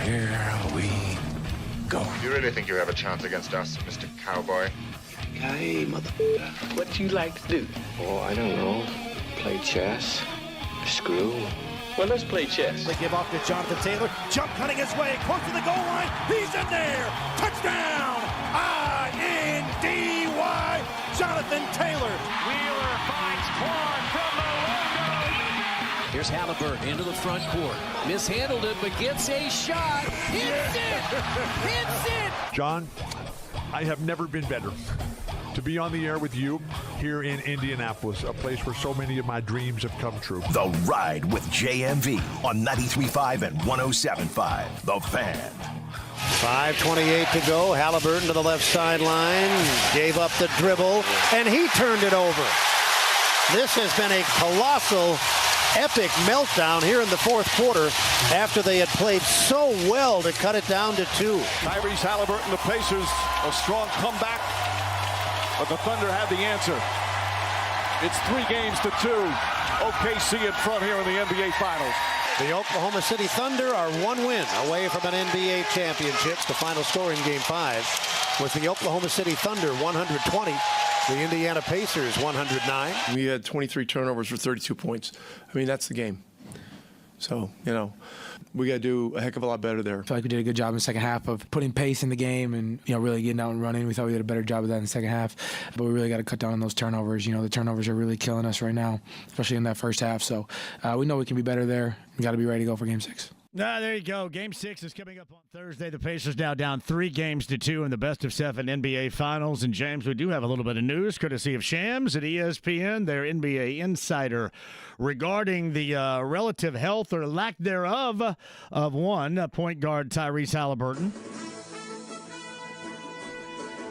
Here we go. You really think you have a chance against us, Mr. Cowboy? Hey, motherfucker. What you like to do? Oh, I don't know. Play chess. Screw. Well, let's play chess. They give off to Jonathan Taylor. Jump cutting his way. Close to the goal line. He's in there. Touchdown. I-N-D-Y. Jonathan Taylor. Wheeler finds Clark from the logo. Here's Halliburton into the front court. Mishandled it, but gets a shot. Hits it. Hits it. John, I have never been better to be on the air with you here in Indianapolis, a place where so many of my dreams have come true. The Ride with JMV on 93.5 and 107.5. The Fan. 5:28 to go. Halliburton to the left sideline. Gave up the dribble, and he turned it over. This has been a colossal, epic meltdown here in the fourth quarter after they had played so well to cut it down to 2. Tyrese Halliburton, the Pacers, a strong comeback, but the Thunder had the answer. It's 3-2. OKC in front here in the NBA Finals. The Oklahoma City Thunder are 1 win away from an NBA championship. The final score in Game 5 was the Oklahoma City Thunder 120, the Indiana Pacers 109. We had 23 turnovers for 32 points. I mean, that's the game. So, we got to do a heck of a lot better there. I feel like we did a good job in the second half of putting pace in the game and, really getting out and running. We thought we did a better job of that in the second half, but we really got to cut down on those turnovers. The turnovers are really killing us right now, especially in that first half. So we know we can be better there. We got to be ready to go for Game 6. There you go. Game 6 is coming up on Thursday. The Pacers now down 3-2 in the best-of-7 NBA Finals. And, James, we do have a little bit of news, courtesy of Shams at ESPN, their NBA insider, regarding the relative health or lack thereof of one point guard Tyrese Halliburton.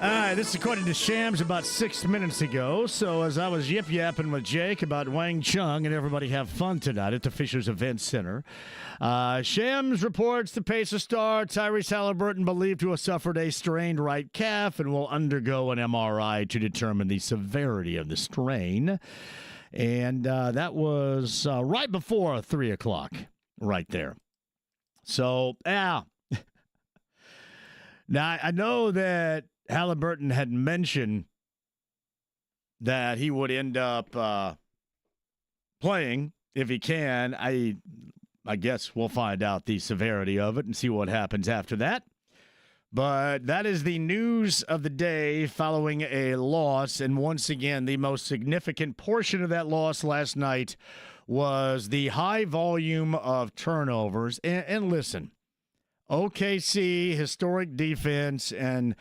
All right, this is according to Shams about 6 minutes ago. So as I was yip-yapping with Jake about Wang Chung and everybody have fun tonight at the Fishers Event Center, Shams reports the Pacers star Tyrese Halliburton believed to have suffered a strained right calf and will undergo an MRI to determine the severity of the strain. And that was right before 3 o'clock right there. So, Now, I know that Halliburton had mentioned that he would end up playing if he can. I guess we'll find out the severity of it and see what happens after that. But that is the news of the day following a loss. And once again, the most significant portion of that loss last night was the high volume of turnovers. And listen, OKC, historic defense, and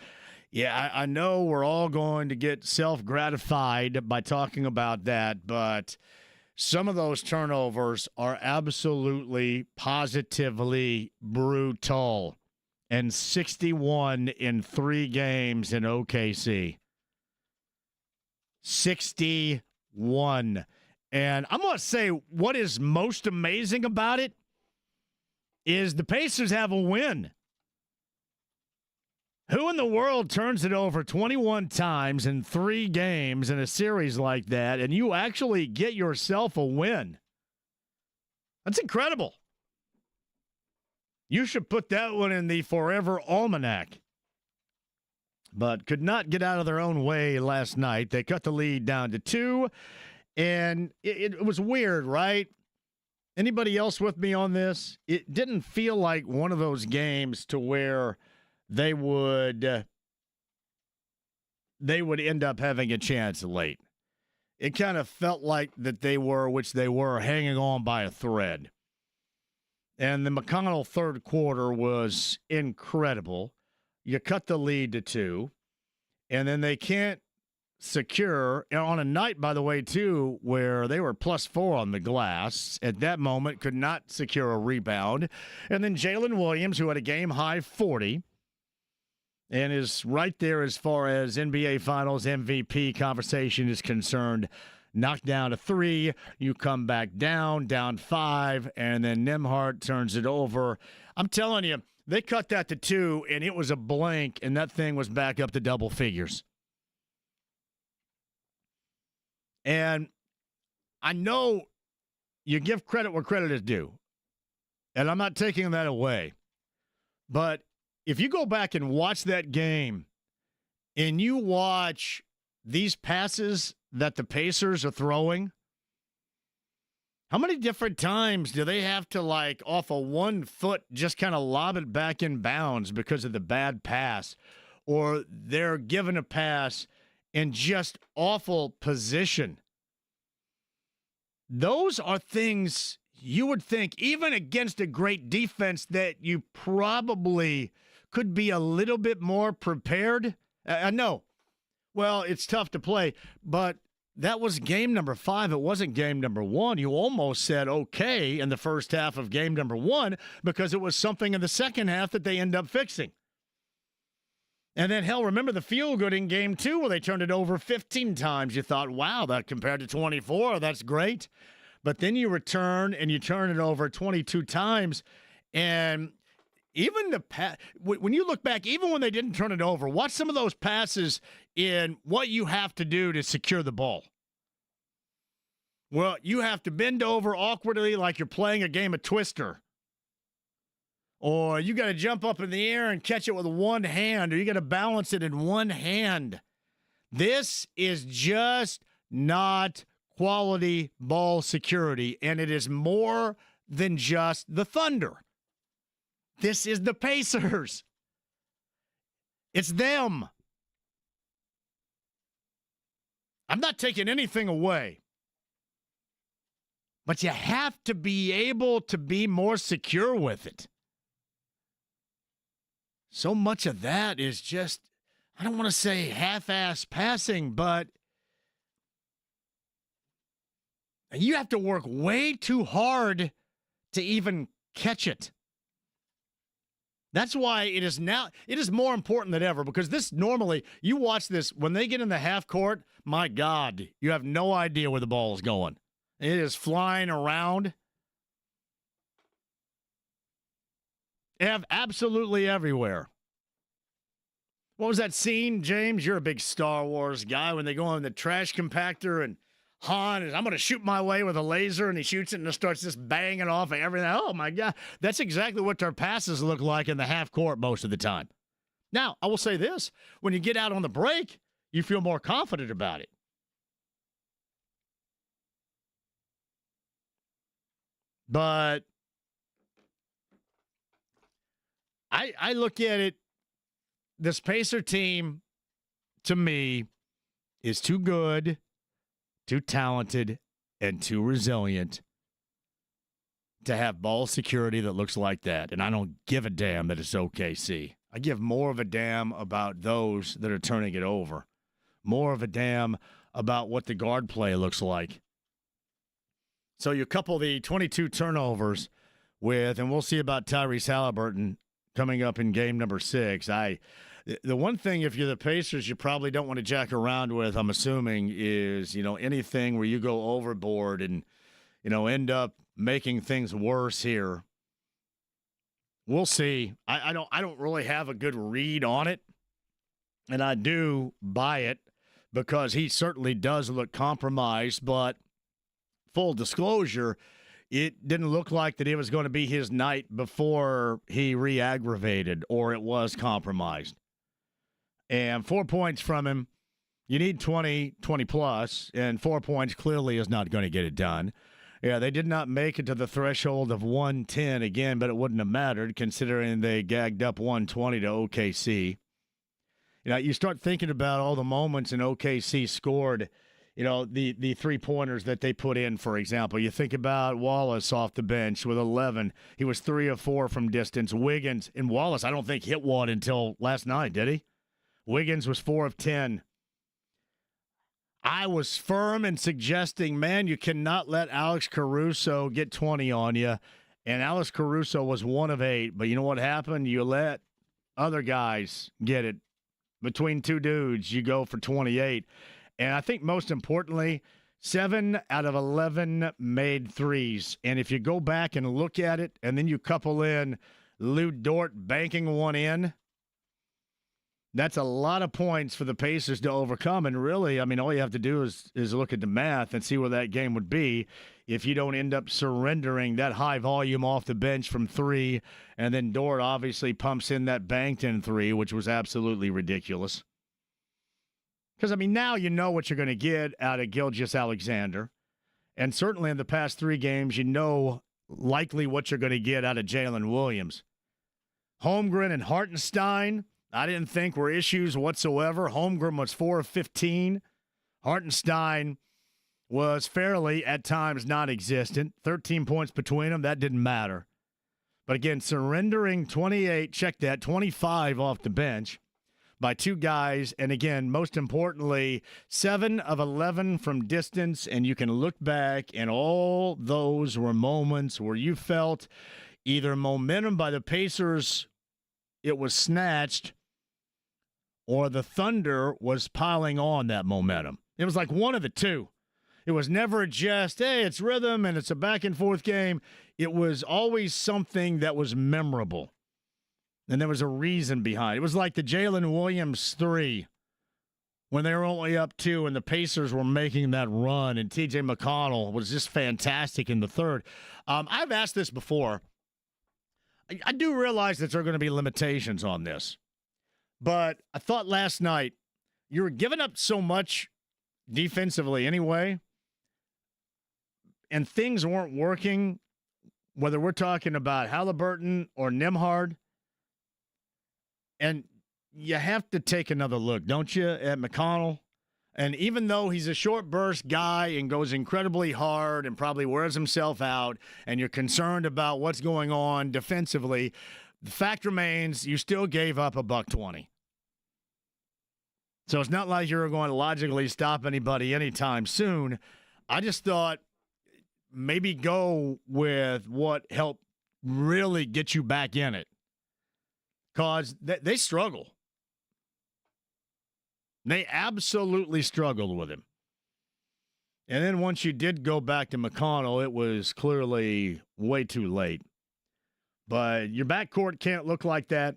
yeah, I know we're all going to get self-gratified by talking about that, but some of those turnovers are absolutely, positively brutal. And 61 in 3 games in OKC. 61. And I'm going to say what is most amazing about it is the Pacers have a win. Who in the world turns it over 21 times in 3 games in a series like that, and you actually get yourself a win? That's incredible. You should put that one in the Forever Almanac. But could not get out of their own way last night. They cut the lead down to 2, and it was weird, right? Anybody else with me on this? It didn't feel like one of those games to where they would end up having a chance late. It kind of felt like that they were, which they were, hanging on by a thread. And the McConnell third quarter was incredible. You cut the lead to 2, and then they can't secure, on a night, by the way, too, where they were +4 on the glass. At that moment, could not secure a rebound. And then Jalen Williams, who had a game-high 40, and is right there as far as NBA Finals MVP conversation is concerned. Knocked down to 3, you come back down 5, and then Nembhard turns it over. I'm telling you, they cut that to 2, and it was a blank, and that thing was back up to double figures. And I know you give credit where credit is due, and I'm not taking that away. But if you go back and watch that game and you watch these passes that the Pacers are throwing, how many different times do they have to, like, off of 1 foot, just kind of lob it back in bounds because of the bad pass? Or they're given a pass in just awful position. Those are things you would think, even against a great defense, that you probably could be a little bit more prepared. I know. Well, it's tough to play, but that was game number 5. It wasn't game number 1. You almost said okay in the first half of game number 1 because it was something in the second half that they end up fixing. And then, hell, remember the field goal in game 2 where they turned it over 15 times. You thought, wow, that compared to 24, that's great. But then you return and you turn it over 22 times. And even when you look back, even when they didn't turn it over, watch some of those passes in what you have to do to secure the ball. Well, you have to bend over awkwardly like you're playing a game of Twister. Or you got to jump up in the air and catch it with one hand, or you got to balance it in one hand. This is just not quality ball security, and it is more than just the Thunder. This is the Pacers. It's them. I'm not taking anything away, but you have to be able to be more secure with it. So much of that is just, I don't want to say half-ass passing, but you have to work way too hard to even catch it. That's why it is more important than ever, because this normally, you watch this, when they get in the half court, my God, you have no idea where the ball is going. It is flying around. Absolutely everywhere. What was that scene, James? You're a big Star Wars guy, when they go in the trash compactor and Han is, I'm going to shoot my way with a laser, and he shoots it and it starts just banging off of everything. Oh, my God. That's exactly what their passes look like in the half court most of the time. Now, I will say this. When you get out on the break, you feel more confident about it. But I look at it, this Pacer team, to me, is too good, too talented, and too resilient to have ball security that looks like that. And I don't give a damn that it's OKC. I give more of a damn about those that are turning it over. More of a damn about what the guard play looks like. So you couple the 22 turnovers with, and we'll see about Tyrese Halliburton coming up in game number 6. The one thing, if you're the Pacers, you probably don't want to jack around with, I'm assuming, is, anything where you go overboard and, end up making things worse here. We'll see. I don't really have a good read on it, and I do buy it because he certainly does look compromised, but full disclosure, it didn't look like that it was going to be his night before he re-aggravated or it was compromised. And 4 points from him, you need 20 plus, and 4 points clearly is not going to get it done. Yeah, they did not make it to the threshold of 110 again, but it wouldn't have mattered considering they gagged up 120 to OKC. You start thinking about all the moments in OKC scored, the three-pointers that they put in, for example. You think about Wallace off the bench with 11. He was 3 of 4 from distance. Wiggins and Wallace, I don't think hit one until last night, did he? Wiggins was 4 of 10. I was firm in suggesting, man, you cannot let Alex Caruso get 20 on you. And Alex Caruso was 1 of 8. But you know what happened? You let other guys get it. Between two dudes, you go for 28. And I think most importantly, 7 out of 11 made threes. And if you go back and look at it, and then you couple in Lou Dort banking one in, That's a lot of points for the Pacers to overcome. And really, I mean, all you have to do is look at the math and see where that game would be if you don't end up surrendering that high volume off the bench from three. And then Dort obviously pumps in that banked in three, which was absolutely ridiculous. Because, I mean, now you know what you're going to get out of Gilgeous-Alexander. And certainly in the past 3 games, you know likely what you're going to get out of Jalen Williams. Holmgren and Hartenstein, I didn't think were issues whatsoever. Holmgren was 4 of 15. Hartenstein was fairly, at times, non-existent. 13 points between them. That didn't matter. But again, surrendering 28, check that, 25 off the bench by 2 guys. And again, most importantly, 7 of 11 from distance. And you can look back, and all those were moments where you felt either momentum by the Pacers, it was snatched, or the Thunder was piling on that momentum. It was like one of the two. It was never just, hey, it's rhythm and it's a back-and-forth game. It was always something that was memorable. And there was a reason behind it. It was like the Jalen Williams 3 when they were only up 2 and the Pacers were making that run, and T.J. McConnell was just fantastic in the third. I've asked this before. I do realize that there are going to be limitations on this. But I thought last night you were giving up so much defensively anyway, and things weren't working, whether we're talking about Halliburton or Nembhard. And you have to take another look, don't you, at McConnell? And even though he's a short burst guy and goes incredibly hard and probably wears himself out, and you're concerned about what's going on defensively, the fact remains you still gave up $120. So it's not like you're going to logically stop anybody anytime soon. I just thought maybe go with what helped really get you back in it. Because they struggle. They absolutely struggled with him. And then once you did go back to McConnell, it was clearly way too late. But your backcourt can't look like that.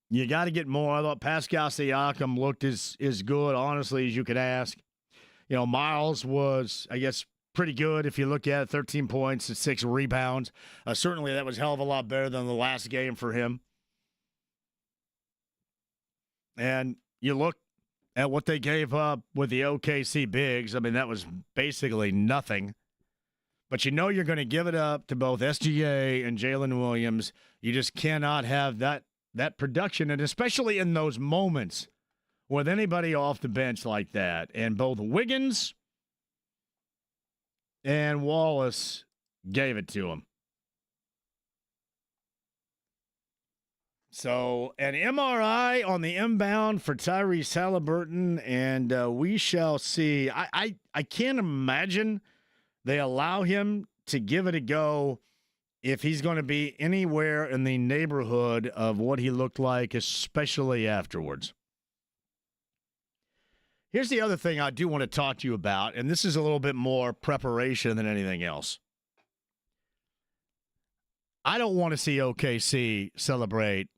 You got to get more. I thought Pascal Siakam looked as good, honestly, as you could ask. You know, Miles was, I guess, pretty good if you look at it, 13 points and 6 rebounds. Certainly that was a hell of a lot better than the last game for him. And you look at what they gave up with the OKC bigs. I mean, that was basically nothing. But you know you're going to give it up to both SGA and Jalen Williams. You just cannot have that production, and especially in those moments with anybody off the bench like that. And both Wiggins and Wallace gave it to him. So an MRI on the inbound for Tyrese Halliburton, and we shall see. I can't imagine they allow him to give it a go if he's going to be anywhere in the neighborhood of what he looked like, especially afterwards. Here's the other thing I do want to talk to you about, and this is a little bit more preparation than anything else. I don't want to see OKC celebrate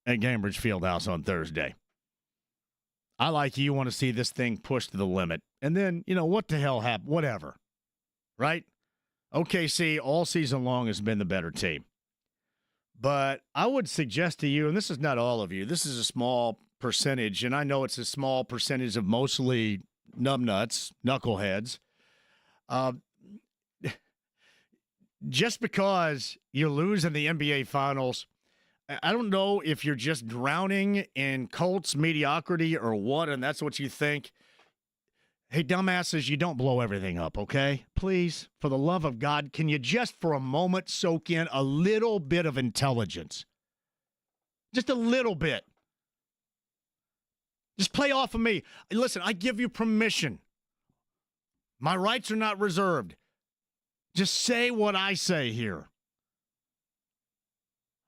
at Gainbridge Fieldhouse on Thursday. I, like you, want to see this thing pushed to the limit. And then, you know, what the hell happened? Whatever. Right? OKC all season long has been the better team. But I would suggest to you, and this is not all of you, this is a small percentage, and I know it's a small percentage of mostly numbnuts, knuckleheads. Just because you lose in the NBA Finals, I don't know if you're just drowning in Colts mediocrity or what, and that's what you think. Hey, dumbasses, you don't blow everything up, okay? Please, for the love of God, can you just for a moment soak in a little bit of intelligence? Just a little bit. Just play off of me. Listen, I give you permission. My rights are not reserved. Just say what I say here.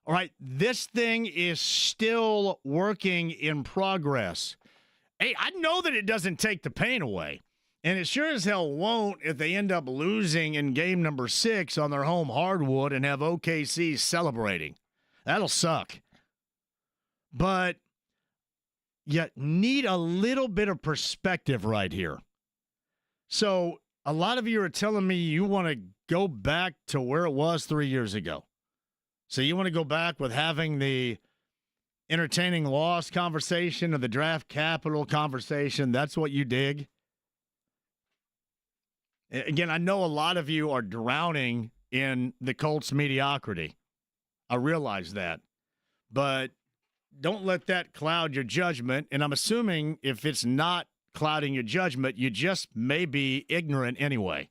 All right, this thing is still working in progress. Hey, I know that it doesn't take the pain away, and it sure as hell won't if they end up losing in game number 6 on their home hardwood and have OKC celebrating. That'll suck. But you need a little bit of perspective right here. So a lot of you are telling me you want to go back to where it was 3 years ago. So you want to go back with having the entertaining loss conversation or the draft capital conversation. That's what you dig. Again, I know a lot of you are drowning in the Colts mediocrity. I realize that. But don't let that cloud your judgment. And I'm assuming if it's not clouding your judgment, you just may be ignorant anyway.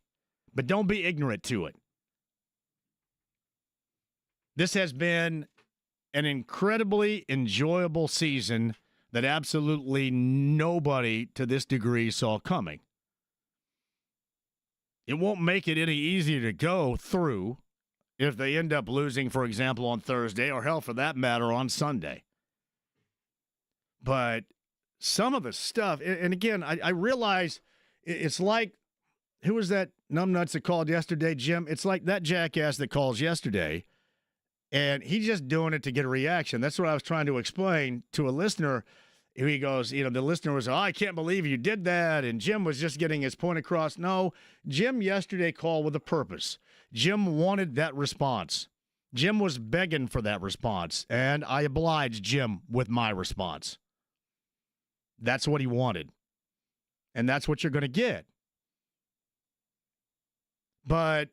But don't be ignorant to it. This has been an incredibly enjoyable season that absolutely nobody to this degree saw coming. It won't make it any easier to go through if they end up losing, for example, on Thursday, or hell, for that matter, on Sunday. But some of the stuff, and again, I realize it's like, who was that numbnuts that called yesterday, Jim? It's like that jackass that calls yesterday, and he's just doing it to get a reaction. That's what I was trying to explain to a listener. He goes, the listener was, I can't believe you did that. And Jim was just getting his point across. No, Jim yesterday called with a purpose. Jim wanted that response. Jim was begging for that response. And I obliged Jim with my response. That's what he wanted. And that's what you're going to get. But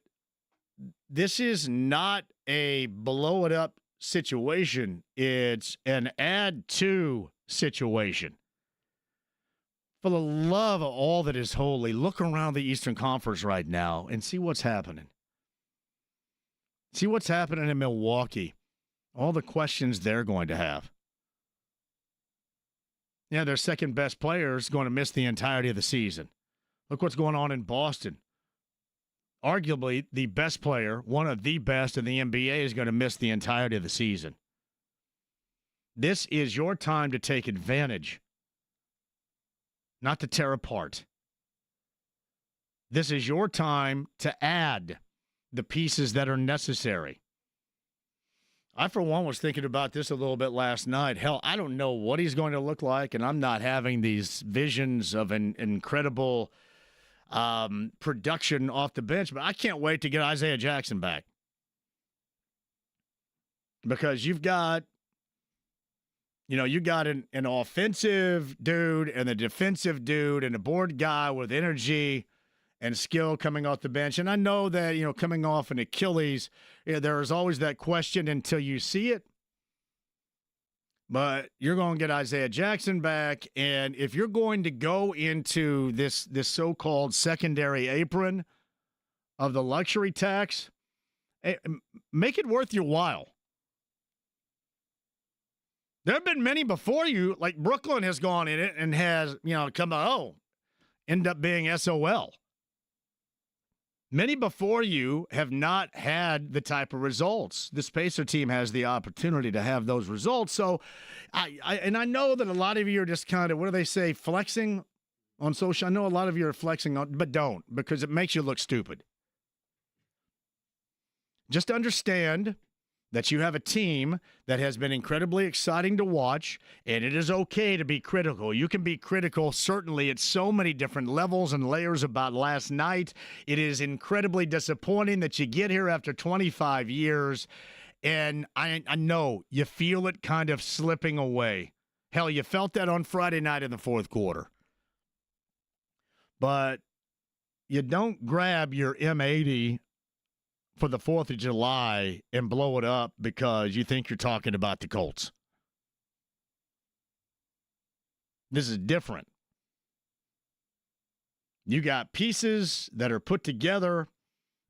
this is not a blow it up situation. It's an add to situation. For the love of all that is holy, look around the Eastern Conference right now and see what's happening. See what's happening in Milwaukee. All the questions they're going to have. Yeah, their second best player is going to miss the entirety of the season. Look what's going on in Boston. Arguably, the best player, one of the best in the NBA, is going to miss the entirety of the season. This is your time to take advantage, not to tear apart. This is your time to add the pieces that are necessary. I, for one, was thinking about this a little bit last night. Hell, I don't know what he's going to look like, and I'm not having these visions of an incredible production off the bench, but I can't wait to get Isaiah Jackson back. Because you've got an offensive dude and a defensive dude and a board guy with energy and skill coming off the bench. And I know that, coming off an Achilles, there is always that question until you see it. But you're going to get Isaiah Jackson back. And if you're going to go into this so-called secondary apron of the luxury tax, make it worth your while. There have been many before you, like Brooklyn has gone in it and has, end up being SOL. Many before you have not had the type of results. This Pacer team has the opportunity to have those results. So, I know that a lot of you are just kind of, what do they say, flexing on social. I know a lot of you are flexing on, but don't, because it makes you look stupid. Just understand that you have a team that has been incredibly exciting to watch, and it is okay to be critical. You can be critical, certainly, at so many different levels and layers about last night. It is incredibly disappointing that you get here after 25 years, and I know you feel it kind of slipping away. Hell, you felt that on Friday night in the fourth quarter. But you don't grab your M80 for the 4th of July and blow it up because you think you're talking about the Colts. This is different. You got pieces that are put together,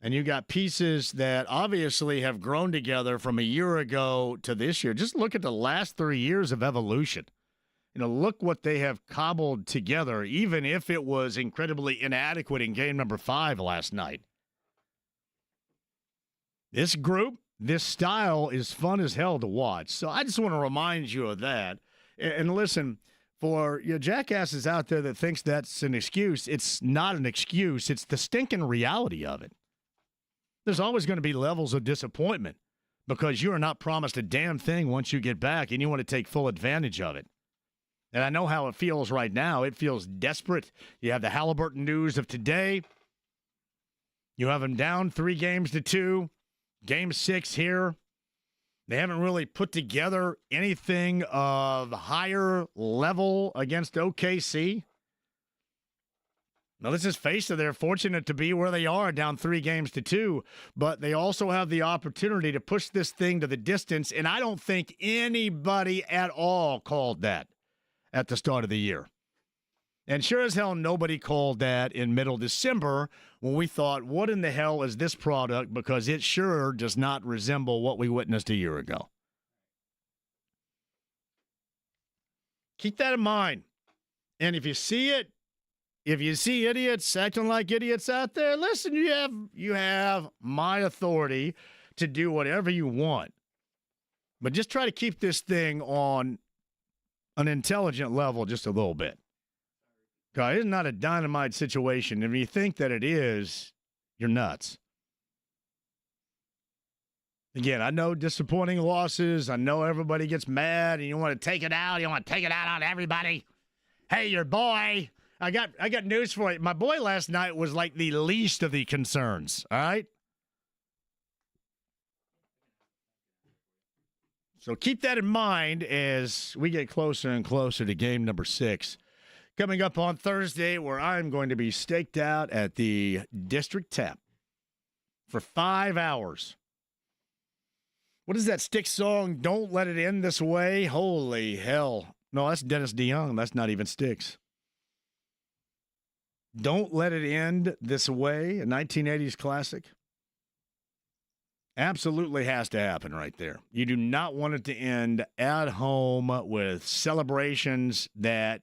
and you got pieces that obviously have grown together from a year ago to this year. Just look at the last 3 years of evolution. Look what they have cobbled together, even if it was incredibly inadequate in game number 5 last night. This group, this style is fun as hell to watch. So I just want to remind you of that. And listen, for your jackasses out there that thinks that's an excuse, it's not an excuse. It's the stinking reality of it. There's always going to be levels of disappointment because you are not promised a damn thing once you get back and you want to take full advantage of it. And I know how it feels right now. It feels desperate. You have the Halliburton news of today. You have them down 3-2. Game 6 here. They haven't really put together anything of higher level against OKC. Now, let's just face it, they're fortunate to be where they are, down 3-2, but they also have the opportunity to push this thing to the distance, and I don't think anybody at all called that at the start of the year. And sure as hell, nobody called that in middle December when we thought, what in the hell is this product? Because it sure does not resemble what we witnessed a year ago. Keep that in mind. And if you see it, if you see idiots acting like idiots out there, listen, you have my authority to do whatever you want. But just try to keep this thing on an intelligent level just a little bit. God, it's not a dynamite situation. If you think that it is, you're nuts. Again, I know disappointing losses. I know everybody gets mad and you want to take it out. You want to take it out on everybody. Hey, your boy. I got news for you. My boy last night was like the least of the concerns, all right? So keep that in mind as we get closer and closer to game number 6. Coming up on Thursday, where I'm going to be staked out at the District Tap for 5 hours. What is that Styx song, Don't Let It End This Way? Holy hell. No, that's Dennis DeYoung. That's not even Styx. Don't Let It End This Way, a 1980s classic. Absolutely has to happen right there. You do not want it to end at home with celebrations that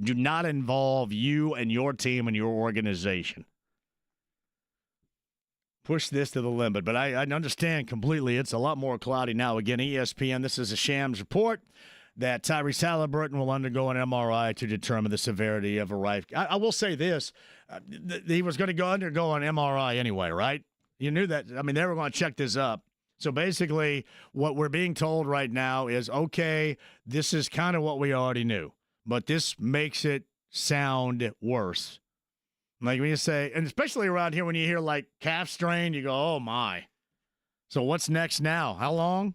do not involve you and your team and your organization. Push this to the limit, but I understand completely. It's a lot more cloudy now. Again, ESPN, this is a Shams report that Tyrese Halliburton will undergo an MRI to determine the severity of a right. I will say this. He was going to undergo an MRI anyway, right? You knew that. I mean, they were going to check this up. So basically, what we're being told right now is, okay, this is kind of what we already knew, but this makes it sound worse. Like when you say, and especially around here when you hear like calf strain, you go, oh my. So what's next now? How long?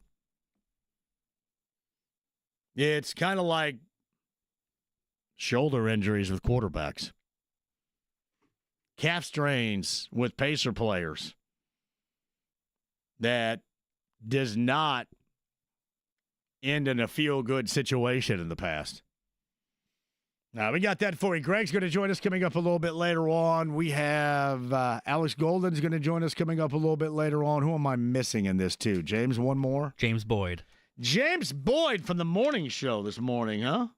It's kind of like shoulder injuries with quarterbacks. Calf strains with Pacer players. That does not end in a feel-good situation in the past. Now, we got that for you. Greg's going to join us coming up a little bit later on. We have Alex Golden's going to join us coming up a little bit later on. Who am I missing in this, too? James, one more? James Boyd. James Boyd from the morning show this morning, huh?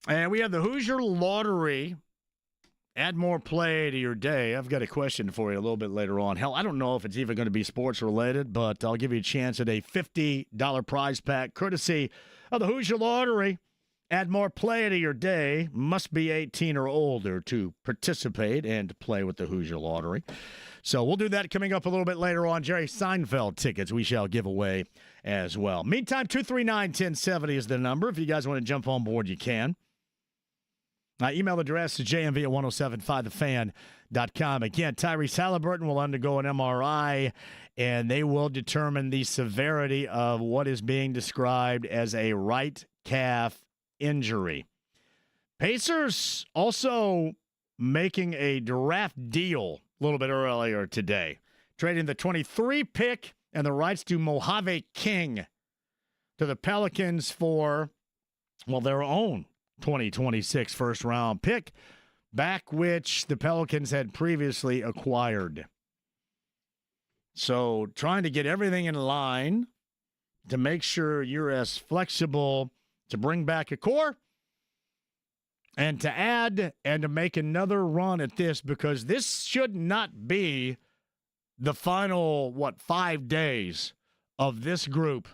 And we have the Hoosier Lottery. Add more play to your day. I've got a question for you a little bit later on. Hell, I don't know if it's even going to be sports related, but I'll give you a chance at a $50 prize pack courtesy of the Hoosier Lottery. Add more play to your day. Must be 18 or older to participate and to play with the Hoosier Lottery. So we'll do that coming up a little bit later on. Jerry Seinfeld tickets we shall give away as well. Meantime, 239-1070 is the number. If you guys want to jump on board, you can. Email address is jmv at 1075thefan.com. Again, Tyrese Halliburton will undergo an MRI, and they will determine the severity of what is being described as a right calf injury. Pacers also making a draft deal a little bit earlier today, trading the 23 pick and the rights to Mojave King to the Pelicans for, well, their own 2026 first-round pick, back which the Pelicans had previously acquired. So trying to get everything in line to make sure you're as flexible to bring back a core and to add and to make another run at this, because this should not be the final, 5 days of this group.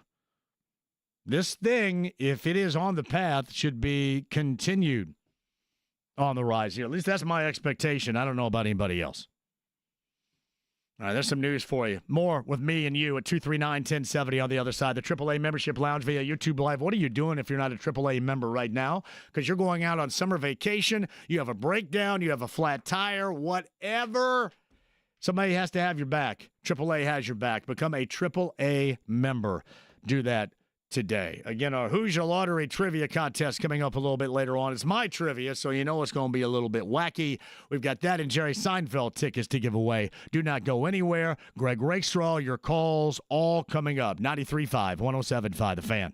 This thing, if it is on the path, should be continued on the rise here. At least that's my expectation. I don't know about anybody else. All right, there's some news for you. More with me and you at 239-1070 on the other side. The AAA Membership Lounge via YouTube Live. What are you doing if you're not a AAA member right now? Because you're going out on summer vacation. You have a breakdown. You have a flat tire. Whatever. Somebody has to have your back. AAA has your back. Become a AAA member. Do that today. Again, our Hoosier Lottery Trivia Contest coming up a little bit later on. It's my trivia, so you know it's going to be a little bit wacky. We've got that and Jerry Seinfeld tickets to give away. Do not go anywhere. Greg Rakestraw, your calls, all coming up. 93.5, 107.5, The Fan.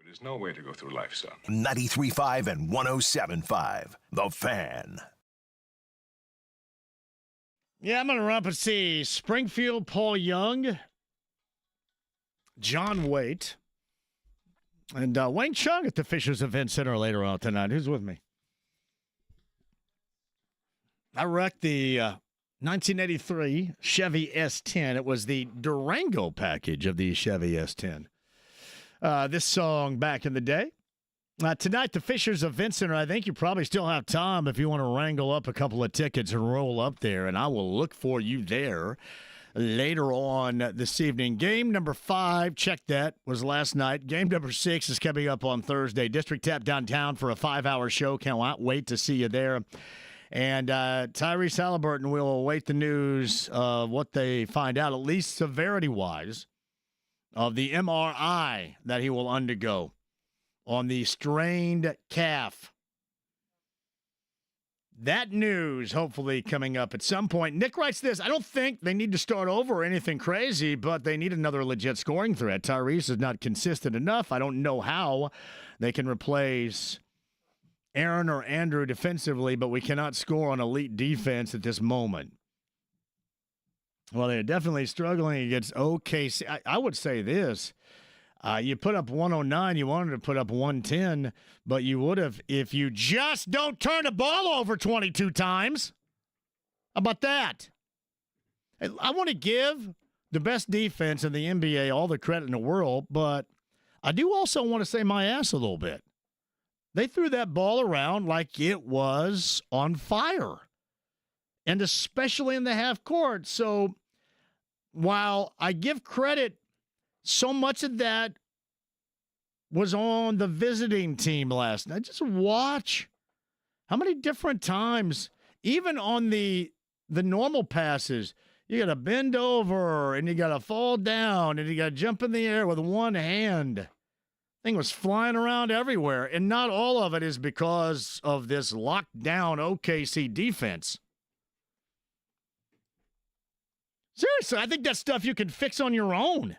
There's no way to go through life, son. 93.5 and 107.5. The Fan. Yeah, I'm going to run up and see Springfield, Paul Young, John Waite, and Wayne Chung at the Fishers Event Center later on tonight. Who's with me? I wrecked the 1983 Chevy S10. It was the Durango package of the Chevy S10. This song back in the day. Tonight, the Fishers Event Center, I think you probably still have time if you want to wrangle up a couple of tickets and roll up there, and I will look for you there later on this evening. Game number 5, check that, was last night. Game number 6 is coming up on Thursday. District Tap downtown for a 5-hour show. Can't wait to see you there. And Tyrese Halliburton will await the news of what they find out, at least severity-wise, of the MRI that he will undergo on the strained calf. That news hopefully coming up at some point. Nick writes this: I don't think they need to start over or anything crazy, but they need another legit scoring threat. Tyrese is not consistent enough. I don't know how they can replace Aaron or Andrew defensively, but we cannot score on elite defense at this moment. Well, they're definitely struggling against OKC. I would say this. You put up 109, you wanted to put up 110, but you would have if you just don't turn the ball over 22 times. How about that? I want to give the best defense in the NBA all the credit in the world, but I do also want to say my ass a little bit. They threw that ball around like it was on fire, and especially in the half court. So while I give credit, so much of that was on the visiting team last night. Just watch how many different times, even on the normal passes, you got to bend over and you got to fall down and you got to jump in the air with one hand. Thing was flying around everywhere, and not all of it is because of this locked down OKC defense. Seriously, I think that's stuff you can fix on your own.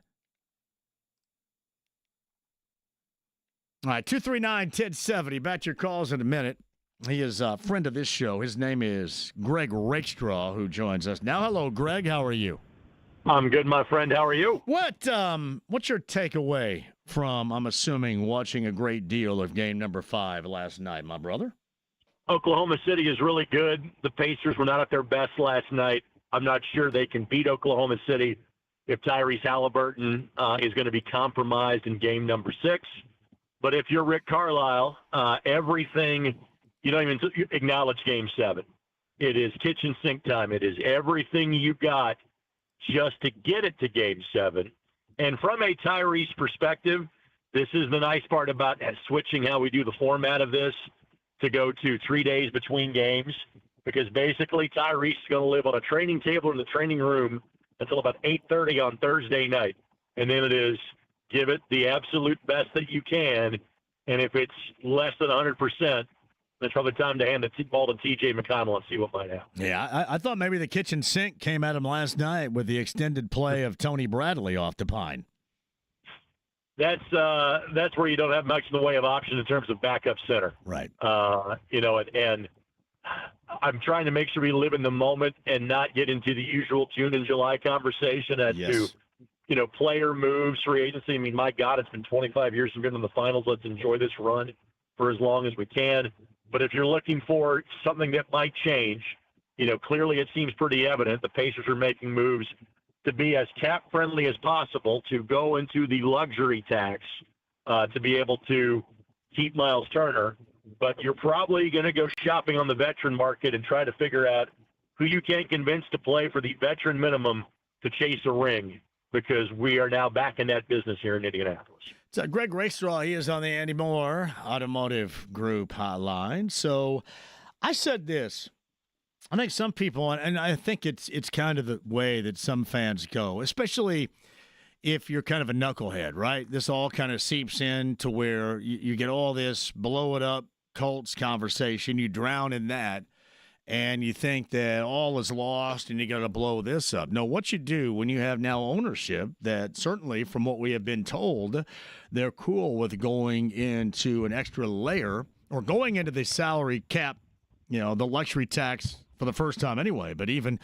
All right, 239-1070. Back to your calls in a minute. He is a friend of this show. His name is Greg Rakestraw, who joins us now. Hello, Greg. How are you? I'm good, my friend. How are you? What's your takeaway from, I'm assuming, watching a great deal of game number 5 last night, my brother? Oklahoma City is really good. The Pacers were not at their best last night. I'm not sure they can beat Oklahoma City if Tyrese Halliburton is going to be compromised in game number 6. But if you're Rick Carlisle, everything, you don't even acknowledge game 7. It is kitchen sink time. It is everything you got just to get it to game 7. And from a Tyrese perspective, this is the nice part about switching how we do the format of this to go to 3 days between games, because basically Tyrese is going to live on a training table in the training room until about 8:30 on Thursday night. And then it is give it the absolute best that you can. And if it's less than 100%, it's probably time to hand the ball to T.J. McConnell and see what might happen. Yeah, I thought maybe the kitchen sink came at him last night with the extended play of Tony Bradley off the pine. That's where you don't have much in the way of options in terms of backup center. Right. And I'm trying to make sure we live in the moment and not get into the usual June and July conversation as to, player moves, free agency. I mean, my God, it's been 25 years since we've been in the finals. Let's enjoy this run for as long as we can. But if you're looking for something that might change, clearly it seems pretty evident the Pacers are making moves to be as cap-friendly as possible to go into the luxury tax to be able to keep Miles Turner. But you're probably going to go shopping on the veteran market and try to figure out who you can convince to play for the veteran minimum to chase a ring, because we are now back in that business here in Indianapolis. So Greg Rakestraw, he is on the Andy Moore Automotive Group hotline. So I said this. I think some people, and I think it's kind of the way that some fans go, especially if you're kind of a knucklehead, right? This all kind of seeps in to where you get all this blow it up Colts conversation. You drown in that. and you think that all is lost and you got to blow this up. No, what you do when you have now ownership that certainly from what we have been told, they're cool with going into an extra layer or going into the salary cap, the luxury tax for the first time anyway, but even,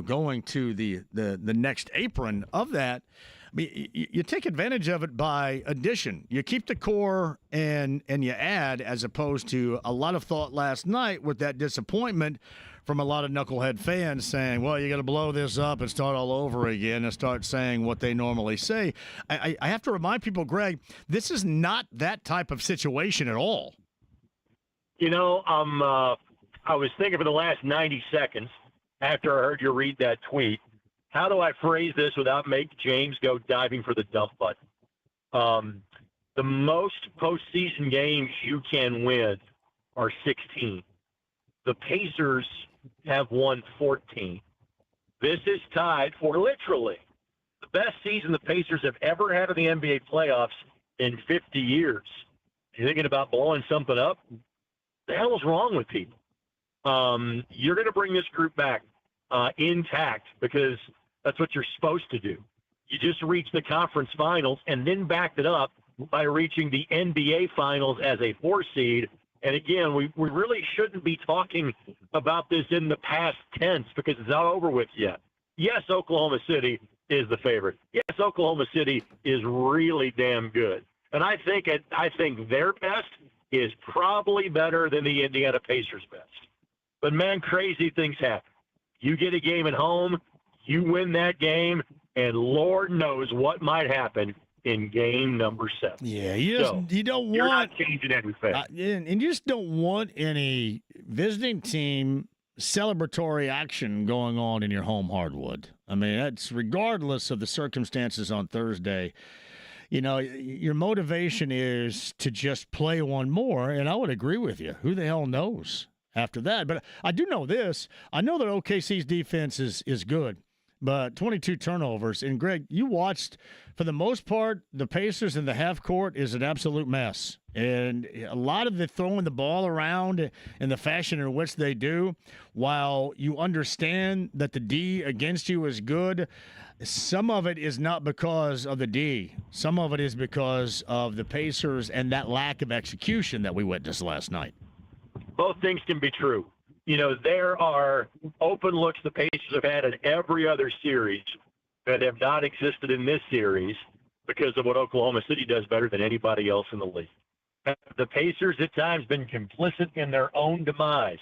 going to the next apron of that. I mean, you take advantage of it by addition. You keep the core and you add, as opposed to a lot of thought last night with that disappointment from a lot of knucklehead fans saying, well, you got to blow this up and start all over again and start saying what they normally say. I have to remind people, Greg, this is not that type of situation at all. I was thinking for the last 90 seconds after I heard you read that tweet, how do I phrase this without make James go diving for the dump button? The most postseason games you can win are 16. The Pacers have won 14. This is tied for literally the best season the Pacers have ever had in the NBA playoffs in 50 years. You're thinking about blowing something up? The hell is wrong with people? You're going to bring this group back intact because that's what you're supposed to do. You just reached the conference finals and then backed it up by reaching the NBA finals as a 4 seed. And again, we really shouldn't be talking about this in the past tense because it's not over with yet. Yes, Oklahoma City is the favorite. Yes, Oklahoma City is really damn good. And I think their best is probably better than the Indiana Pacers' best. But, man, crazy things happen. You get a game at home, you win that game, and Lord knows what might happen in game number 7. Yeah, you don't want – you're not changing anything. And you just don't want any visiting team celebratory action going on in your home hardwood. I mean, that's regardless of the circumstances on Thursday. Your motivation is to just play one more, and I would agree with you. Who the hell knows after that? But I do know this. I know that OKC's defense is good, but 22 turnovers. And, Greg, you watched, for the most part, the Pacers in the half court is an absolute mess. And a lot of the throwing the ball around in the fashion in which they do, while you understand that the D against you is good, some of it is not because of the D. Some of it is because of the Pacers and that lack of execution that we witnessed last night. Both things can be true. There are open looks the Pacers have had in every other series that have not existed in this series because of what Oklahoma City does better than anybody else in the league. The Pacers at times been complicit in their own demise.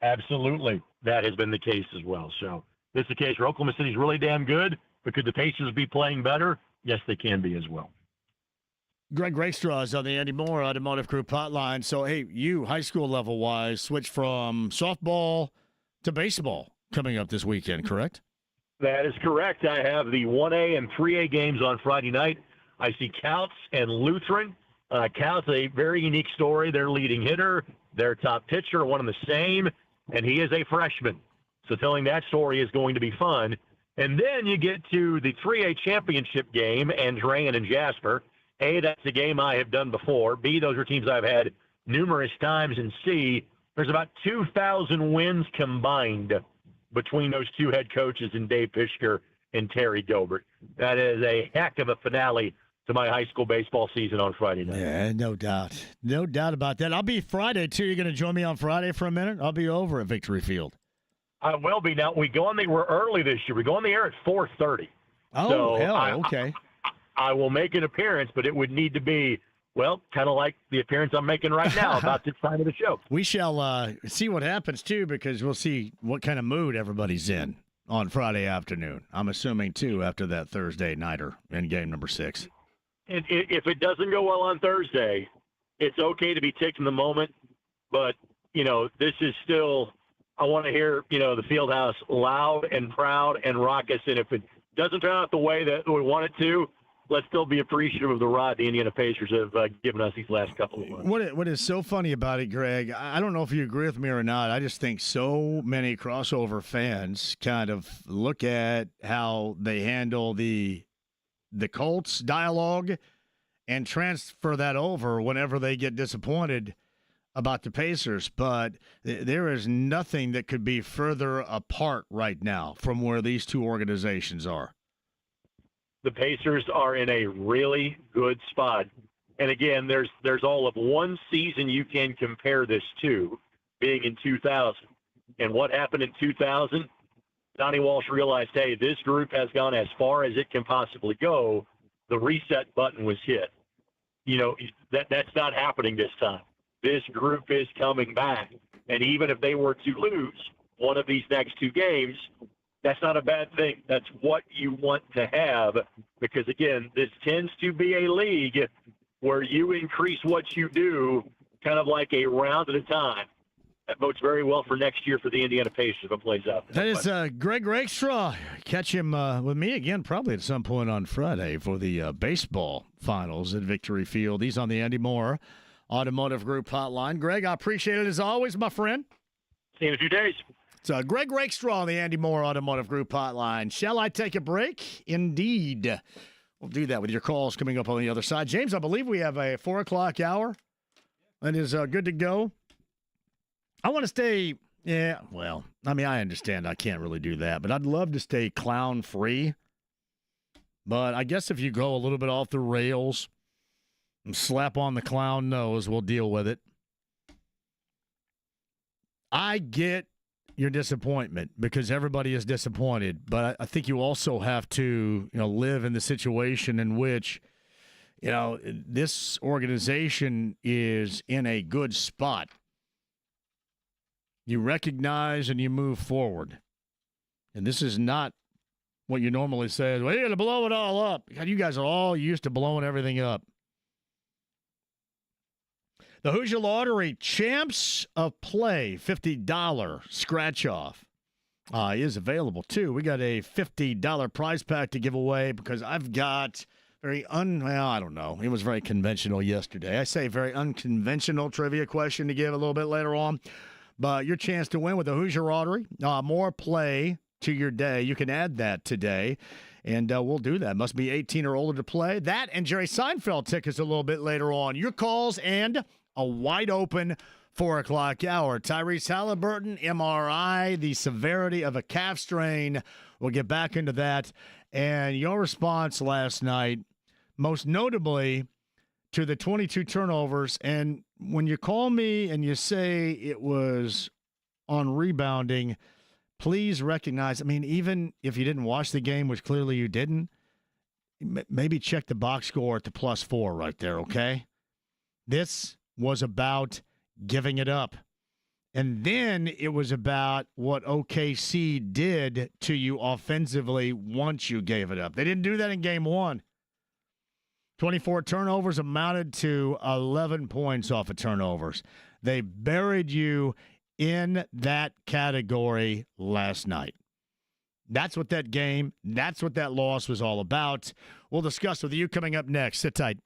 Absolutely. That has been the case as well. So this is the case where Oklahoma City is really damn good, but could the Pacers be playing better? Yes, they can be as well. Greg Rakestraw is on the Andy Moore Automotive Group hotline. So, hey, you, high school level-wise, switched from softball to baseball coming up this weekend, correct? That is correct. I have the 1A and 3A games on Friday night. I see Couts and Lutheran. Couts, a very unique story. Their leading hitter, their top pitcher, one and the same, and he is a freshman. So telling that story is going to be fun. And then you get to the 3A championship game, Andrean and Jasper. A, that's a game I have done before. B, those are teams I've had numerous times. And C, there's about 2,000 wins combined between those two head coaches in Dave Pishker and Terry Gilbert. That is a heck of a finale to my high school baseball season on Friday night. Yeah, no doubt. No doubt about that. I'll be Friday, too. You're going to join me on Friday for a minute? I'll be over at Victory Field. I will be. Now, we're early this year. We go on the air at 4:30. Oh, so hell, okay. I will make an appearance, but it would need to be, well, kind of like the appearance I'm making right now about this time of the show. We shall see what happens, too, because we'll see what kind of mood everybody's in on Friday afternoon. I'm assuming, too, after that Thursday nighter in game number 6. If it doesn't go well on Thursday, it's okay to be taking the moment, but, this is still – I want to hear, the Fieldhouse loud and proud and raucous, and if it doesn't turn out the way that we want it to, let's still be appreciative of the ride the Indiana Pacers have given us these last couple of months. What is so funny about it, Greg, I don't know if you agree with me or not, I just think so many crossover fans kind of look at how they handle the Colts dialogue and transfer that over whenever they get disappointed about the Pacers, but there is nothing that could be further apart right now from where these two organizations are. The Pacers are in a really good spot. And again, there's all of one season you can compare this to, being in 2000. And what happened in 2000? Donnie Walsh realized, hey, this group has gone as far as it can possibly go. The reset button was hit. That's not happening this time. This group is coming back. And even if they were to lose one of these next two games, that's not a bad thing. That's what you want to have because, again, this tends to be a league where you increase what you do kind of like a round at a time. That bodes very well for next year for the Indiana Pacers if it plays out. That is Greg Rakestraw. Catch him with me again probably at some point on Friday for the baseball finals at Victory Field. He's on the Andy Moore Automotive Group hotline. Greg, I appreciate it as always, my friend. See you in a few days. So Greg Rakestraw on the Andy Moore Automotive Group hotline. Shall I take a break? Indeed. We'll do that with your calls coming up on the other side. James, I believe we have a 4 o'clock hour. That is good to go. I want to stay, I understand I can't really do that, but I'd love to stay clown-free. But I guess if you go a little bit off the rails and slap on the clown nose, we'll deal with it. I get your disappointment because everybody is disappointed, but I think you also have to, live in the situation in which, this organization is in a good spot. You recognize and you move forward. And this is not what you normally say. Well, you're going to blow it all up. God, you guys are all used to blowing everything up. The Hoosier Lottery Champs of Play $50 scratch-off is available, too. We got a $50 prize pack to give away because I've got I don't know. It was very conventional yesterday. I say very unconventional trivia question to give a little bit later on. But your chance to win with the Hoosier Lottery, more play to your day. You can add that today, and we'll do that. Must be 18 or older to play. That and Jerry Seinfeld tickets a little bit later on. Your calls and a wide-open 4 o'clock hour. Tyrese Halliburton, MRI, the severity of a calf strain. We'll get back into that. And your response last night, most notably to the 22 turnovers, and when you call me and you say it was on rebounding, please recognize, even if you didn't watch the game, which clearly you didn't, maybe check the box score at the +4 right there, okay? This was about giving it up. And then it was about what OKC did to you offensively once you gave it up. They didn't do that in game one. 24 turnovers amounted to 11 points off of turnovers. They buried you in that category last night. That's what that game, that's what that loss was all about. We'll discuss with you coming up next. Sit tight.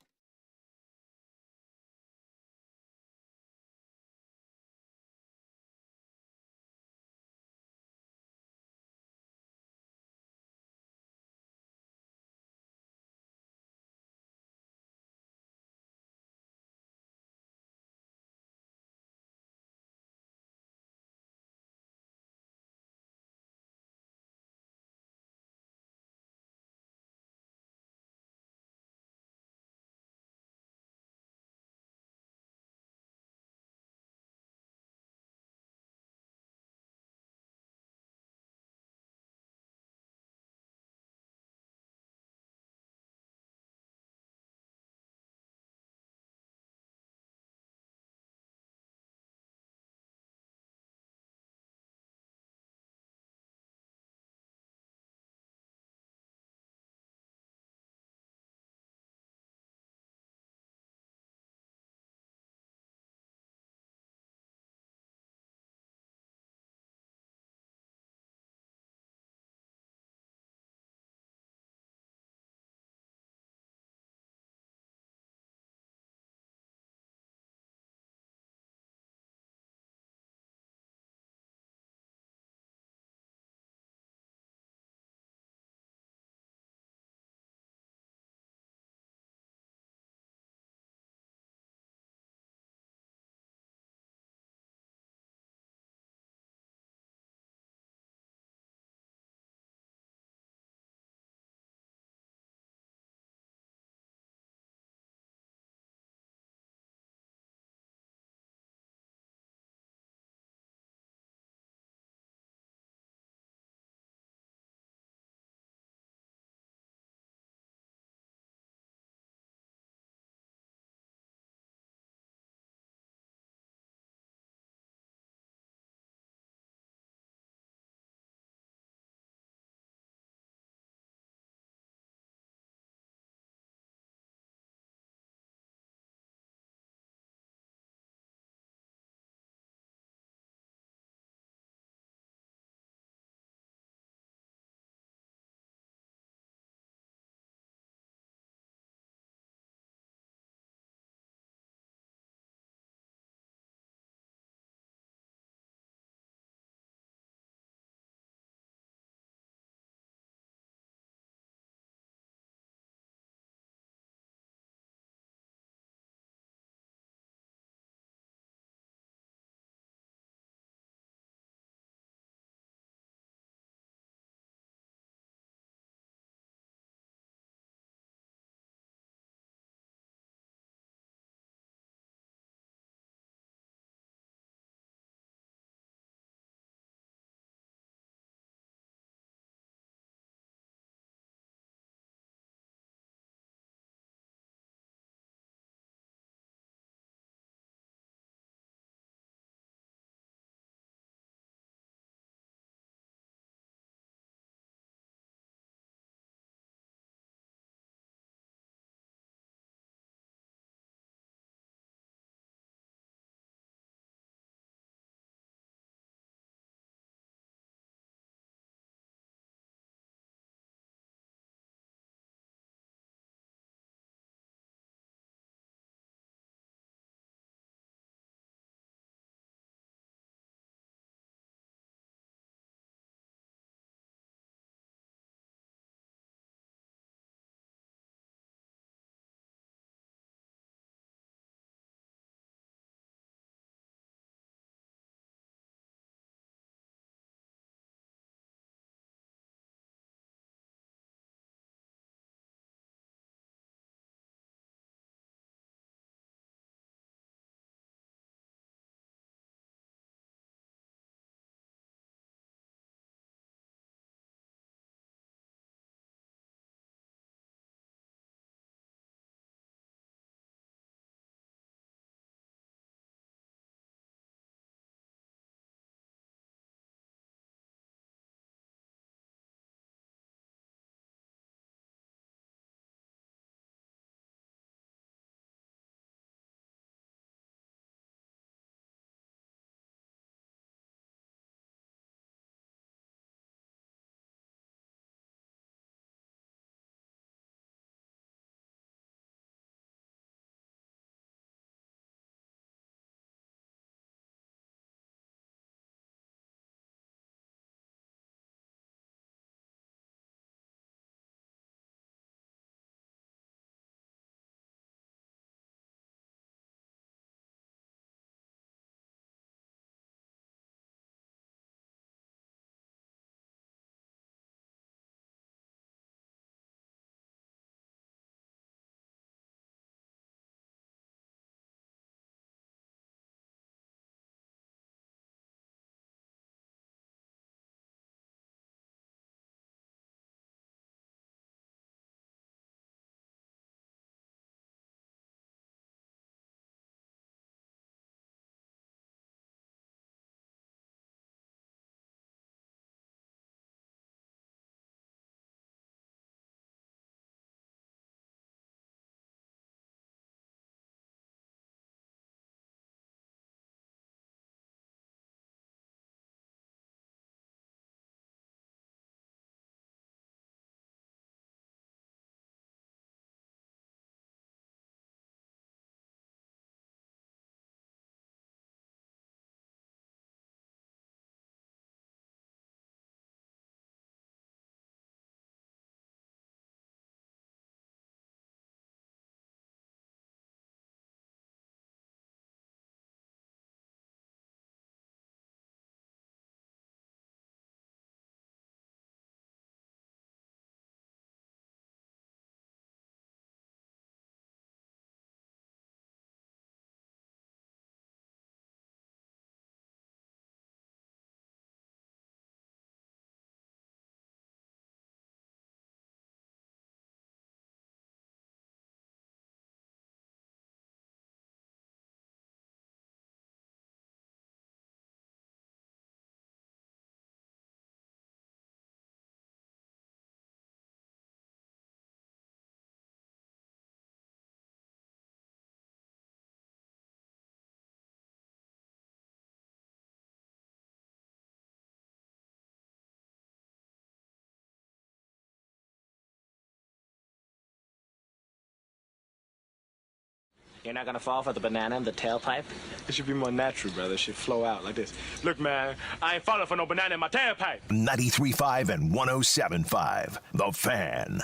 You're not gonna fall for the banana in the tailpipe? It should be more natural, brother. It should flow out like this. Look, man, I ain't falling for no banana in my tailpipe. 93.5 and 107.5. The Fan.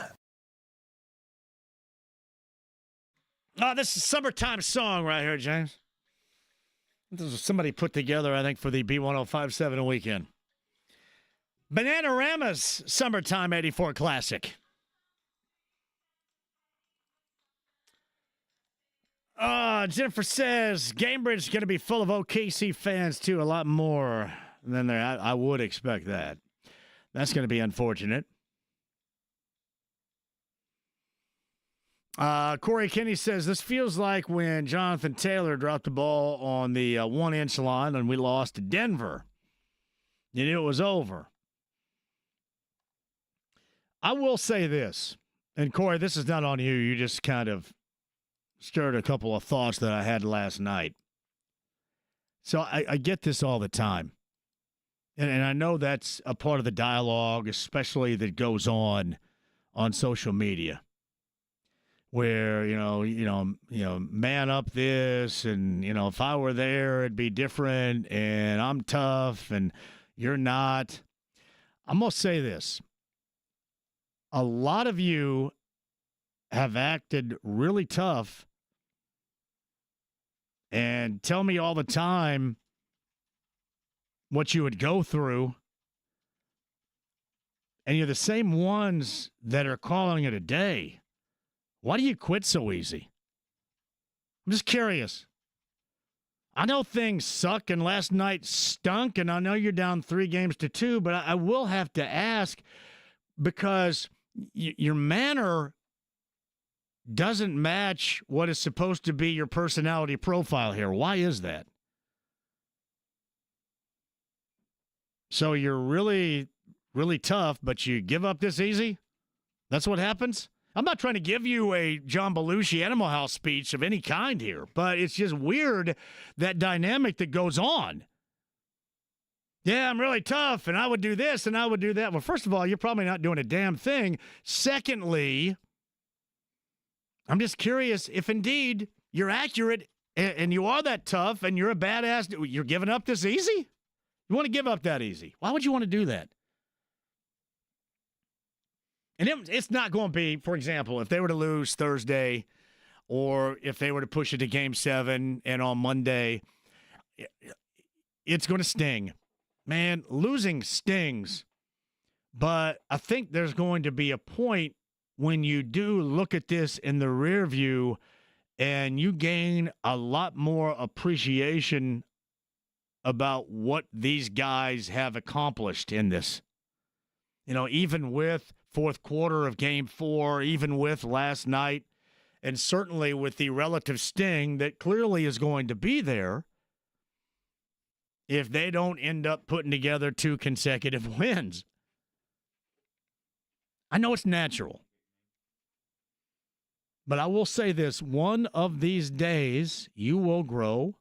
Oh, this is a summertime song right here, James. This is somebody put together, I think, for the B1057 weekend. Bananarama's Summertime 84 Classic. Jennifer says Gamebridge is going to be full of OKC fans, too. A lot more than there. I would expect that. That's going to be unfortunate. Corey Kinney says, this feels like when Jonathan Taylor dropped the ball on the 1-inch line and we lost to Denver. You knew it was over. I will say this, and Corey, this is not on you. You just kind of stirred a couple of thoughts that I had last night. So I get this all the time. And I know that's a part of the dialogue, especially that goes on social media. Where, man up this, and, if I were there, it'd be different, and I'm tough, and you're not. I'm going to say this. A lot of you have acted really tough and tell me all the time what you would go through, and you're the same ones that are calling it a day. Why do you quit so easy? I'm just curious. I know things suck, and last night stunk, and I know you're down 3-2, but I will have to ask, because your manner doesn't match what is supposed to be your personality profile here. Why is that? So you're really, really tough, but you give up this easy? That's what happens? I'm not trying to give you a John Belushi Animal House speech of any kind here, but it's just weird, that dynamic that goes on. Yeah, I'm really tough, and I would do this, and I would do that. Well, first of all, you're probably not doing a damn thing. Secondly, I'm just curious if indeed you're accurate and you are that tough and you're a badass. You're giving up this easy? You want to give up that easy? Why would you want to do that? And it's not going to be, for example, if they were to lose Thursday or if they were to push it to Game 7 and on Monday, it's going to sting. Man, losing stings. But I think there's going to be a point when you do look at this in the rear view and you gain a lot more appreciation about what these guys have accomplished in this. Even with fourth quarter of Game 4, even with last night, and certainly with the relative sting that clearly is going to be there if they don't end up putting together 2 consecutive wins. I know it's natural. But I will say this, one of these days you will grow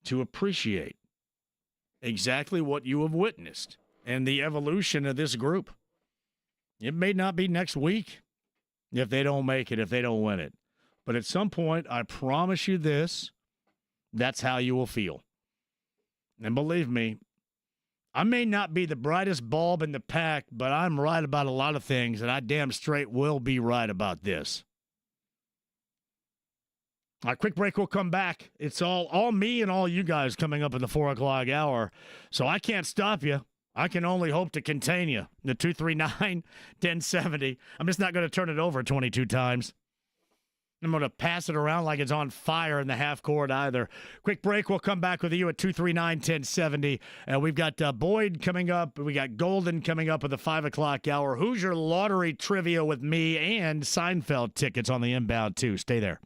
to appreciate exactly what you have witnessed and the evolution of this group. It may not be next week if they don't make it, if they don't win it. But at some point, I promise you this, that's how you will feel. And believe me, I may not be the brightest bulb in the pack, but I'm right about a lot of things, and I damn straight will be right about this. A quick break, we'll come back. It's all me and all you guys coming up in the 4 o'clock hour, so I can't stop you. I can only hope to contain you. The 239-1070. I'm just not going to turn it over 22 times. I'm going to pass it around like it's on fire in the half court either. Quick break. We'll come back with you at 239-1070. We've got Boyd coming up. We got Golden coming up at the 5 o'clock hour. Hoosier Lottery trivia with me and Seinfeld tickets on the inbound, too. Stay there.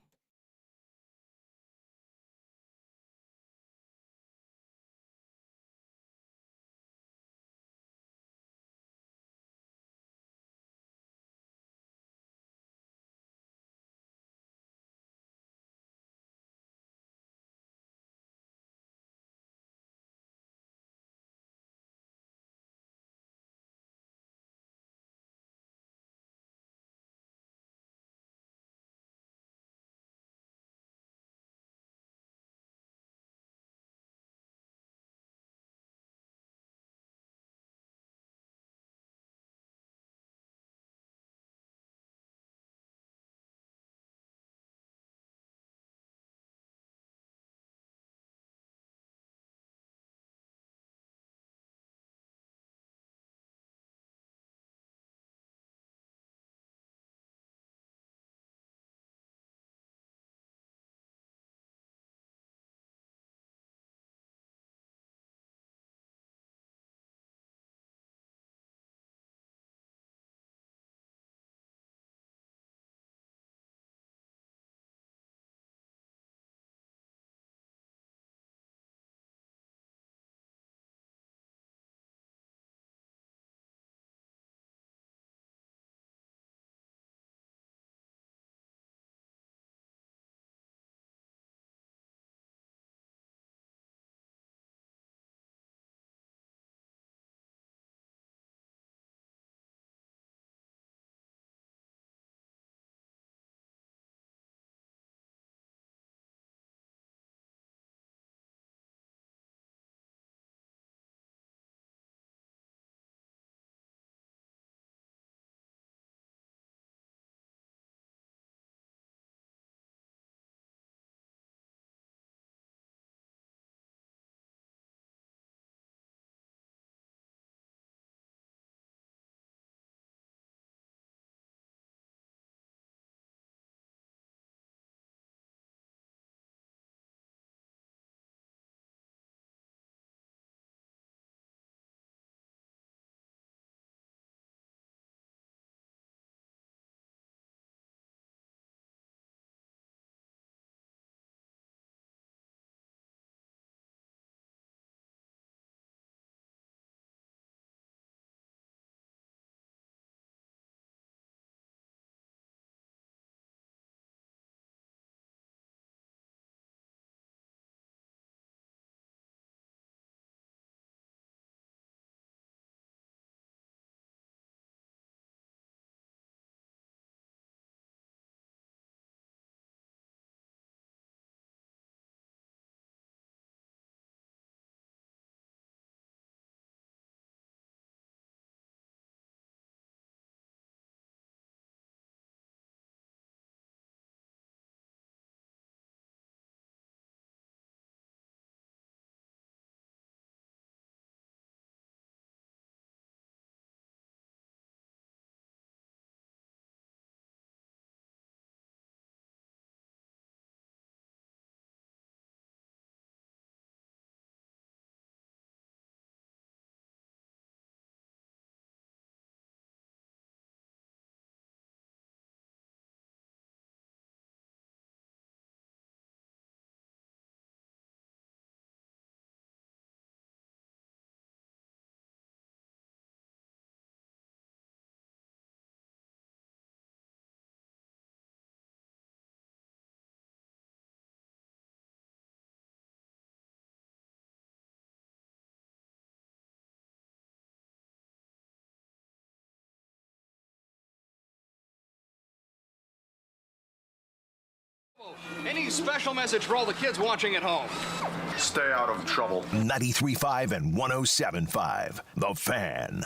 Any special message for all the kids watching at home? Stay out of trouble. 93.5 and 107.5. The Fan.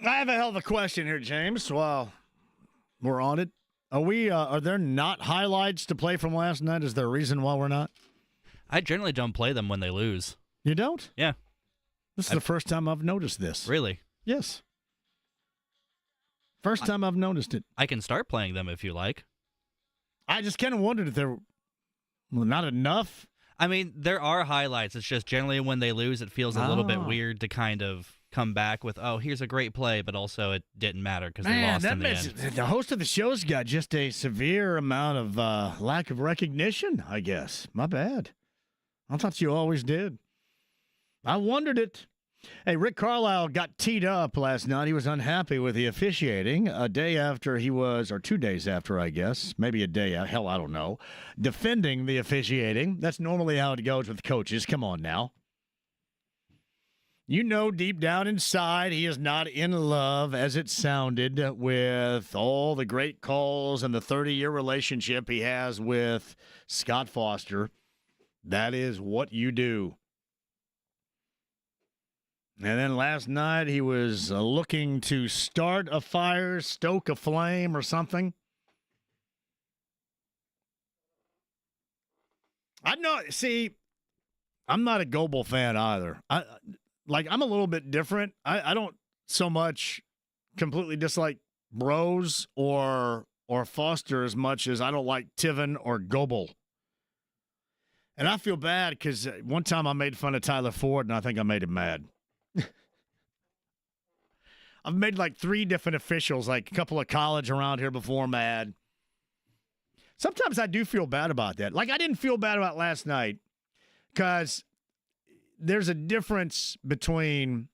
I have a hell of a question here, James. Well, we're on it. Are there not highlights to play from last night? Is there a reason why we're not? I generally don't play them when they lose. You don't? Yeah. This is the first time I've noticed this. Really? Yes. First time I've noticed it. I can start playing them if you like. I just kind of wondered if there were not enough. I mean, there are highlights. It's just generally when they lose, it feels a little bit weird to kind of come back with, oh, here's a great play, but also it didn't matter because they lost in the end. The host of the show's got just a severe amount of lack of recognition, I guess. My bad. I thought you always did. I wondered it. Hey, Rick Carlisle got teed up last night. He was unhappy with the officiating a day after he was, or 2 days after, I guess, maybe a day, hell, I don't know, defending the officiating. That's normally how it goes with coaches. Come on now. You know deep down inside he is not in love, as it sounded, with all the great calls and the 30-year relationship he has with Scott Foster. That is what you do. And then last night he was looking to start a fire, stoke a flame or something. I'm not a Goebel fan either. I'm a little bit different. I don't so much completely dislike Bros or Foster as much as I don't like Tiven or Goebel. And I feel bad because one time I made fun of Tyler Ford, and I think I made him mad. I've made like 3 different officials, like a couple of college around here before mad. Sometimes I do feel bad about that. Like I didn't feel bad about last night because there's a difference between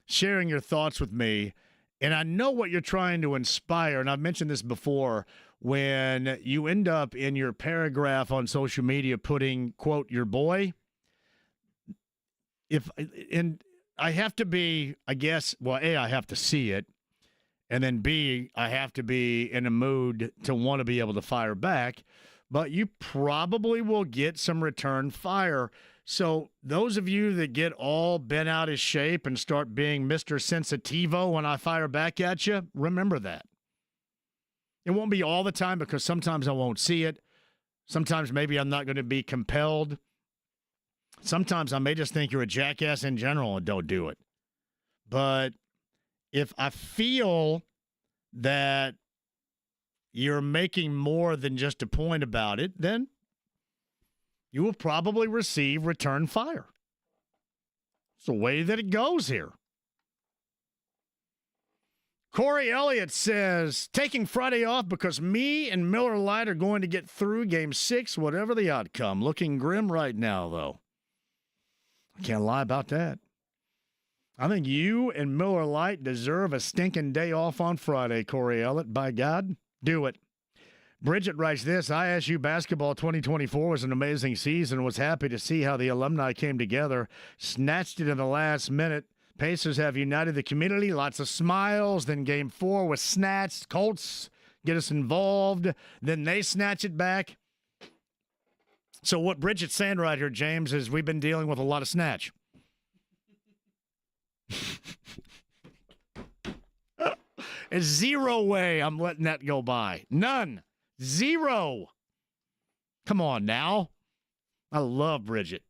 sharing your thoughts with me, and I know what you're trying to inspire, and I've mentioned this before, when you end up in your paragraph on social media putting, quote, your boy, I have to be, I guess, well, A, I have to see it, and then B, I have to be in a mood to want to be able to fire back, but you probably will get some return fire. So those of you that get all bent out of shape and start being Mr. Sensitivo when I fire back at you, remember that. It won't be all the time because sometimes I won't see it. Sometimes maybe I'm not going to be compelled. Sometimes I may just think you're a jackass in general and don't do it. But if I feel that you're making more than just a point about it, then you will probably receive return fire. It's the way that it goes here. Corey Elliott says, taking Friday off because me and Miller Lite are going to get through Game 6, whatever the outcome. Looking grim right now, though. I can't lie about that. I think you and Miller Lite deserve a stinking day off on Friday, Corey Elliott. By God, do it. Bridget writes this, ISU basketball 2024 was an amazing season and was happy to see how the alumni came together, snatched it in the last minute. Pacers have united the community, lots of smiles. Then Game 4 was snatched. Colts get us involved. Then they snatch it back. So what Bridget's saying right here, James, is we've been dealing with a lot of snatch. There's zero way I'm letting that go by. None. Zero. Come on now. I love Bridget.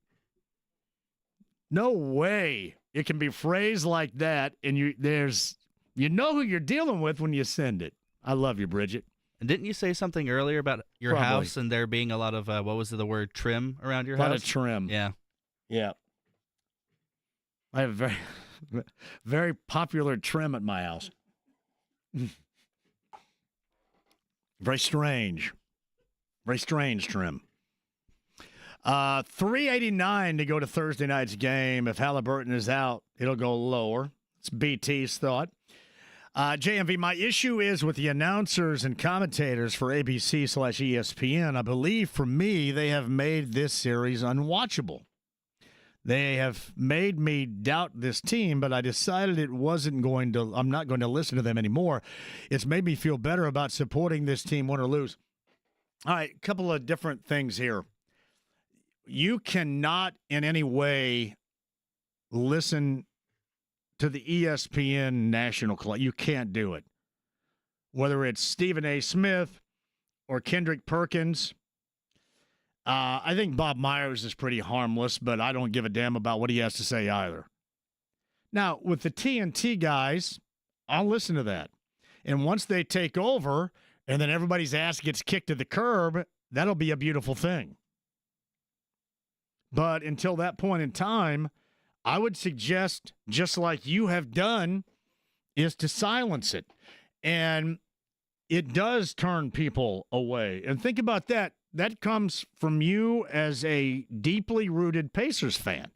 No way it can be phrased like that, and you know who you're dealing with when you send it. I love you, Bridget. And didn't you say something earlier about your house and there being a lot of, what was the word, trim around your house? A lot of trim. Yeah. Yeah. I have very, very popular trim at my house. Very strange. Very strange trim. 389 to go to Thursday night's game. If Halliburton is out, it'll go lower. It's BT's thought. JMV, my issue is with the announcers and commentators for ABC/ESPN. I believe, for me, they have made this series unwatchable. They have made me doubt this team, but I decided I'm not going to listen to them anymore. It's made me feel better about supporting this team, win or lose. All right, a couple of different things here. You cannot in any way listen to the ESPN National Club. You can't do it. Whether it's Stephen A. Smith or Kendrick Perkins. I think Bob Myers is pretty harmless, but I don't give a damn about what he has to say either. Now, with the TNT guys, I'll listen to that. And once they take over and then everybody's ass gets kicked to the curb, that'll be a beautiful thing. But until that point in time, I would suggest, just like you have done, is to silence it. And it does turn people away. And think about that. That comes from you as a deeply rooted Pacers fan.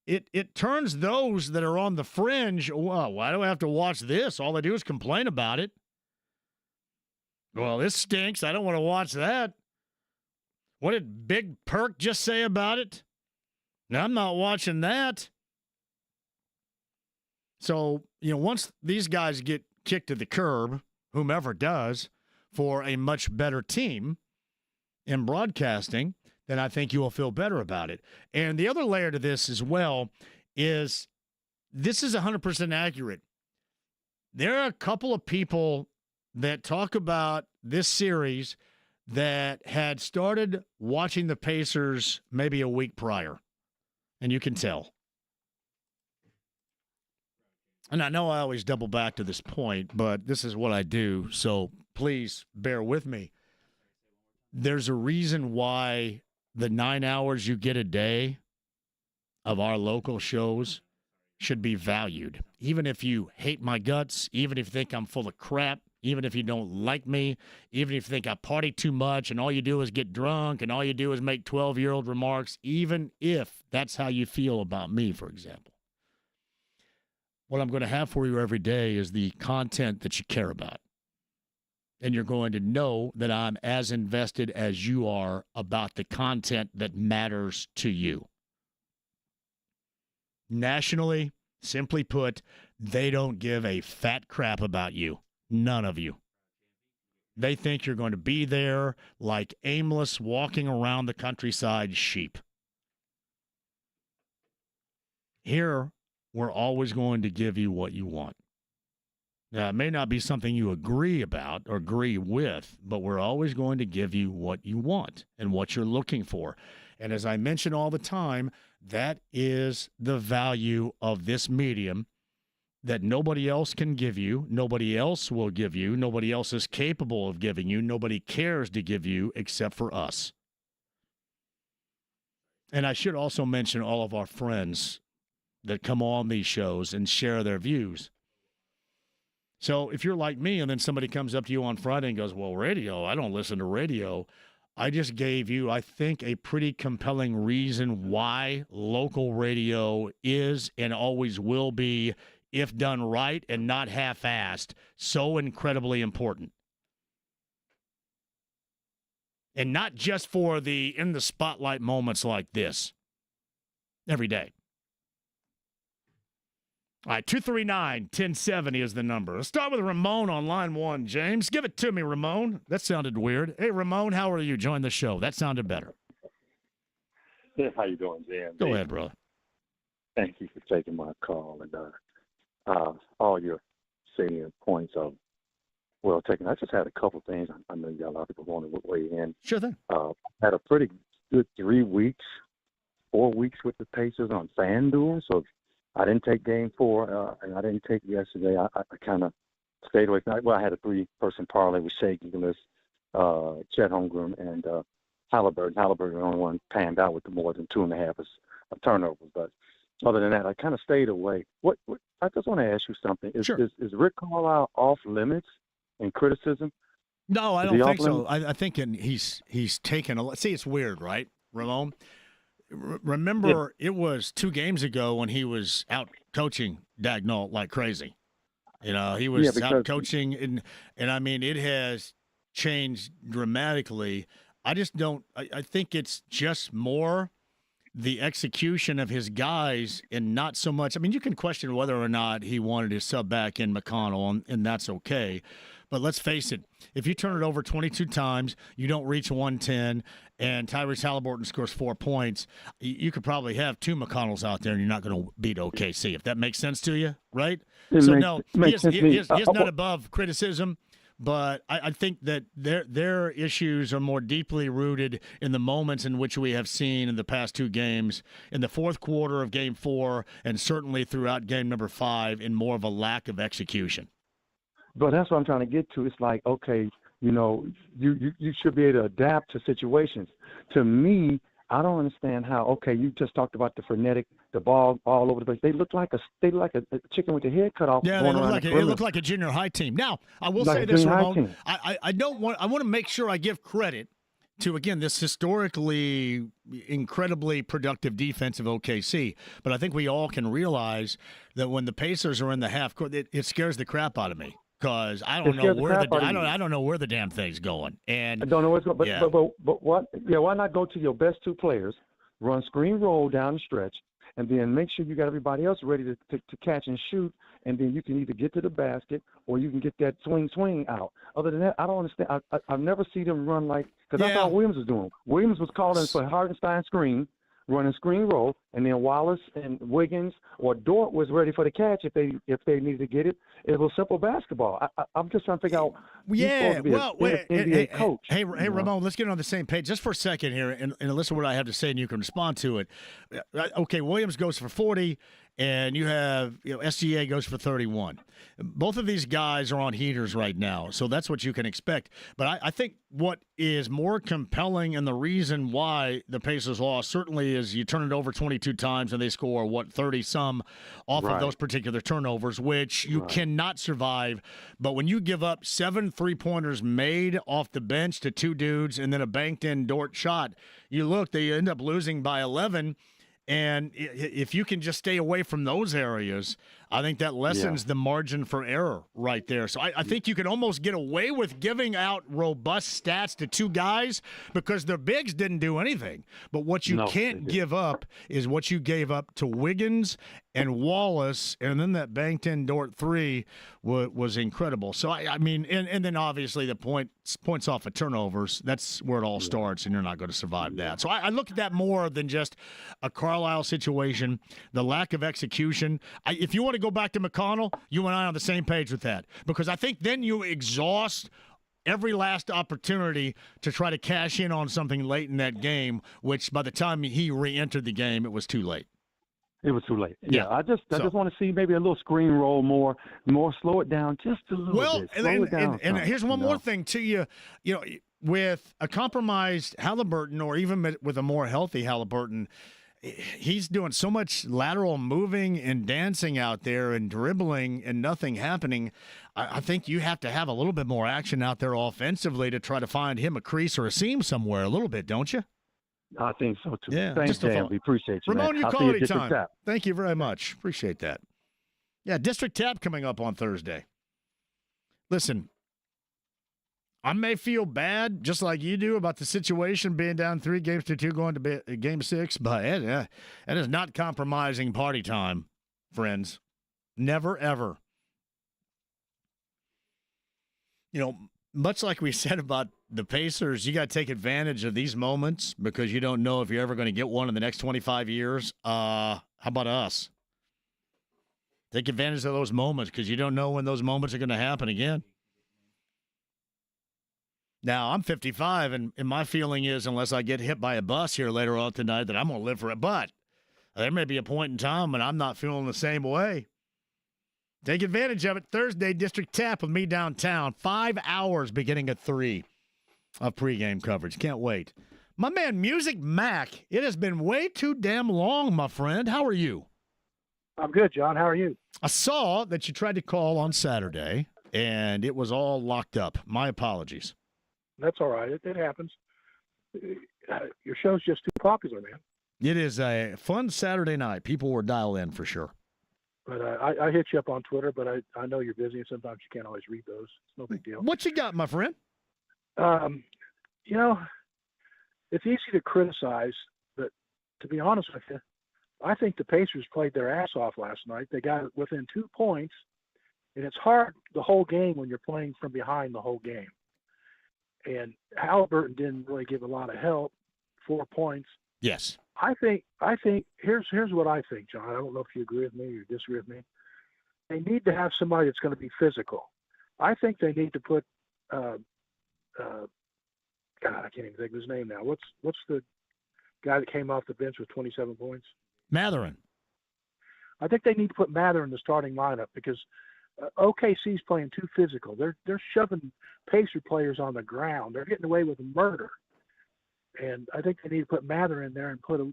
It turns those that are on the fringe, well, why do I have to watch this? All I do is complain about it. Well, this stinks. I don't want to watch that. What did Big Perk just say about it? Now, I'm not watching that. So, once these guys get kicked to the curb, whomever does, for a much better team in broadcasting, then I think you will feel better about it. And the other layer to this as well is this is 100% accurate. There are a couple of people that talk about this series that had started watching the Pacers maybe a week prior, and you can tell. And I know I always double back to this point, but this is what I do, so please bear with me. There's a reason why the 9 hours you get a day of our local shows should be valued. Even if you hate my guts, even if you think I'm full of crap, even if you don't like me, even if you think I party too much and all you do is get drunk and all you do is make 12-year-old remarks, even if that's how you feel about me, for example. What I'm going to have for you every day is the content that you care about. And you're going to know that I'm as invested as you are about the content that matters to you. Nationally, simply put, they don't give a fat crap about you. None of you. They think you're going to be there like aimless, walking around the countryside sheep. Here, we're always going to give you what you want. Now, it may not be something you agree about or agree with, but we're always going to give you what you want and what you're looking for. And as I mention all the time, that is the value of this medium that nobody else can give you, nobody else will give you, nobody else is capable of giving you, nobody cares to give you except for us. And I should also mention all of our friends that come on these shows and share their views. So if you're like me and then somebody comes up to you on Friday and goes, well, radio, I don't listen to radio. I just gave you, I think, a pretty compelling reason why local radio is and always will be, if done right and not half-assed, so incredibly important. And not just for the in-the-spotlight moments like this. Every day. All right, 239-1070 is the number. Let's start with Ramon on line one, James. Give it to me, Ramon. That sounded weird. Hey, Ramon, how are you? Join the show. That sounded better. Yeah, how you doing, JMV? Go ahead, brother. Thank you for taking my call and all your salient points are well taken. I just had a couple things. I know you got a lot of people want to weigh in. Sure thing. Had a pretty good 4 weeks with the Pacers on FanDuel, so I didn't take game 4, and I didn't take yesterday. I kind of stayed away from that. Well, I had a 3-person parlay with Shea Gillis, Chet Holmgren, and Halliburton. Halliburton, the only one panned out with the more than 2.5 turnovers. But other than that, I kind of stayed away. What I just want to ask you something. Is Rick Carlisle off limits in criticism? No, I don't think so. I think he's taken a – see, it's weird, right, Ramon? Remember, It was 2 games ago when he was out coaching Dagnall like crazy. He was out coaching, and I mean, it has changed dramatically. I just don't – I think it's just more the execution of his guys and not so much. I mean, you can question whether or not he wanted to sub back in McConnell, and that's okay. But let's face it, if you turn it over 22 times, you don't reach 110, and Tyrese Halliburton scores 4 points, you could probably have 2 McConnells out there, and you're not going to beat OKC, if that makes sense to you, right? He is not above criticism, but I think that their issues are more deeply rooted in the moments in which we have seen in the past 2 games, in the fourth quarter of Game 4, and certainly throughout Game number 5, in more of a lack of execution. But that's what I'm trying to get to. It's like, okay, you should be able to adapt to situations. To me, I don't understand how. Okay, you just talked about the frenetic, the ball all over the place. They look like a chicken with the head cut off. Yeah, they look like a junior high team. Now, I will say this, Ramon. I want to make sure I give credit to, again, this historically incredibly productive defense of OKC. But I think we all can realize that when the Pacers are in the half court, it scares the crap out of me. Because I don't know where the damn thing's going, and I don't know what's going. But what? Yeah, why not go to your best 2 players, run screen roll down the stretch, and then make sure you got everybody else ready to catch and shoot, and then you can either get to the basket or you can get that swing out. Other than that, I don't understand. I've never seen them run like, because that's how Williams was doing. Williams was calling for Hartenstein screen, running screen roll, and then Wallace and Wiggins or Dort was ready for the catch if they needed to get it. It was simple basketball. I'm just trying to figure out. NBA coach. Hey, Ramon, let's get on the same page just for a second here and listen to what I have to say, and you can respond to it. Okay, Williams goes for 40, and you have SGA goes for 31. Both of these guys are on heaters right now, so that's what you can expect. But I think what is more compelling and the reason why the Pacers lost certainly is you turn it over 22 times and they score, 30-some off of those particular turnovers, which you cannot survive. But when you give up 7 3-pointers made off the bench to 2 dudes and then a banked-in Dort shot, they end up losing by 11. And if you can just stay away from those areas, I think that lessens the margin for error right there. So I think you can almost get away with giving out robust stats to 2 guys because their bigs didn't do anything. But what you can't give up is what you gave up to Wiggins and Wallace, and then that banked-in Dort 3 was incredible. So, I mean, and then obviously the points off of turnovers, that's where it all starts, and you're not going to survive that. So I look at that more than just a Carlisle situation, the lack of execution. If you want to go back to McConnell, you and I are on the same page with that, because I think then you exhaust every last opportunity to try to cash in on something late in that game, which by the time he re-entered the game, it was too late. It was too late. Yeah, I just want to see maybe a little screen roll more, slow it down just a little bit. And here's one more thing to you. With a compromised Halliburton, or even with a more healthy Halliburton, he's doing so much lateral moving and dancing out there and dribbling and nothing happening. I think you have to have a little bit more action out there offensively to try to find him a crease or a seam somewhere a little bit, don't you? I think so, too. Yeah, Thanks, Dan. We appreciate you, Ramon, man. you call anytime. Thank you very much. Appreciate that. Yeah, District Tap coming up on Thursday. Listen, I may feel bad, just like you do, about the situation being down 3-2 going to Game 6, but it is not compromising party time, friends. Never, ever. Much like we said about the Pacers, you got to take advantage of these moments because you don't know if you're ever going to get one in the next 25 years. How about us? Take advantage of those moments because you don't know when those moments are going to happen again. Now, I'm 55, and my feeling is unless I get hit by a bus here later on tonight that I'm going to live for it. But there may be a point in time when I'm not feeling the same way. Take advantage of it. Thursday, District Tap with me downtown. 5 hours beginning at 3 of pregame coverage. Can't wait. My man, Music Mac, it has been way too damn long, my friend. How are you? I'm good, John. How are you? I saw that you tried to call on Saturday, and it was all locked up. My apologies. That's all right. It happens. Your show's just too popular, man. It is a fun Saturday night. People were dialed in for sure. But I hit you up on Twitter, but I know you're busy, and sometimes you can't always read those. It's no big deal. What you got, my friend? It's easy to criticize, but to be honest with you, I think the Pacers played their ass off last night. They got within 2 points, and it's hard the whole game when you're playing from behind the whole game. And Halliburton didn't really give a lot of help. 4 points. Yes. I think here's what I think, John. I don't know if you agree with me or disagree with me. They need to have somebody that's going to be physical. I think they need to put God, I can't even think of his name now. What's the guy that came off the bench with 27 points? Matherin. I think they need to put Mather in the starting lineup because OKC's playing too physical. They're shoving Pacer players on the ground. They're getting away with murder. And I think they need to put Mather in there and play a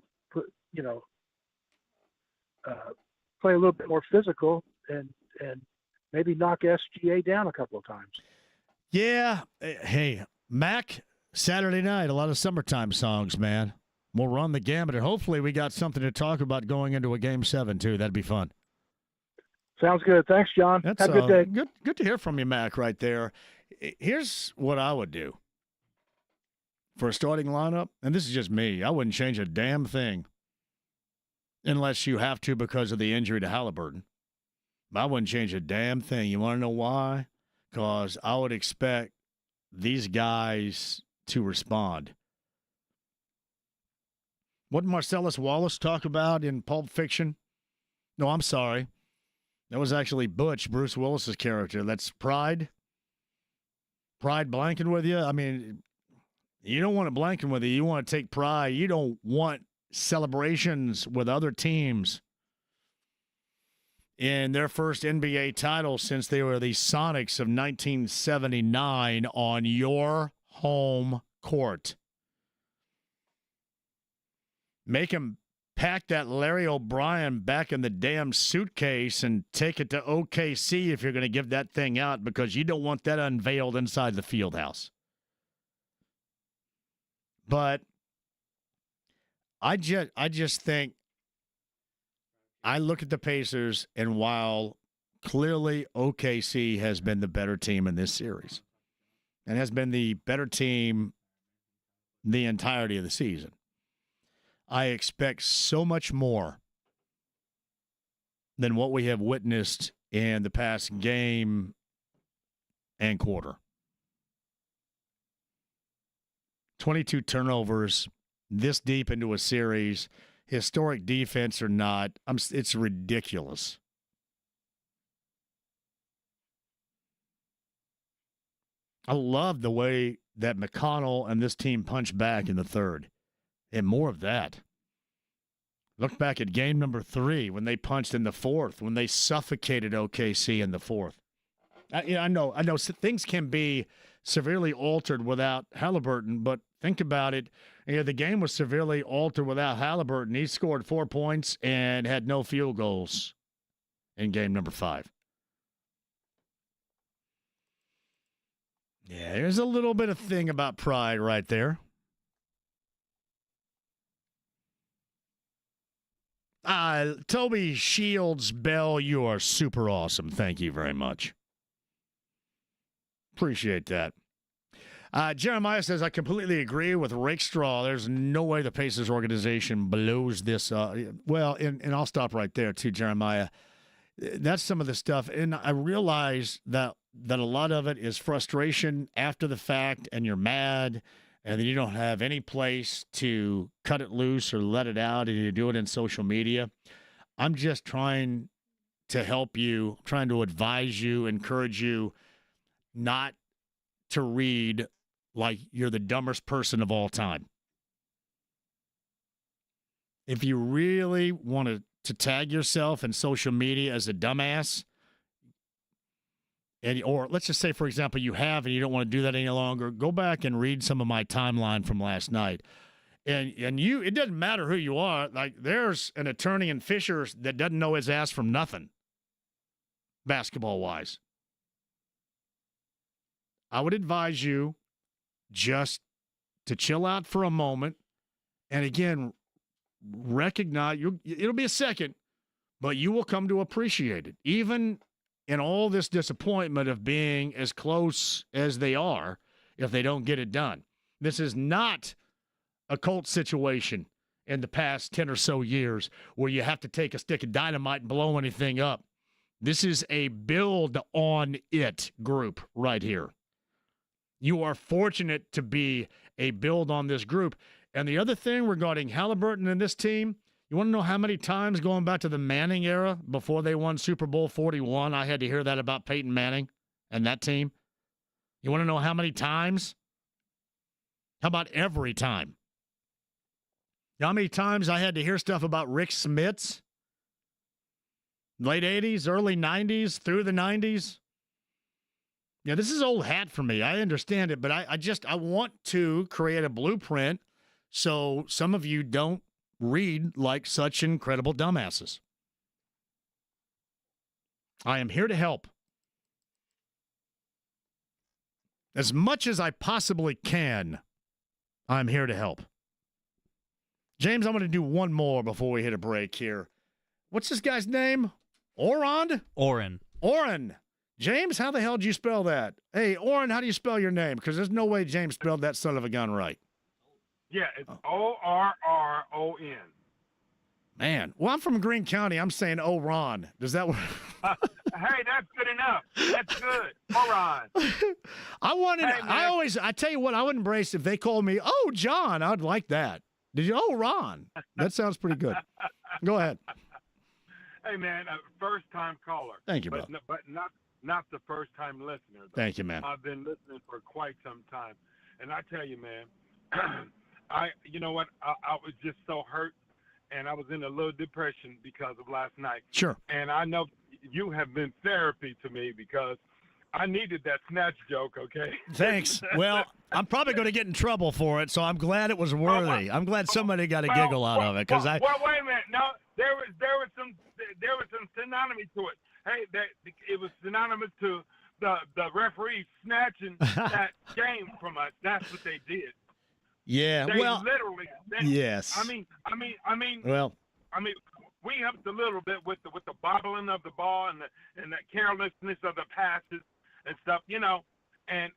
little bit more physical and maybe knock SGA down a couple of times. Yeah. Hey, Mac, Saturday night, a lot of summertime songs, man. We'll run the gamut, and hopefully we got something to talk about going into a Game 7, too. That'd be fun. Sounds good. Thanks, John. Have a good day. Good to hear from you, Mac, right there. Here's what I would do for a starting lineup, and this is just me. I wouldn't change a damn thing unless you have to because of the injury to Halliburton. I wouldn't change a damn thing. You want to know why? Because I would expect these guys to respond. What did Marcellus Wallace talk about in Pulp Fiction? No, I'm sorry. That was actually Butch, Bruce Willis's character. That's Pride. Pride blanking with you. I mean, you don't want it blanking with you. You want to take pride. You don't want celebrations with other teams in their first NBA title since they were the Sonics of 1979 on your home court. Make him pack that Larry O'Brien back in the damn suitcase and take it to OKC if you're going to give that thing out because you don't want that unveiled inside the field house. But I just think I look at the Pacers, and while clearly OKC has been the better team in this series and has been the better team the entirety of the season, I expect so much more than what we have witnessed in the past game and quarter. 22 turnovers this deep into a series, historic defense or not, it's ridiculous. I love the way that McConnell and this team punched back in the third. And more of that. Look back at game number 3 when they punched in the fourth, when they suffocated OKC in the fourth. I know things can be severely altered without Halliburton, but think about it. The game was severely altered without Halliburton. He scored 4 points and had no field goals in game number 5. Yeah, there's a little bit of thing about pride right there. Toby Shields Bell, you are super awesome. Thank you very much. Appreciate that. Jeremiah says, I completely agree with Rakestraw. There's no way the Pacers organization blows this up. Well, and I'll stop right there too, Jeremiah. That's some of the stuff. And I realize that a lot of it is frustration after the fact, and you're mad, and then you don't have any place to cut it loose or let it out, and you do it in social media. I'm just trying to help you, trying to advise you, encourage you not to read like you're the dumbest person of all time. If you really want to tag yourself in social media as a dumbass, or let's just say, for example, you have and you don't want to do that any longer, go back and read some of my timeline from last night. And it doesn't matter who you are. Like, there's an attorney in Fishers that doesn't know his ass from nothing, basketball-wise. I would advise you just to chill out for a moment. And again, recognize, it'll be a second, but you will come to appreciate it. Even in all this disappointment of being as close as they are if they don't get it done. This is not a Colts situation in the past 10 or so years where you have to take a stick of dynamite and blow anything up. This is a build on it group right here. You are fortunate to be a build on this group. And the other thing regarding Halliburton and this team, you want to know how many times going back to the Manning era before they won Super Bowl 41, I had to hear that about Peyton Manning and that team? You want to know how many times? How about every time? You know how many times I had to hear stuff about Rick Smits? Late 80s, early 90s, through the 90s. Yeah, this is old hat for me. I understand it, but I want to create a blueprint so some of you don't read like such incredible dumbasses. I am here to help. As much as I possibly can, I'm here to help. James, I'm going to do one more before we hit a break here. What's this guy's name? Oren? Oren. James, how the hell did you spell that? Hey, Oren, how do you spell your name? Because there's no way James spelled that son of a gun right. Yeah, it's O-R-R-O-N. Man, well, I'm from Greene County. I'm saying Oron. Does that work? Hey, that's good enough. That's good. Oron. I tell you what, I would embrace if they called me, oh, John. I'd like that. Did you? Oh, Ron. That sounds pretty good. Go ahead. Hey, man, first-time caller. Thank you, but, bro. But not the first-time listener. Though. Thank you, man. I've been listening for quite some time. And I tell you, man, you know what? I was just so hurt, and I was in a little depression because of last night. Sure. And I know you have been therapy to me because I needed that snatch joke, okay? Thanks. Well, I'm probably going to get in trouble for it, so I'm glad it was worthy. I'm glad somebody got a giggle out of it. Well, wait a minute. No, there was some synonymy to it. Hey, it was synonymous to the referee snatching that game from us. That's what they did. Yeah. They literally. Yes. I mean. Well. I mean, we helped a little bit with the bobbling of the ball and the carelessness of the passes and stuff, you know. And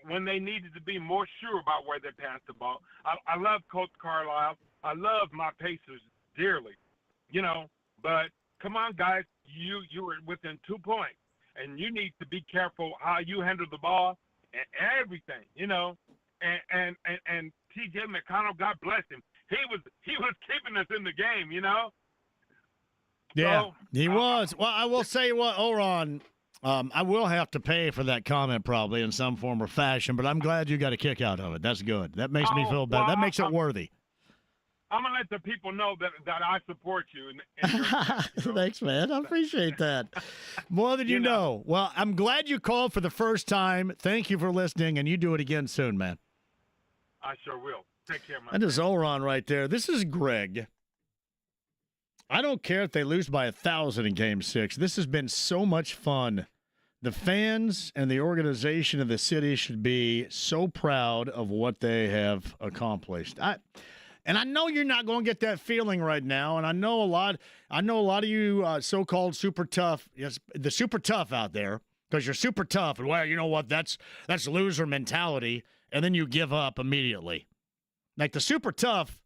when they needed to be more sure about where they passed the ball, I love Coach Carlisle. I love my Pacers dearly, you know. But come on, guys, you were within 2 points, and you need to be careful how you handle the ball and everything, you know. And T.J. McConnell, God bless him, he was keeping us in the game, you know. Yeah, so, he was. Well, I will say what, Oron. I will have to pay for that comment probably in some form or fashion, but I'm glad you got a kick out of it. That's good. That makes me feel better. That makes it worthy. I'm going to let the people know that I support you. Thanks, man. I appreciate that. More than you know. Well, I'm glad you called for the first time. Thank you for listening, and you do it again soon, man. I sure will. Take care, man. That is Oron right there. This is Greg. I don't care if they lose by 1,000 in Game 6. This has been so much fun. The fans and the organization of the city should be so proud of what they have accomplished. And I know you're not going to get that feeling right now. And I know a lot of you so-called super tough, yes, the super tough out there, because you're super tough. And well, you know what? That's loser mentality. And then you give up immediately. Like the super tough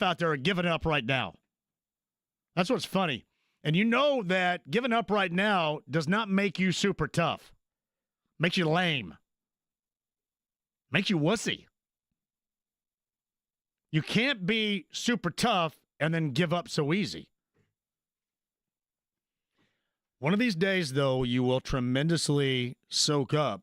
out there are giving up right now. That's what's funny. And you know that giving up right now does not make you super tough. Makes you lame. Makes you wussy. You can't be super tough and then give up so easy. One of these days, though, you will tremendously soak up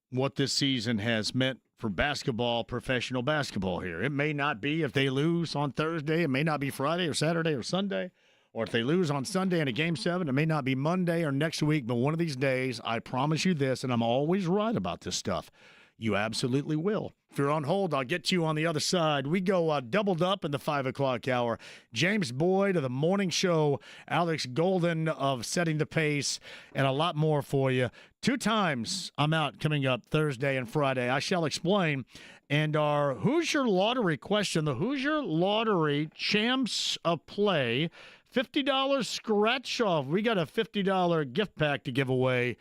what this season has meant for basketball, professional basketball here. It may not be if they lose on Thursday. It may not be Friday or Saturday or Sunday. Or if they lose on Sunday in a Game 7, it may not be Monday or next week. But one of these days, I promise you this, and I'm always right about this stuff, you absolutely will. If you're on hold, I'll get to you on the other side. We go doubled up in the 5 o'clock hour. James Boyd of the morning show, Alex Golden of Setting the Pace, and a lot more for you. 2 times I'm out coming up Thursday and Friday. I shall explain. And our Hoosier Lottery question, the Hoosier Lottery Champs of Play, $50 scratch-off. We got a $50 gift pack to give away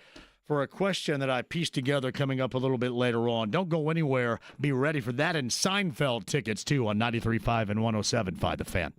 for a question that I pieced together coming up a little bit later on. Don't go anywhere. Be ready for that and Seinfeld tickets, too, on 93.5 and 107.5 The Fan.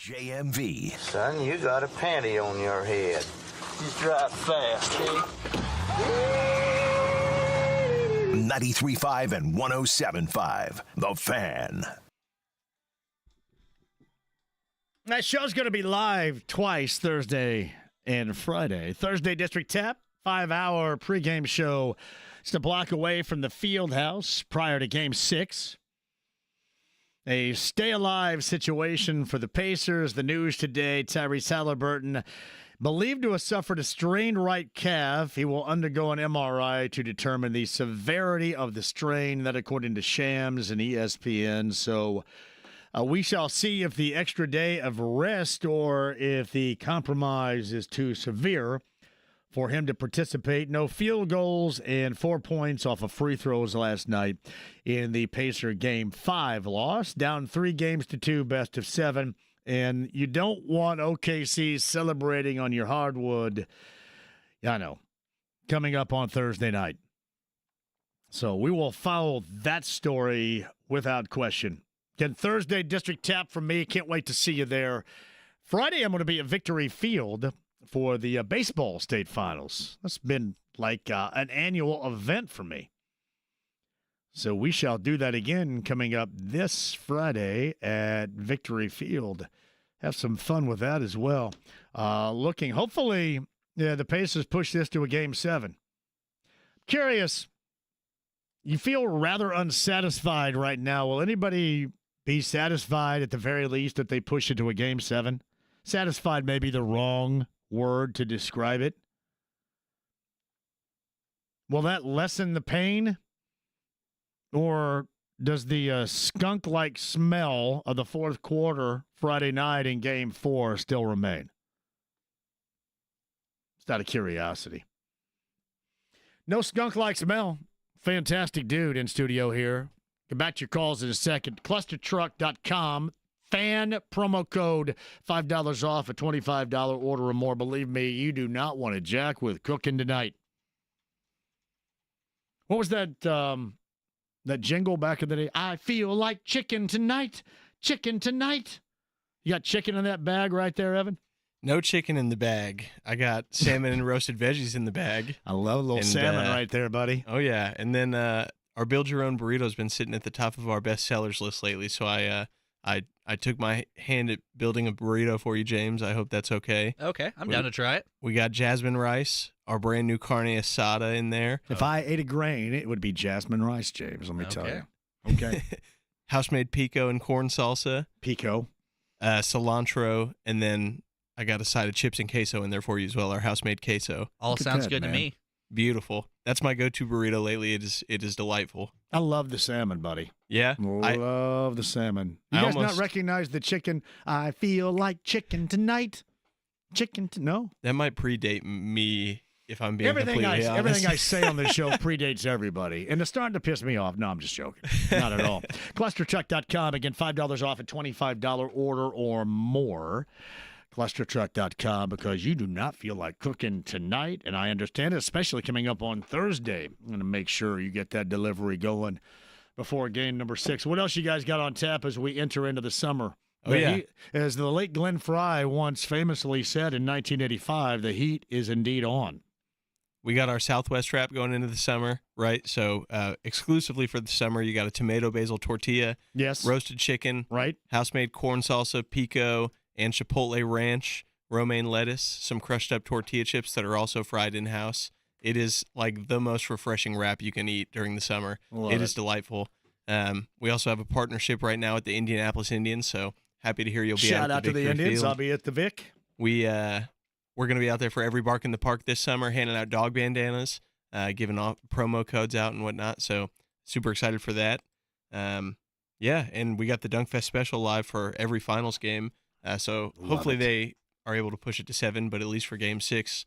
JMV. Son, you got a panty on your head. Just drive fast, okay? 93.5 and 107.5. The Fan. That show's going to be live twice, Thursday and Friday. Thursday, District Tap, 5-hour pregame show. Just a block away from the field house prior to Game 6. A stay-alive situation for the Pacers. The news today, Tyrese Halliburton, believed to have suffered a strained right calf. He will undergo an MRI to determine the severity of the strain, that according to Shams and ESPN. So we shall see if the extra day of rest or if the compromise is too severe for him to participate. No field goals and 4 points off of free throws last night in the Pacer Game 5 loss. Down 3-2, best of 7. And you don't want OKC celebrating on your hardwood, I know, coming up on Thursday night. So we will follow that story without question. Again, Thursday, District Tap from me. Can't wait to see you there. Friday, I'm going to be at Victory Field for the baseball state finals. That's been like an annual event for me. So we shall do that again coming up this Friday at Victory Field. Have some fun with that as well. Hopefully, the Pacers push this to a Game 7. Curious, you feel rather unsatisfied right now. Will anybody be satisfied at the very least that they push it to a Game 7? Satisfied may be the wrong word to describe it. Will that lessen the pain? Or does the skunk-like smell of the fourth quarter Friday night in Game 4 still remain? It's out of curiosity. No skunk-like smell. Fantastic dude in studio here. Get back to your calls in a second. Clustertruck.com. Fan promo code $5 off a $25 order or more. Believe me, you do not want to jack with cooking tonight. What was that that jingle back in the day? I feel like chicken tonight. Chicken tonight. You got chicken in that bag right there, Evan? No chicken in the bag. I got salmon and roasted veggies in the bag. I love a little salmon right there, buddy. Oh, yeah. And then our Build Your Own burrito has been sitting at the top of our best sellers list lately, so I took my hand at building a burrito for you, James. I hope that's okay. Okay, I'm down to try it. We got jasmine rice, our brand new carne asada in there. If I ate a grain, it would be jasmine rice, James, let me tell you. Okay. House-made pico and corn salsa. Pico. Cilantro, and then I got a side of chips and queso in there for you as well, our house-made queso. All sounds good to me. Beautiful. That's my go-to burrito lately. It is delightful. I love the salmon, buddy. Yeah? Love the salmon. You guys not recognize the chicken? I feel like chicken tonight. No? That might predate me if I'm being completely honest. Everything I say on this show predates everybody. And it's starting to piss me off. No, I'm just joking. Not at all. Clustertruck.com. Again, $5 off a $25 order or more. Clustertruck.com, because you do not feel like cooking tonight, and I understand it, especially coming up on Thursday. I'm going to make sure you get that delivery going before game number 6. What else you guys got on tap as we enter into the summer? As the late Glenn Fry once famously said in 1985, the heat is indeed on. We got our Southwest wrap going into the summer, right? So exclusively for the summer, you got a tomato basil tortilla, yes, roasted chicken, right, house-made corn salsa, pico, and chipotle ranch, romaine lettuce, some crushed up tortilla chips that are also fried in-house. It is like the most refreshing wrap you can eat during the summer. It is delightful. We also have a partnership right now with the Indianapolis Indians, so happy to hear you'll be Shout out to the Indians. Field. I'll be at the Vic. We're going to be out there for every bark in the park this summer, handing out dog bandanas, giving off promo codes out and whatnot, so super excited for that. And we got the Dunk Fest special live for every finals game. So hopefully they are able to push it to 7, but at least for Game 6,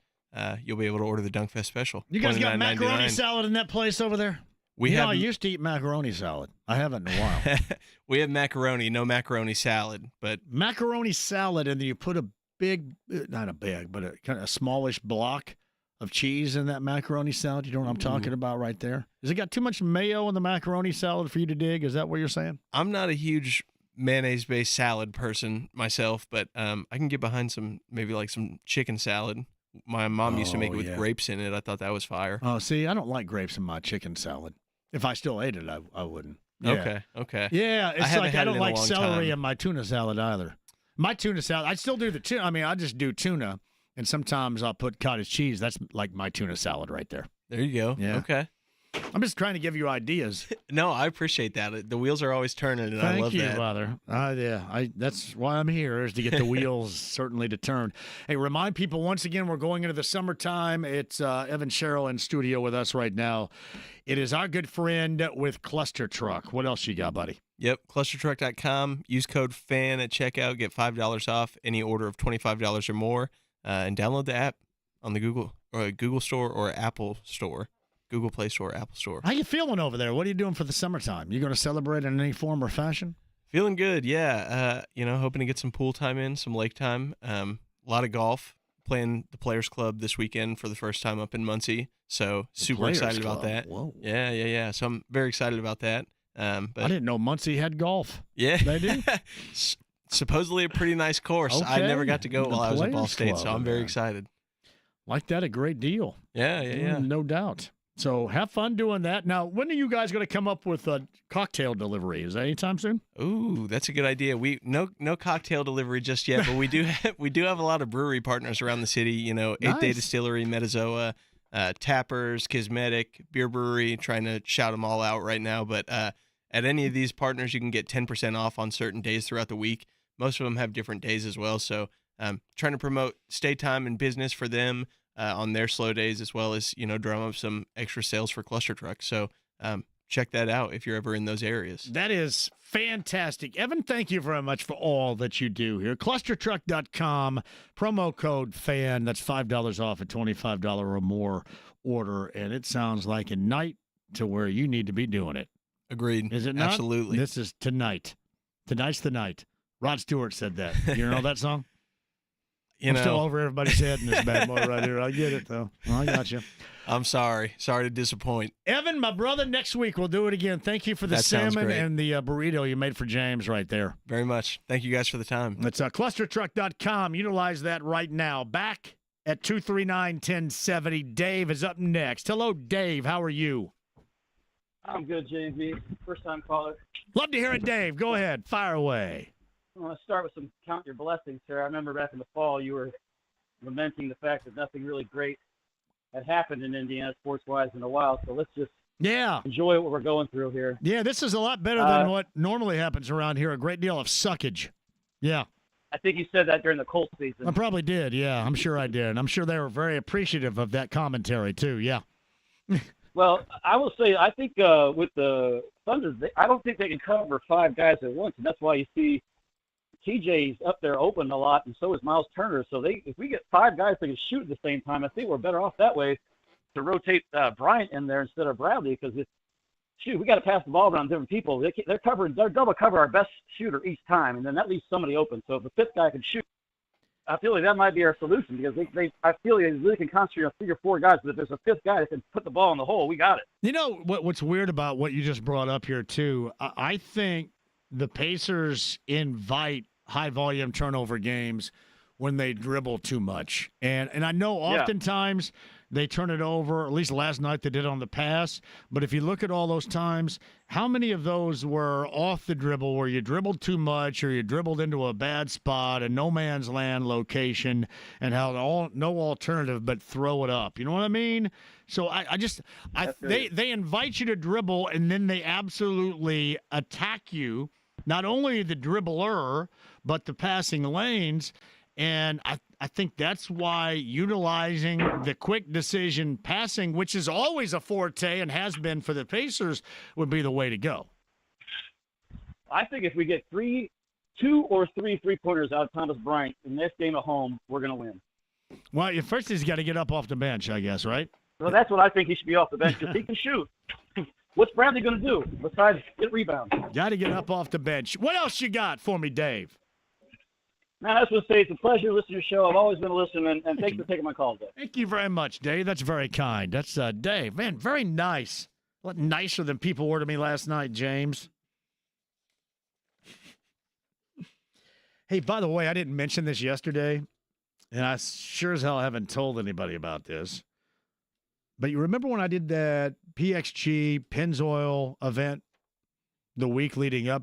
you'll be able to order the Dunk Fest special. You guys got macaroni salad in that place over there? I used to eat macaroni salad. I haven't in a while. We have macaroni, no macaroni salad, but macaroni salad, and then you put a big, not a big, but a kind of a smallish block of cheese in that macaroni salad. You know what I'm talking about right there? Has it got too much mayo in the macaroni salad for you to dig? Is that what you're saying? I'm not a huge mayonnaise-based salad person myself, but I can get behind some chicken salad. My mom used to make it with grapes in it. I thought that was fire. Oh, see, I don't like grapes in my chicken salad. If I still ate it, I wouldn't. Yeah. Okay. Yeah, it's like I don't like celery time. in my tuna salad either. My tuna salad, I still do the tuna. I mean, I just do tuna, and sometimes I'll put cottage cheese. That's like my tuna salad right there. There you go. Yeah. Okay. I'm just trying to give you ideas. No, I appreciate that. The wheels are always turning, and I love that. Thank you, brother. Yeah, that's why I'm here, is to get the wheels certainly to turn. Hey, remind people once again, we're going into the summertime. It's Evan Sherrill in studio with us right now. It is our good friend with Cluster Truck. What else you got, buddy? Yep, clustertruck.com. Use code FAN at checkout. Get $5 off any order of $25 or more, and download the app on the Google Store or Apple Store. Google Play Store, Apple Store. How you feeling over there? What are you doing for the summertime? You going to celebrate in any form or fashion? Feeling good, yeah. Hoping to get some pool time in, some lake time. A lot of golf. Playing the Players Club this weekend for the first time up in Muncie. So super excited about that. Whoa. Yeah. So I'm very excited about that. But I didn't know Muncie had golf. Yeah. They do? Supposedly a pretty nice course. I never got to go while I was at Ball State, so I'm very excited. Like that a great deal. Yeah. No doubt. So have fun doing that. Now, when are you guys going to come up with a cocktail delivery? Is that anytime soon? Ooh, that's a good idea. We no cocktail delivery just yet, but we do have a lot of brewery partners around the city. Eighth Day Distillery, Metazoa, Tappers, Kismetic, Beer Brewery. Trying to shout them all out right now, but at any of these partners, you can get 10% off on certain days throughout the week. Most of them have different days as well. So trying to promote stay time and business for them. On their slow days, as well as, drum up some extra sales for Cluster Truck. So check that out if you're ever in those areas. That is fantastic. Evan, thank you very much for all that you do here. Clustertruck.com, promo code FAN. That's $5 off a $25 or more order. And it sounds like a night to where you need to be doing it. Agreed. Is it not? Absolutely. This is tonight. Tonight's the night. Rod Stewart said that. You know that song? I'm still over everybody's head in this bad boy right here. I get it, though. I got you. I'm sorry. Sorry to disappoint. Evan, my brother, next week we'll do it again. Thank you for the salmon and the burrito you made for James right there. Very much. Thank you guys for the time. It's clustertruck.com. Utilize that right now. Back at 239-1070. Dave is up next. Hello, Dave. How are you? I'm good, JMV. First-time caller. Love to hear it, Dave. Go ahead. Fire away. I want to start with some count your blessings here. I remember back in the fall you were lamenting the fact that nothing really great had happened in Indiana sports-wise in a while. So let's just enjoy what we're going through here. Yeah, this is a lot better than what normally happens around here. A great deal of suckage. Yeah. I think you said that during the Colts season. I probably did, yeah. I'm sure I did. I'm sure they were very appreciative of that commentary, too, yeah. Well, I will say I think with the Thunder, I don't think they can cover five guys at once, and that's why you see TJ's up there open a lot, and so is Miles Turner. So if we get five guys that can shoot at the same time, I think we're better off that way to rotate Bryant in there instead of Bradley, because we got to pass the ball around different people. They're double cover our best shooter each time, and then that leaves somebody open. So if the fifth guy can shoot, I feel like that might be our solution, because I feel like they really can concentrate on 3 or 4 guys, but if there's a fifth guy that can put the ball in the hole, we got it. You know what's weird about what you just brought up here too? I think the Pacers invite high-volume turnover games when they dribble too much. And I know oftentimes they turn it over, at least last night they did on the pass, but if you look at all those times, how many of those were off the dribble where you dribbled too much or you dribbled into a bad spot, a no man's land location, and had no alternative but throw it up? You know what I mean? So they invite you to dribble, and then they absolutely attack you, not only the dribbler, but the passing lanes. And I think that's why utilizing the quick decision passing, which is always a forte and has been for the Pacers, would be the way to go. I think if we get 2 or 3 3-pointers out of Thomas Bryant in this game at home, we're going to win. Well, first he's got to get up off the bench, I guess, right? Well, that's what I think. He should be off the bench because he can shoot. What's Bradley going to do besides get rebounds? Got to get up off the bench. What else you got for me, Dave? Man, I just want to say it's a pleasure listening to your show. I've always been a listener, and thanks for taking my call today. Thank you very much, Dave. That's very kind. That's Dave. Man, very nice. A lot nicer than people were to me last night, James. Hey, by the way, I didn't mention this yesterday, and I sure as hell haven't told anybody about this. But you remember when I did that PXG Pennzoil event the week leading up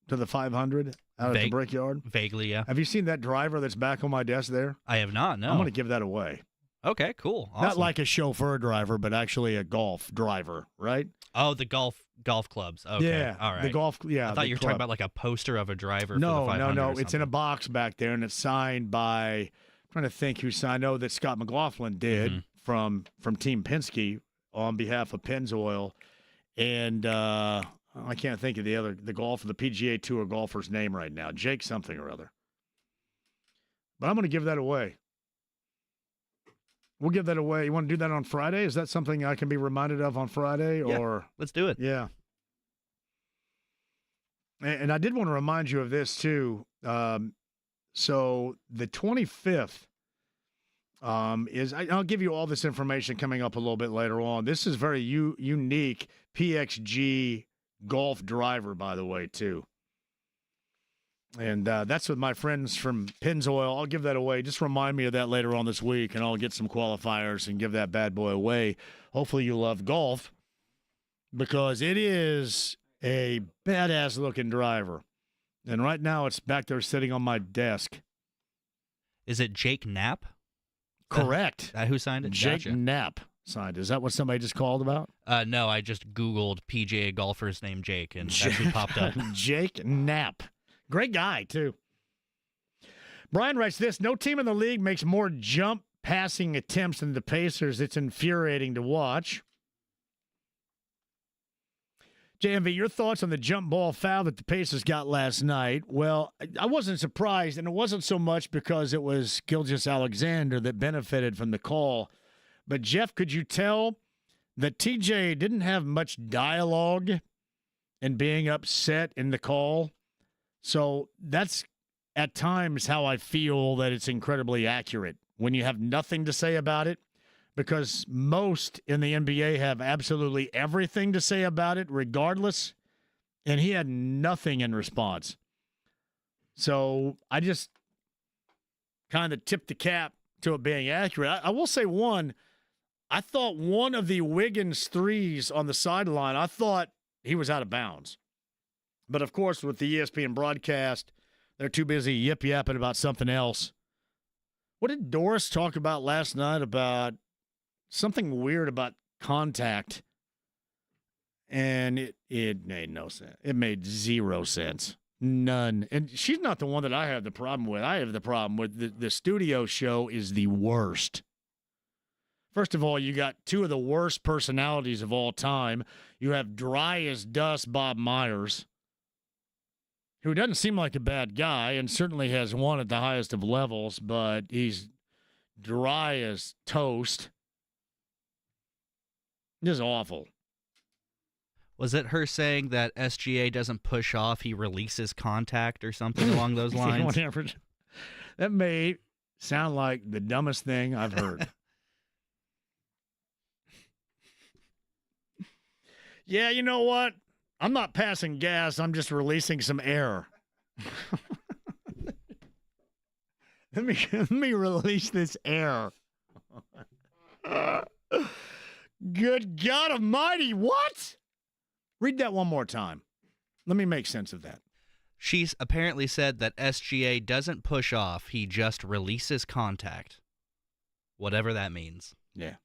to the 500 out at the Brickyard? Vaguely, yeah. Have you seen that driver that's back on my desk there? I have not, no. I'm going to give that away. Okay, cool. Awesome. Not like a chauffeur driver, but actually a golf driver, right? Oh, the golf clubs. Okay. Yeah. All right. The golf, yeah. I thought you were talking about like a poster of a driver No, for the 500 no. or It's in a box back there, and it's signed by, I'm trying to think who signed. I know that Scott McLaughlin did from Team Penske on behalf of Pennzoil. And I can't think of the PGA Tour golfer's name right now. Jake something or other. But I'm going to give that away. We'll give that away. You want to do that on Friday? Is that something I can be reminded of on Friday? Yeah, or let's do it. Yeah. And I did want to remind you of this, too. So the 25th I'll give you all this information coming up a little bit later on. This is very unique PXG golf driver, by the way, too. And that's with my friends from Pennzoil. I'll give that away. Just remind me of that later on this week, and I'll get some qualifiers and give that bad boy away. Hopefully you love golf, because it is a badass-looking driver. And right now it's back there sitting on my desk. Is it Jake Knapp? Correct. Who signed it? Jake Gotcha. Knapp signed. Is that what somebody just called about? No, I just Googled PGA golfers named Jake, and that's who popped up. Jake Knapp. Great guy, too. Brian writes this: no team in the league makes more jump passing attempts than the Pacers. It's infuriating to watch. JMV, your thoughts on the jump ball foul that the Pacers got last night? Well, I wasn't surprised, and it wasn't so much because it was Gilgeous-Alexander that benefited from the call. But, Jeff, could you tell that TJ didn't have much dialogue in being upset in the call? So that's at times how I feel that it's incredibly accurate, when you have nothing to say about it, because most in the NBA have absolutely everything to say about it regardless, and he had nothing in response. So I just kind of tipped the cap to it being accurate. I will say I thought one of the Wiggins threes on the sideline, I thought he was out of bounds. But, of course, with the ESPN broadcast, they're too busy yip-yapping about something else. What did Doris talk about last night about something weird about contact? And it made no sense. It made zero sense. None. And she's not the one that I have the problem with. I have the problem with the studio show is the worst. First of all, you got two of the worst personalities of all time. You have dry as dust Bob Myers, who doesn't seem like a bad guy and certainly has won at the highest of levels, but he's dry as toast. This is awful. Was it her saying that SGA doesn't push off, he releases contact or something along those lines? Whatever. That may sound like the dumbest thing I've heard. Yeah, you know what? I'm not passing gas. I'm just releasing some air. Let me release this air. Good God Almighty! What? Read that one more time. Let me make sense of that. She's apparently said that SGA doesn't push off; he just releases contact, whatever that means. Yeah.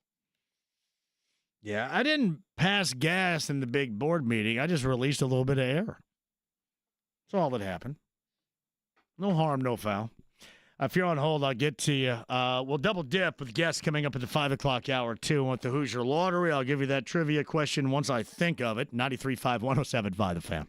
Yeah, I didn't pass gas in the big board meeting. I just released a little bit of air. That's all that happened. No harm, no foul. If you're on hold, I'll get to you. We'll double dip with guests coming up at the 5 o'clock hour, too. With the Hoosier Lottery, I'll give you that trivia question once I think of it. 93.5, 107.5 The Fan.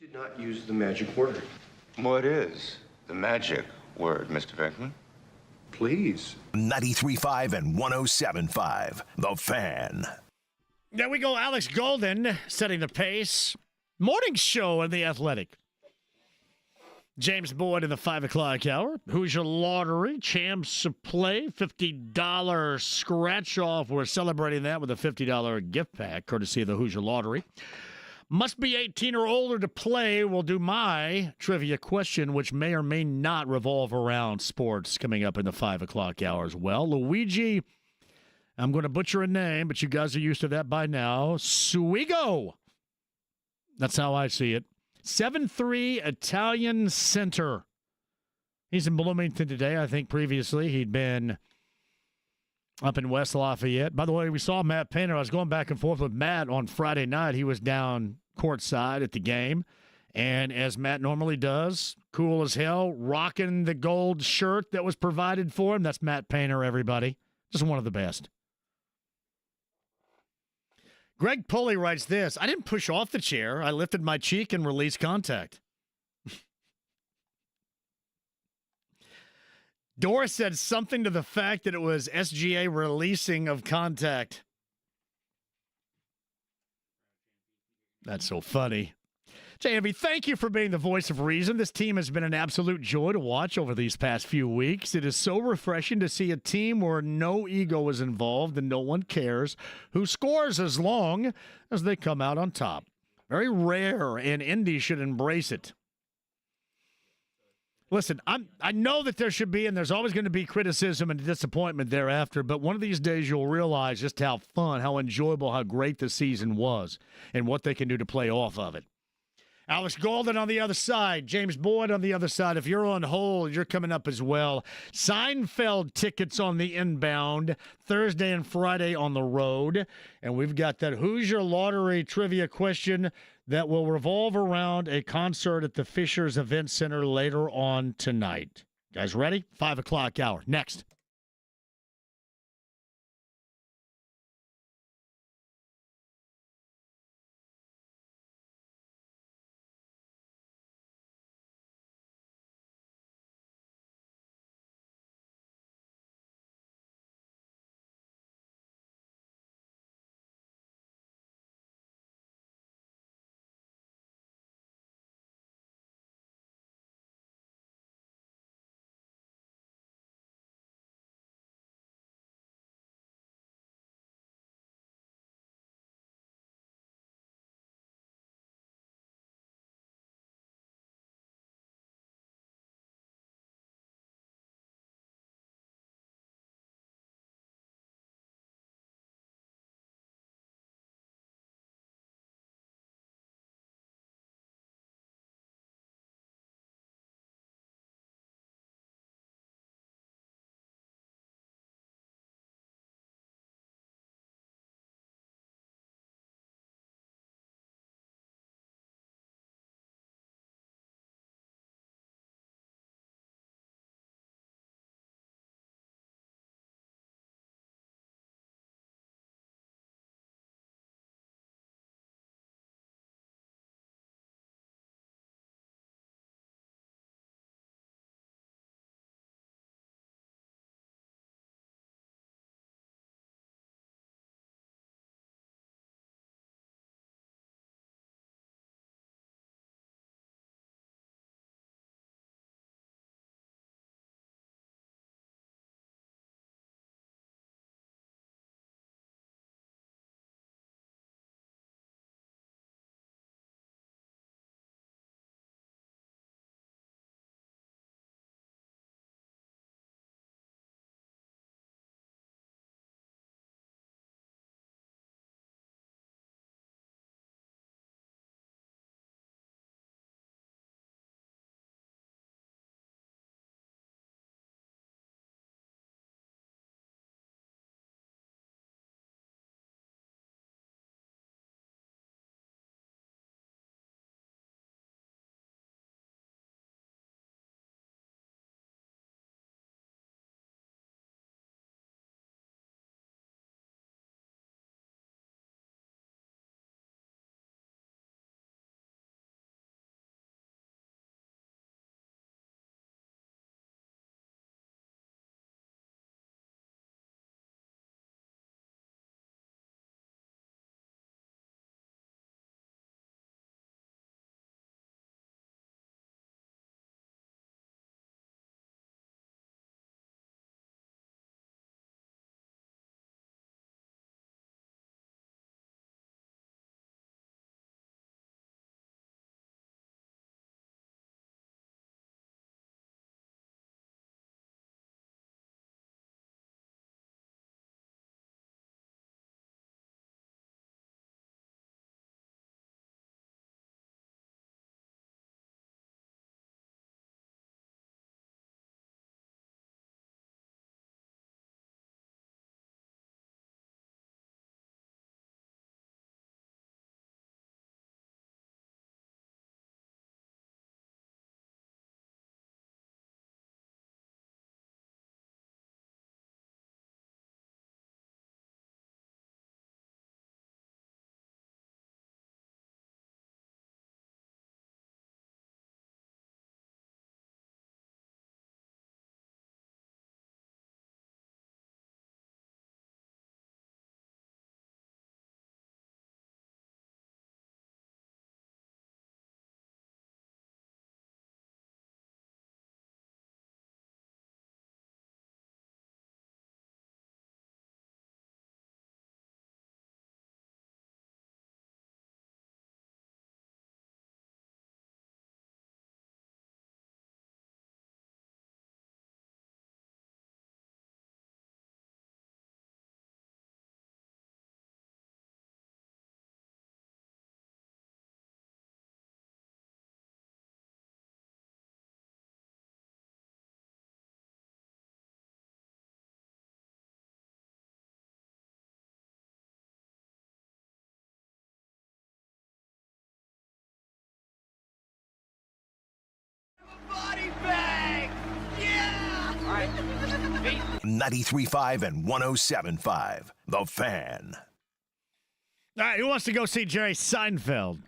Did not use the magic word. What is the magic word, Mr. Beckman? Please. 93.5 and 107.5. The Fan. There we go. Alex Golden setting the pace. Morning show in The Athletic. James Boyd in the 5 o'clock hour. Hoosier Lottery. Champs of Play. $50 scratch off. We're celebrating that with a $50 gift pack, courtesy of the Hoosier Lottery. Must be 18 or older to play. We'll do my trivia question, which may or may not revolve around sports, coming up in the 5 o'clock hour as well. Luigi, I'm going to butcher a name, but you guys are used to that by now. Suigo. That's how I see it. 7'3" Italian center. He's in Bloomington today. I think previously he'd been up in West Lafayette. By the way, we saw Matt Painter. I was going back and forth with Matt on Friday night. He was down courtside at the game. And as Matt normally does, cool as hell, rocking the gold shirt that was provided for him. That's Matt Painter, everybody. Just one of the best. Greg Pulley writes this: I didn't push off the chair. I lifted my cheek and released contact. Doris said something to the fact that it was SGA releasing of contact. That's so funny. JMV, thank you for being the voice of reason. This team has been an absolute joy to watch over these past few weeks. It is so refreshing to see a team where no ego is involved and no one cares who scores as long as they come out on top. Very rare, and Indy should embrace it. Listen, I know that there should be, and there's always going to be criticism and disappointment thereafter, but one of these days you'll realize just how fun, how enjoyable, how great the season was, and what they can do to play off of it. Alex Golden on the other side, James Boyd on the other side. If you're on hold, you're coming up as well. Seinfeld tickets on the inbound, Thursday and Friday on the road. And we've got that Hoosier Lottery trivia question that will revolve around a concert at the Fishers Event Center later on tonight. Guys ready? 5 o'clock hour. Next. 93.5 and 107.5. The Fan. All right, who wants to go see Jerry Seinfeld?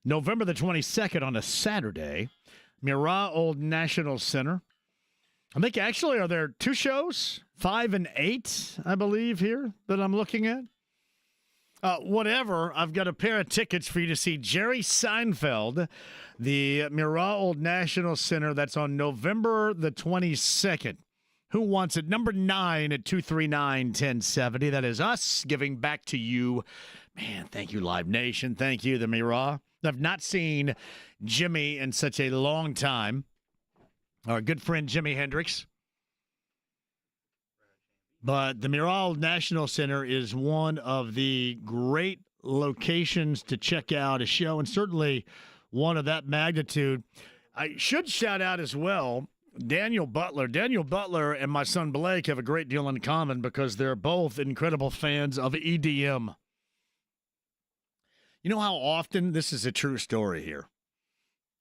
November the 22nd on a Saturday, Murat Old National Center. I think actually, are there 2 shows? 5 and 8, I believe, here that I'm looking at. Whatever, I've got a pair of tickets for you to see Jerry Seinfeld, the Murat Old National Center. That's on November the 22nd. Who wants it? Number 9 at 239-1070. That is us giving back to you. Man, thank you, Live Nation. Thank you, the Murat. I've not seen Jimmy in such a long time. Our good friend Jimi Hendrix. But the Mural National Center is one of the great locations to check out a show, and certainly one of that magnitude. I should shout out as well Daniel Butler. Daniel Butler and my son Blake have a great deal in common because they're both incredible fans of EDM. You know how often, this is a true story here,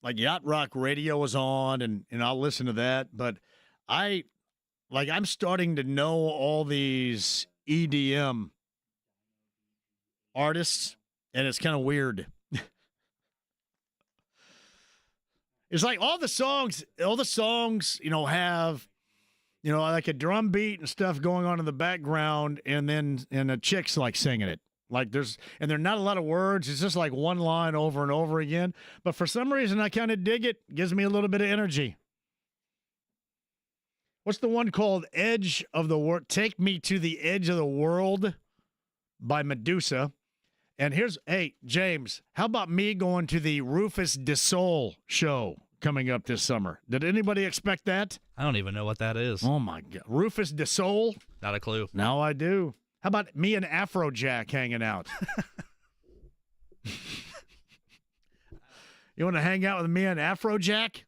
like Yacht Rock Radio was on, and I'll listen to that, but I'm starting to know all these EDM artists, and it's kind of weird. It's like all the songs, have, like a drum beat and stuff going on in the background, and a chick's like singing it. Like there are not a lot of words. It's just like one line over and over again. But for some reason, I kind of dig it. Gives me a little bit of energy. What's the one called Edge of the World? Take Me to the Edge of the World by Medusa. And hey, James, how about me going to the Rufus Du Sol show coming up this summer? Did anybody expect that? I don't even know what that is. Oh, my God. Rufus Du Sol? Not a clue. Now I do. How about me and Afrojack hanging out? You want to hang out with me and Afrojack?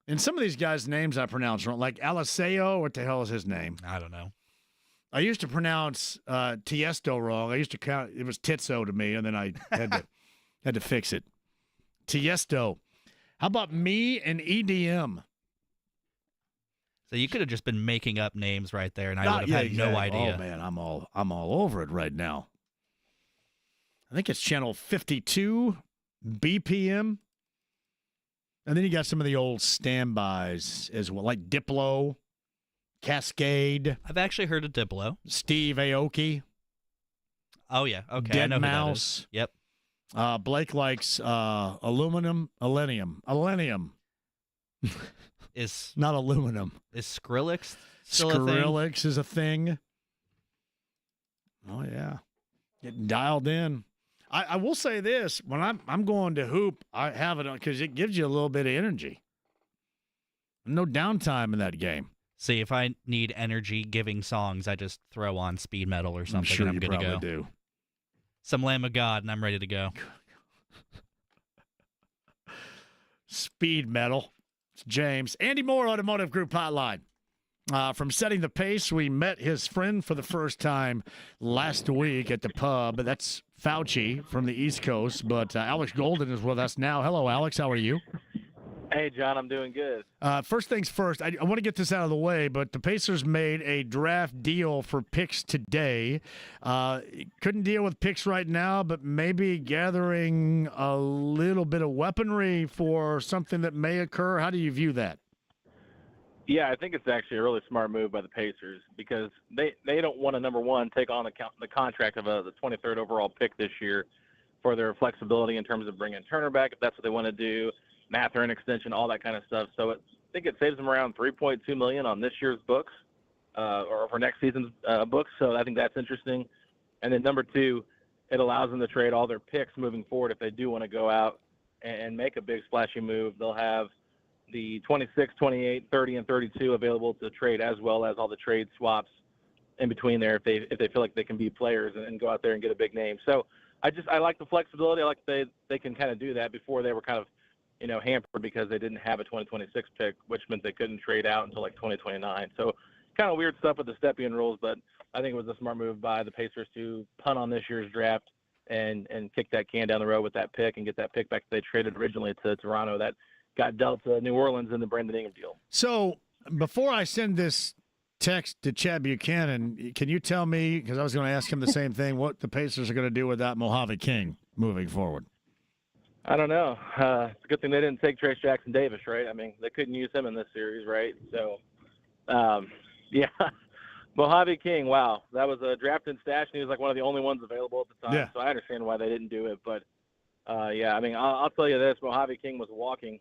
And some of these guys' names I pronounce wrong, like Aliseo. What the hell is his name? I don't know. I used to pronounce Tiesto wrong. I used to count it was Titso to me, and then I had to fix it. Tiesto. How about me and EDM? So you could have just been making up names right there, and I would have had no idea. Oh man, I'm all over it right now. I think it's channel 52 BPM. And then you got some of the old standbys as well, like Diplo, Cascade. I've actually heard of Diplo. Steve Aoki. Oh, yeah. Okay. Dead I know Mouse. Who that is. Yep. Blake likes Alenium. Is not aluminum. Is Skrillex still Skrillex is a thing. Oh, yeah. Getting dialed in. I will say this, when I'm going to hoop, I have it on because it gives you a little bit of energy. No downtime in that game. See, if I need energy-giving songs, I just throw on speed metal or something, I'm sure and I'm good to go. Do. Some Lamb of God, and I'm ready to go. Speed metal. It's James. Andy Moore, Automotive Group Hotline. From Setting the Pace, we met his friend for the first time last week at the pub. That's Fauci from the East Coast, but Alex Golden is with us now. Hello, Alex. How are you? Hey, John. I'm doing good. First things first, I want to get this out of the way, but the Pacers made a draft deal for picks today. Couldn't deal with picks right now, but maybe gathering a little bit of weaponry for something that may occur. How do you view that? Yeah, I think it's actually a really smart move by the Pacers because they don't want to, number one, take on the contract of the 23rd overall pick this year for their flexibility in terms of bringing Turner back if that's what they want to do, Mathurin extension, all that kind of stuff. So I think it saves them around $3.2 million on this year's books or for next season's books. So I think that's interesting. And then number two, it allows them to trade all their picks moving forward if they do want to go out and make a big splashy move. They'll have the 26, 28, 30, and 32 available to trade, as well as all the trade swaps in between there if they feel like they can be players and go out there and get a big name. So I like the flexibility. I like they can kind of do that. Before they were kind of hampered because they didn't have a 2026 pick, which meant they couldn't trade out until like 2029. So kind of weird stuff with the Stepien rules, but I think it was a smart move by the Pacers to punt on this year's draft and kick that can down the road with that pick and get that pick back that they traded originally to Toronto that got dealt to New Orleans in the Brandon Ingram deal. So before I send this text to Chad Buchanan. Can you tell me, because I was going to ask him the same thing, what the Pacers are going to do without Mojave King moving forward? I don't know. It's a good thing they didn't take Trace Jackson Davis, right? I mean, they couldn't use him in this series, right? So, yeah. Mojave King, wow. That was a drafted stash, and he was like one of the only ones available at the time. Yeah. So I understand why they didn't do it. But, yeah, I mean, I'll tell you this. Mojave King was walking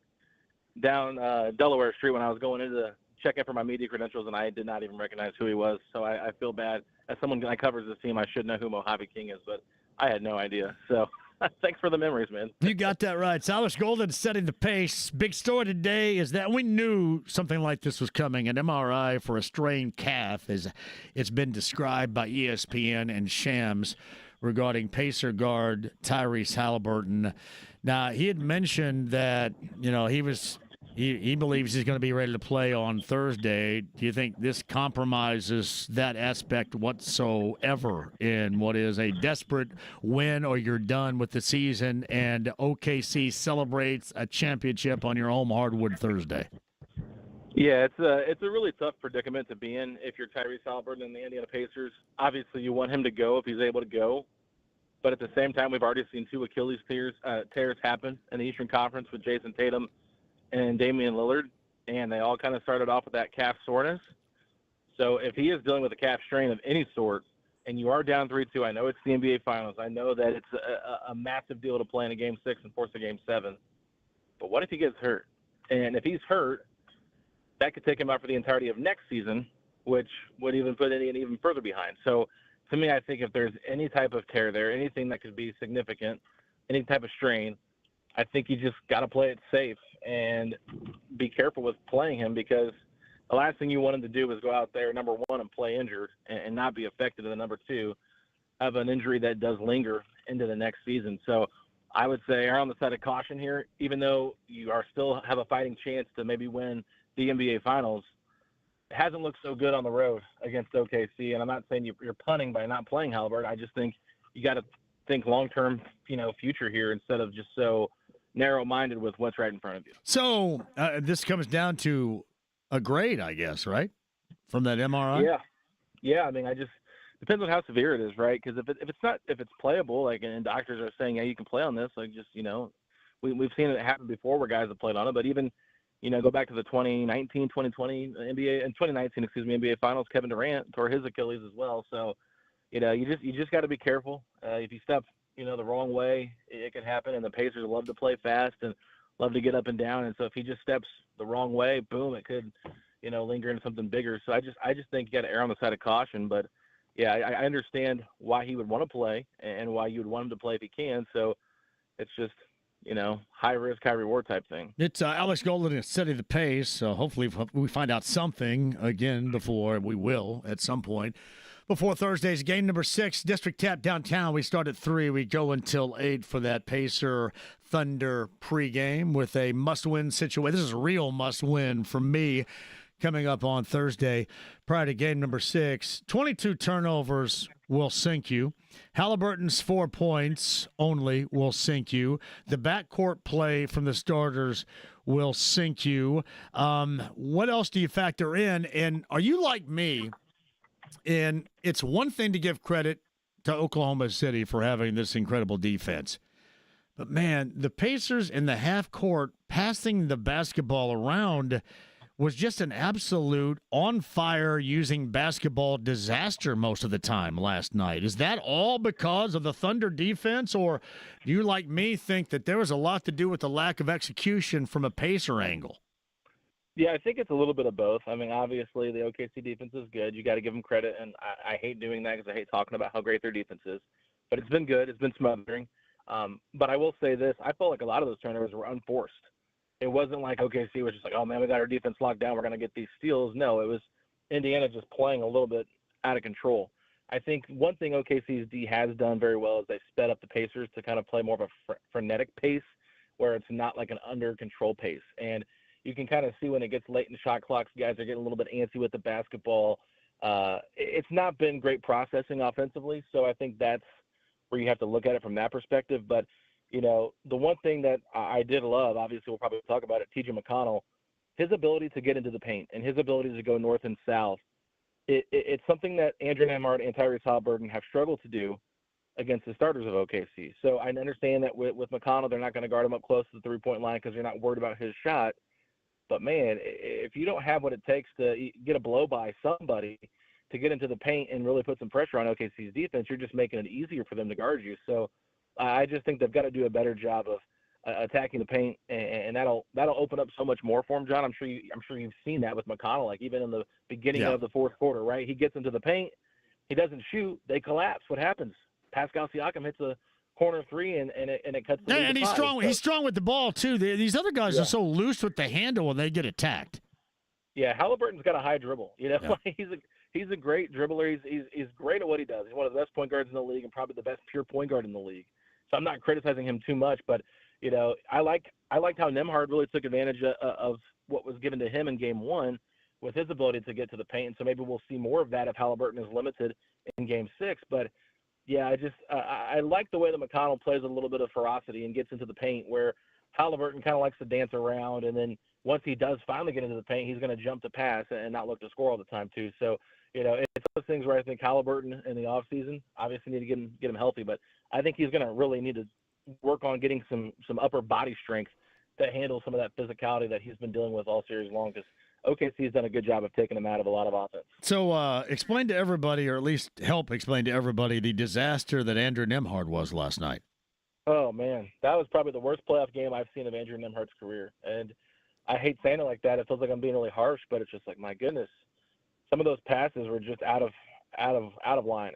down Delaware Street when I was going in to check in for my media credentials, and I did not even recognize who he was. So I feel bad. As someone that covers this team, I should know who Mojave King is, but I had no idea. So thanks for the memories, man. You got that right. Silas Golden setting the pace. Big story today is that we knew something like this was coming. An MRI for a strained calf, as it's been described by ESPN and Shams, regarding Pacer guard Tyrese Halliburton. Now, he had mentioned that, he believes he's going to be ready to play on Thursday. Do you think this compromises that aspect whatsoever in what is a desperate win, or you're done with the season and OKC celebrates a championship on your home hardwood Thursday? Yeah, it's a really tough predicament to be in if you're Tyrese Halliburton and the Indiana Pacers. Obviously, you want him to go if he's able to go. But at the same time, we've already seen 2 Achilles tears happen in the Eastern Conference with Jason Tatum and Damian Lillard, and they all kind of started off with that calf soreness. So if he is dealing with a calf strain of any sort, and you are down 3-2, I know it's the NBA Finals. I know that it's a massive deal to play in a Game 6 and force a Game 7. But what if he gets hurt? And if he's hurt, that could take him out for the entirety of next season, which would even put Indiana even further behind. So to me, I think if there's any type of tear there, anything that could be significant, any type of strain, I think you just got to play it safe and be careful with playing him, because the last thing you want him to do is go out there, number one, and play injured and not be affected, and number two, have an injury that does linger into the next season. So I would say err on the side of caution here, even though you are still have a fighting chance to maybe win the NBA Finals. It hasn't looked so good on the road against OKC, and I'm not saying you're punting by not playing Halliburton. I just think you got to think long-term, future here instead of just so narrow-minded with what's right in front of you. So this comes down to a grade, I guess, right, from that MRI? Yeah. I mean, depends on how severe it is, right? Because if it's playable, like, and doctors are saying, yeah, you can play on this, like, just we've seen it happen before where guys have played on it, but even go back to the 2019, 2020 NBA Finals. Kevin Durant tore his Achilles as well. So, you just got to be careful. If you step, the wrong way, it could happen. And the Pacers love to play fast and love to get up and down. And so if he just steps the wrong way, boom, it could, linger into something bigger. So I just think you got to err on the side of caution. But yeah, I understand why he would want to play and why you would want him to play if he can. So it's just, high risk, high reward type thing. It's Alex Golden setting the pace. So hopefully we find out something again before we will at some point. Before Thursday's game number 6, District Tap downtown. We start at 3. We go until 8 for that Pacer Thunder pregame with a must-win situation. This is a real must-win for me coming up on Thursday prior to game number 6. 22 turnovers will sink you. Halliburton's 4 points only will sink you. The backcourt play from the starters will sink you. What else do you factor in? And are you like me? And it's one thing to give credit to Oklahoma City for having this incredible defense. But, man, the Pacers in the half court passing the basketball around was just an absolute on-fire using basketball disaster most of the time last night. Is that all because of the Thunder defense, or do you, like me, think that there was a lot to do with the lack of execution from a Pacer angle? Yeah, I think it's a little bit of both. I mean, obviously, the OKC defense is good. You got to give them credit, and I hate doing that because I hate talking about how great their defense is. But it's been good. It's been smothering. But I will say this. I felt like a lot of those turnovers were unforced. It wasn't like OKC was just like, oh, man, we got our defense locked down. We're going to get these steals. No, it was Indiana just playing a little bit out of control. I think one thing OKC's D has done very well is they sped up the Pacers to kind of play more of a frenetic pace where it's not like an under-control pace. And you can kind of see when it gets late in shot clocks, guys are getting a little bit antsy with the basketball. It's not been great processing offensively, so I think that's where you have to look at it from that perspective. But, the one thing that I did love, obviously we'll probably talk about it, T.J. McConnell, his ability to get into the paint and his ability to go north and south it's something that Andrew Nembhard and Tyrese Halliburton have struggled to do against the starters of OKC. So I understand that with McConnell, they're not going to guard him up close to the three-point line because they're not worried about his shot. But, man, if you don't have what it takes to get a blow by somebody to get into the paint and really put some pressure on OKC's defense, you're just making it easier for them to guard you. So I just think they've got to do a better job of attacking the paint, and that'll open up so much more for him, John. I'm sure you've seen that with McConnell, like even in the beginning of the fourth quarter, right? He gets into the paint, he doesn't shoot, they collapse. What happens? Pascal Siakam hits a corner three, and it cuts the lead. And he's strong. He's strong with the ball too. These other guys are so loose with the handle when they get attacked. Yeah, Halliburton's got a high dribble. He's a great dribbler. He's great at what he does. He's one of the best point guards in the league and probably the best pure point guard in the league. So I'm not criticizing him too much, but I liked how Nembhard really took advantage of what was given to him in Game 1 with his ability to get to the paint. And so maybe we'll see more of that if Halliburton is limited in Game 6. But yeah, I like the way that McConnell plays a little bit of ferocity and gets into the paint, where Halliburton kind of likes to dance around, and then once he does finally get into the paint, he's going to jump to pass and not look to score all the time too. So it's those things where I think Halliburton in the offseason obviously need to get him healthy, but I think he's going to really need to work on getting some upper body strength to handle some of that physicality that he's been dealing with all series long, because OKC's done a good job of taking him out of a lot of offense. So explain to everybody, or at least help explain to everybody, the disaster that Andrew Nembhard was last night. Oh, man. That was probably the worst playoff game I've seen of Andrew Nembhard's career. And I hate saying it like that. It feels like I'm being really harsh, but it's just like, my goodness. Some of those passes were just out of line.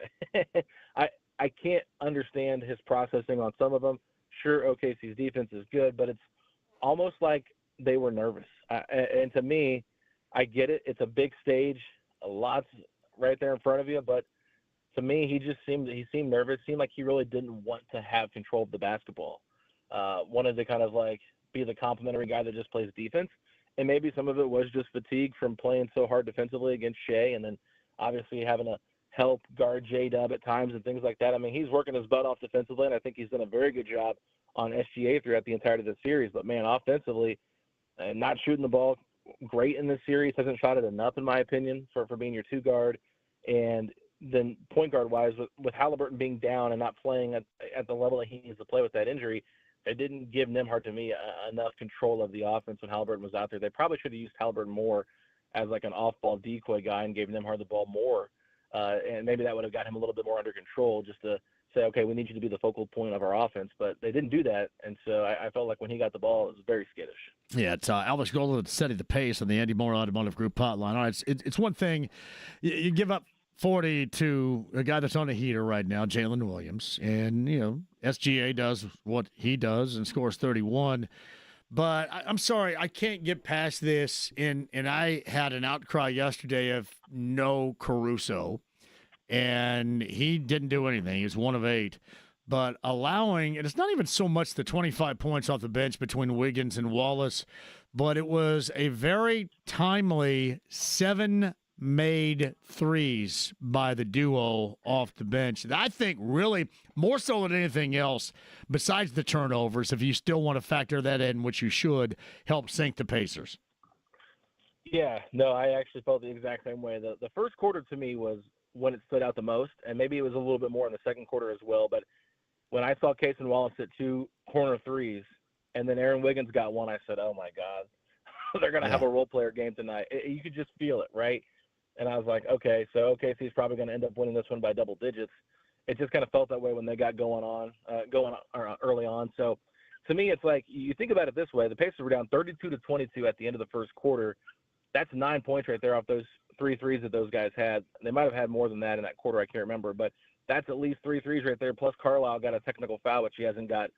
I can't understand his processing on some of them. Sure, OKC's defense is good, but it's almost like they were nervous. And to me, I get it. It's a big stage, lots right there in front of you. But to me, he seemed nervous. Seemed like he really didn't want to have control of the basketball. Wanted to kind of like be the complimentary guy that just plays defense. And maybe some of it was just fatigue from playing so hard defensively against Shea, and then obviously having to help guard J-Dub at times and things like that. I mean, he's working his butt off defensively, and I think he's done a very good job on SGA throughout the entirety of the series. But, man, offensively, not shooting the ball great in this series. Hasn't shot it enough, in my opinion, for being your two guard. And then point guard-wise, with Halliburton being down and not playing at the level that he needs to play with that injury, it didn't give Nembhard, to me, enough control of the offense when Halliburton was out there. They probably should have used Halliburton more as like an off-ball decoy guy and gave Nembhard the ball more. And maybe that would have got him a little bit more under control, just to say, okay, we need you to be the focal point of our offense. But they didn't do that, and so I felt like when he got the ball, it was very skittish. Yeah, it's Alex Golden setting the pace on the Andy Moore Automotive Group hotline. All right, it's one thing. You give up 40 to a guy that's on a heater right now, Jalen Williams, and, SGA does what he does and scores 31. But I'm sorry, I can't get past this. And I had an outcry yesterday of no Caruso, and he didn't do anything. He was 1 of 8. But allowing, and it's not even so much the 25 points off the bench between Wiggins and Wallace, but it was a very timely 7 made threes by the duo off the bench. I think really more so than anything else, besides the turnovers, if you still want to factor that in, which you should, help sink the Pacers. Yeah, no, I actually felt the exact same way. The first quarter to me was when it stood out the most, and maybe it was a little bit more in the second quarter as well. But when I saw Case and Wallace hit 2 corner threes, and then Aaron Wiggins got one, I said, oh, my God, they're going to have a role player game tonight. You could just feel it, right? And I was like, okay, so OKC's probably going to end up winning this one by double digits. It just kind of felt that way when they got going early on. So to me, it's like, you think about it this way: the Pacers were down 32-22 at the end of the first quarter. That's 9 points right there off those 3 threes that those guys had. They might have had more than that in that quarter. I can't remember, but that's at least 3 threes right there. Plus Carlisle got a technical foul, which he hasn't got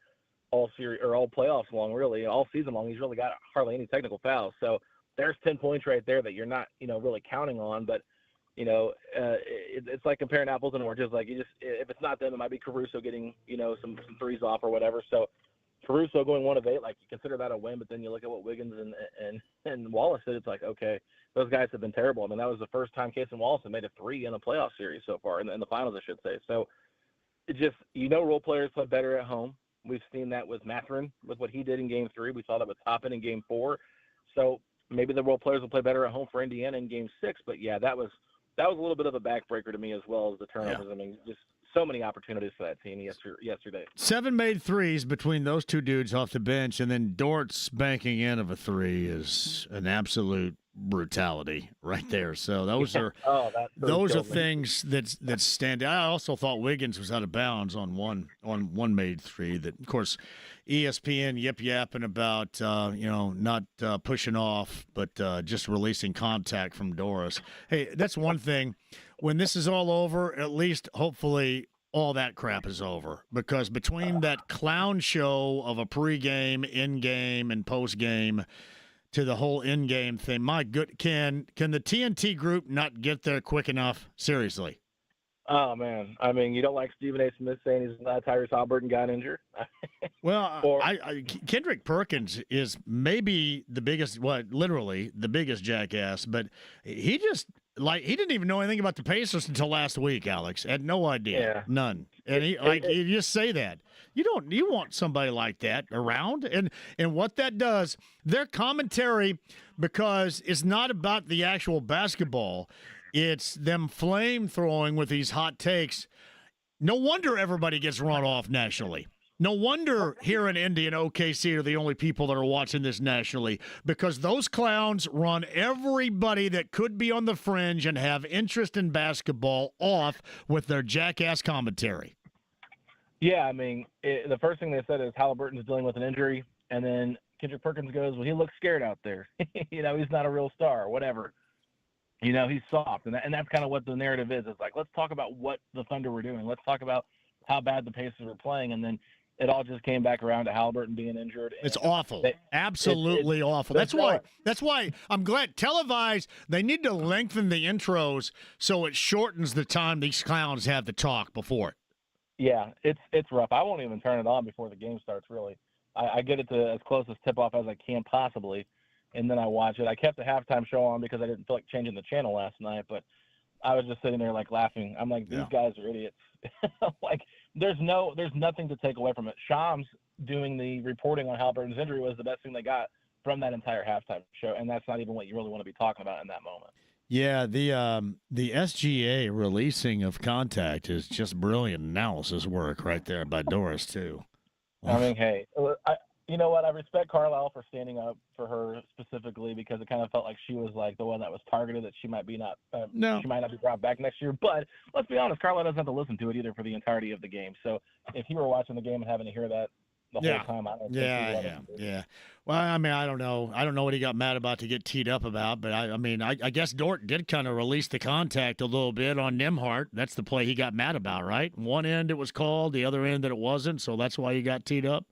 all series or all playoffs long, really, all season long. He's really got hardly any technical fouls. So there's 10 points right there that you're not, really counting on. But, it's like comparing apples and oranges. Like, if it's not them, it might be Caruso getting, some threes off or whatever. So Caruso going 1 of 8, like, you consider that a win. But then you look at what Wiggins and Wallace did. It's like, okay, those guys have been terrible. I mean, that was the first time Case and Wallace had made a 3 in a playoff series so far, in the finals, I should say. So it just, role players play better at home. We've seen that with Mathurin, with what he did in Game 3. We saw that with Toppin in Game 4. So maybe the role players will play better at home for Indiana in Game 6. But, yeah, that was that was a little bit of a backbreaker to me as well as the turnovers. Yeah. I mean, just so many opportunities for that team yesterday. 7 made threes between those two dudes off the bench, and then Dort's banking in of a three is an absolute brutality right there. So those are those are things that stand out. I also thought Wiggins was out of bounds on one made three. That, of course, ESPN yip-yapping about not pushing off, but just releasing contact from Doris. Hey, that's one thing. When this is all over, at least hopefully all that crap is over, because between that clown show of a pregame, in-game, and post-game to the whole in-game thing, my good, can the TNT group not get there quick enough? Seriously. Oh, man. I mean, you don't like Stephen A. Smith saying he's not Tyrese Halliburton got injured? Well, Kendrick Perkins is maybe the biggest, literally the biggest jackass, but he just, he didn't even know anything about the Pacers until last week, Alex. Had no idea. Yeah. None. And you just say that. You want somebody like that around. And what that does, their commentary, because it's not about the actual basketball, it's them flame throwing with these hot takes. No wonder everybody gets run off nationally. No wonder here in Indy and OKC are the only people that are watching this nationally, because those clowns run everybody that could be on the fringe and have interest in basketball off with their jackass commentary. Yeah, I mean, the first thing they said is Halliburton's dealing with an injury, and then Kendrick Perkins goes, well, he looks scared out there. He's not a real star or whatever. He's soft, and that's kind of what the narrative is. It's like, let's talk about what the Thunder were doing. Let's talk about how bad the Pacers were playing, and then it all just came back around to Halliburton being injured. It's awful. Absolutely awful. That's why I'm glad televised. They need to lengthen the intros so it shortens the time these clowns have to talk before it. Yeah, it's rough. I won't even turn it on before the game starts, really. I get it to as close as tip-off as I can possibly, and then I watch it. I kept the halftime show on because I didn't feel like changing the channel last night, but I was just sitting there laughing. I'm like, these guys are idiots. There's nothing to take away from it. Shams doing the reporting on Halliburton's injury was the best thing they got from that entire halftime show, and that's not even what you really want to be talking about in that moment. Yeah, the SGA releasing of contact is just brilliant analysis work right there by Doris too. I mean, hey, you know what? I respect Carlisle for standing up for her specifically, because it kind of felt like she was the one that was targeted, that she might not be brought back next year. But let's be honest, Carlisle doesn't have to listen to it either for the entirety of the game. So if you were watching the game and having to hear that the whole time, I don't think yeah. Well, I mean, I don't know what he got mad about to get teed up about, but I guess Dort did kind of release the contact a little bit on Nembhard. That's the play he got mad about, right? One end it was called, the other end that it wasn't, so that's why he got teed up.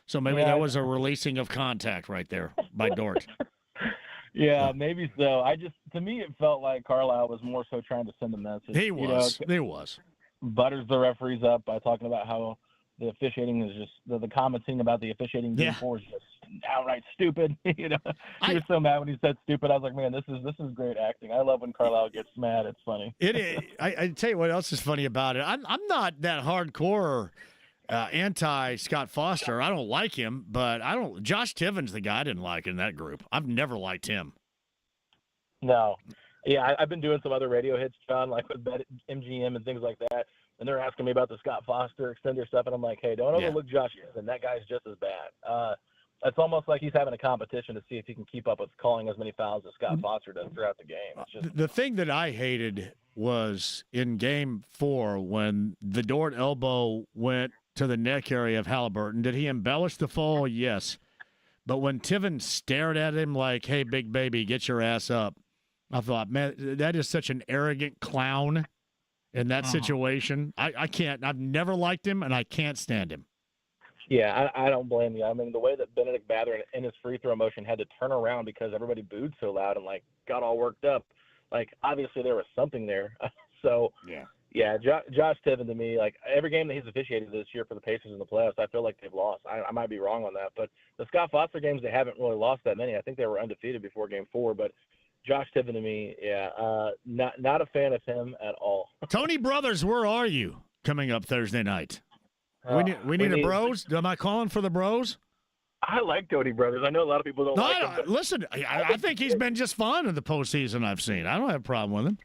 So maybe that was a releasing of contact right there by Dort. Yeah, maybe so. To me, it felt like Carlisle was more so trying to send a message. He was. Butters the referees up by talking about how the officiating is just the commenting about the officiating game 4 is just outright stupid. He was so mad when he said stupid. I was like, man, this is great acting. I love when Carlisle gets mad. It's funny. It is. I tell you what else is funny about it. I'm not that hardcore anti Scott Foster. I don't like him, but Josh Tiven's the guy I didn't like in that group. I've never liked him. No. Yeah, I've been doing some other radio hits, John, like with MGM and things like that, and they're asking me about the Scott Foster extender stuff, and I'm like, hey, don't overlook Josh Tiven. That guy's just as bad. It's almost like he's having a competition to see if he can keep up with calling as many fouls as Scott Foster does throughout the game. It's just... The thing that I hated was in Game 4 when the Dort elbow went to the neck area of Halliburton. Did he embellish the fall? Yes. But when Tiven stared at him like, hey, big baby, get your ass up, I thought, man, that is such an arrogant clown in that situation. I can't. I've never liked him, and I can't stand him. Yeah, I don't blame you. I mean, the way that Benedict Bather in his free throw motion had to turn around because everybody booed so loud and got all worked up. Obviously there was something there. So yeah, Josh Tiven to me, every game that he's officiated this year for the Pacers in the playoffs, I feel like they've lost. I might be wrong on that, but the Scott Foster games, they haven't really lost that many. I think they were undefeated before Game 4, but Josh Tiven to me, not a fan of him at all. Tony Brothers, where are you coming up Thursday night? We need a bros. Am I calling for the bros? I like Tony Brothers. I know a lot of people don't like him. Listen, I think he's been just fine in the postseason I've seen. I don't have a problem with him.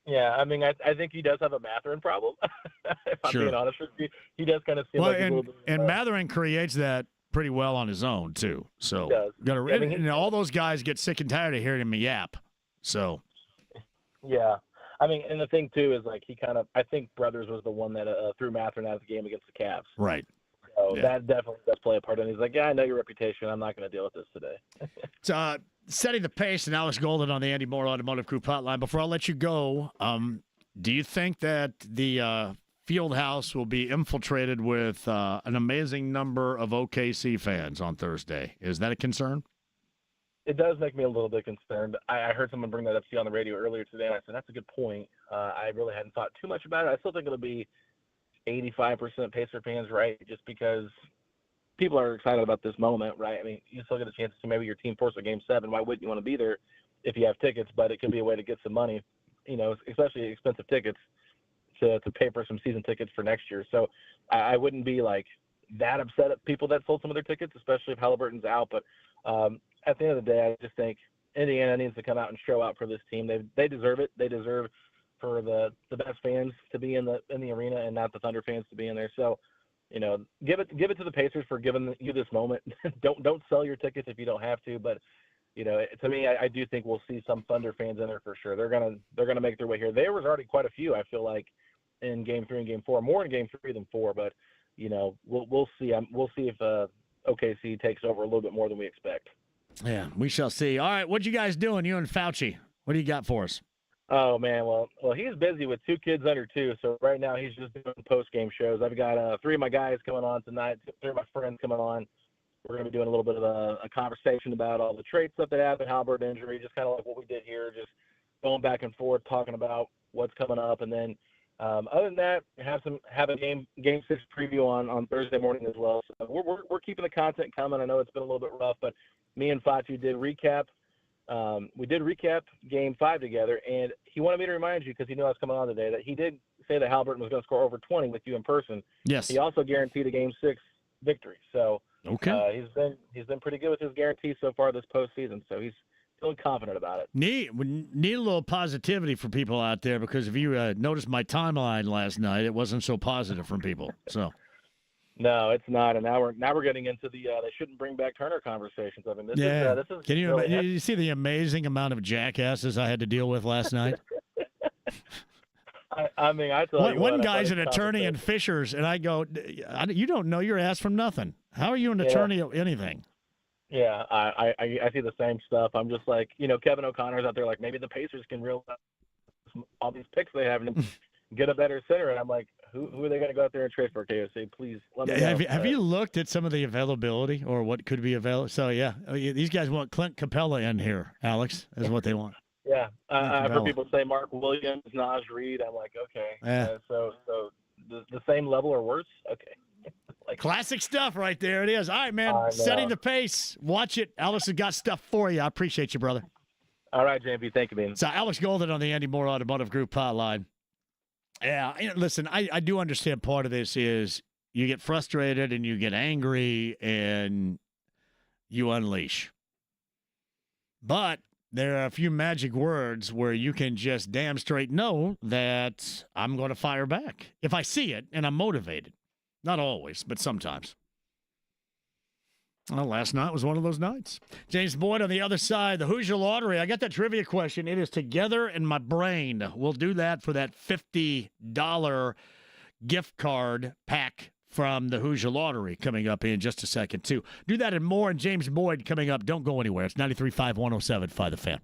Yeah, I mean, I think he does have a Matherin problem. If I'm Sure. being honest with you, he does kind of seem like he's a little bit. And Matherin creates that pretty well on his own too. So He does. gotta, Yeah, I mean, and all those guys get sick and tired of hearing him yap. So yeah, I mean, and the thing too is like I think Brothers was the one that threw Matherin out of the game against the Cavs. right. So Yeah. that definitely does play a part. And he's like, yeah, I know your reputation. I'm not going to deal with this today. So setting the pace, and Alex Golden on the Andy Moore Automotive Group hotline. Before I let you go, do you think that the field house will be infiltrated with an amazing number of OKC fans on Thursday? Is that a concern? It does make me a little bit concerned. I heard someone bring that up to you on the radio earlier today, and I said, that's a good point. I really hadn't thought too much about it. I still think it'll be 85% Pacer fans, right? Just because people are excited about this moment, right? I mean, you still get a chance to see maybe your team force a Game 7. Why wouldn't you want to be there if you have tickets? But it could be a way to get some money, especially expensive tickets to pay for some season tickets for next year. So I wouldn't be like that upset at people that sold some of their tickets, especially if Halliburton's out. But at the end of the day, I just think Indiana needs to come out and show out for this team. They deserve it. They deserve for the best fans to be in the arena and not the Thunder fans to be in there. So, give it to the Pacers for giving you this moment. don't sell your tickets if you don't have to. But to me, I do think we'll see some Thunder fans in there for sure. They're gonna make their way here. There was already quite a few, I feel like, in Game 3 and Game 4, more in Game 3 than 4. But we'll see. We'll see if OKC takes over a little bit more than we expect. Yeah, we shall see. All right, what you guys doing? You and Fauci. What do you got for us? Oh man, well, he's busy with 2 kids under 2, so right now he's just doing post-game shows. I've got 3 of my guys coming on tonight, 3 of my friends coming on. We're going to be doing a little bit of a conversation about all the trade stuff that happened, Halliburton injury, just kind of like what we did here, just going back and forth, talking about what's coming up, and then other than that, have a game 6 preview on Thursday morning as well. So we're keeping the content coming. I know it's been a little bit rough, but me and Fatu did recap. We did recap Game 5 together, and he wanted me to remind you, because he knew I was coming on today, that he did say that Halliburton was going to score over 20 with you in person. Yes. He also guaranteed a Game 6 victory. So okay, he's been pretty good with his guarantees so far this postseason. So he's feeling confident about it. We need a little positivity for people out there, because if you noticed my timeline last night, it wasn't so positive from people. So. No, it's not. And now we're getting into the they shouldn't bring back Turner conversations. I mean, this is. Can you really you see the amazing amount of jackasses I had to deal with last night? I mean, I tell you one what, guy's an attorney in Fishers, and I go, "You don't know your ass from nothing. How are you an attorney at anything?" Yeah, I see the same stuff. I'm just like, Kevin O'Connor's out there like, maybe the Pacers can realize all these picks they have and get a better center. And I'm like, who are they going to go out there and trade for, KOC? Please let me know. Have you looked at some of the availability or what could be available? So, these guys want Clint Capella in here, Alex, is what they want. Yeah, I've heard people say Mark Williams, Naj Reid. I'm like, okay. Yeah. So the same level or worse? Okay. Classic stuff right there. It is. All right, man. Setting the pace. Watch it. Alex has got stuff for you. I appreciate you, brother. All right, JMV. Thank you, man. So, Alex Golden on the Andy Moore Automotive Group hotline. Yeah, listen, I do understand part of this is you get frustrated and you get angry and you unleash. But there are a few magic words where you can just damn straight know that I'm going to fire back if I see it and I'm motivated. Not always, but sometimes. Well, last night was one of those nights. James Boyd on the other side, the Hoosier Lottery. I got that trivia question. It is together in my brain. We'll do that for that $50 gift card pack from the Hoosier Lottery coming up in just a second, too. Do that and more, and James Boyd coming up. Don't go anywhere. It's 93.5, 107.5 The Fan.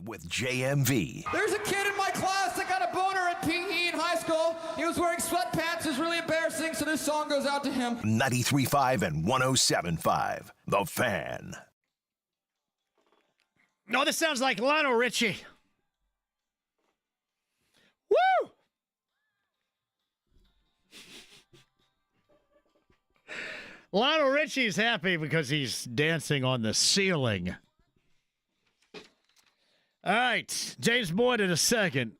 with JMV. There's a kid in my class that got a boner at PE in high school. He was wearing sweatpants. It was really embarrassing, so this song goes out to him. 93.5 and 107.5. The Fan. No, this sounds like Lionel Richie. Woo! Lionel Richie's happy because he's dancing on the ceiling. All right, James Boyd in a second.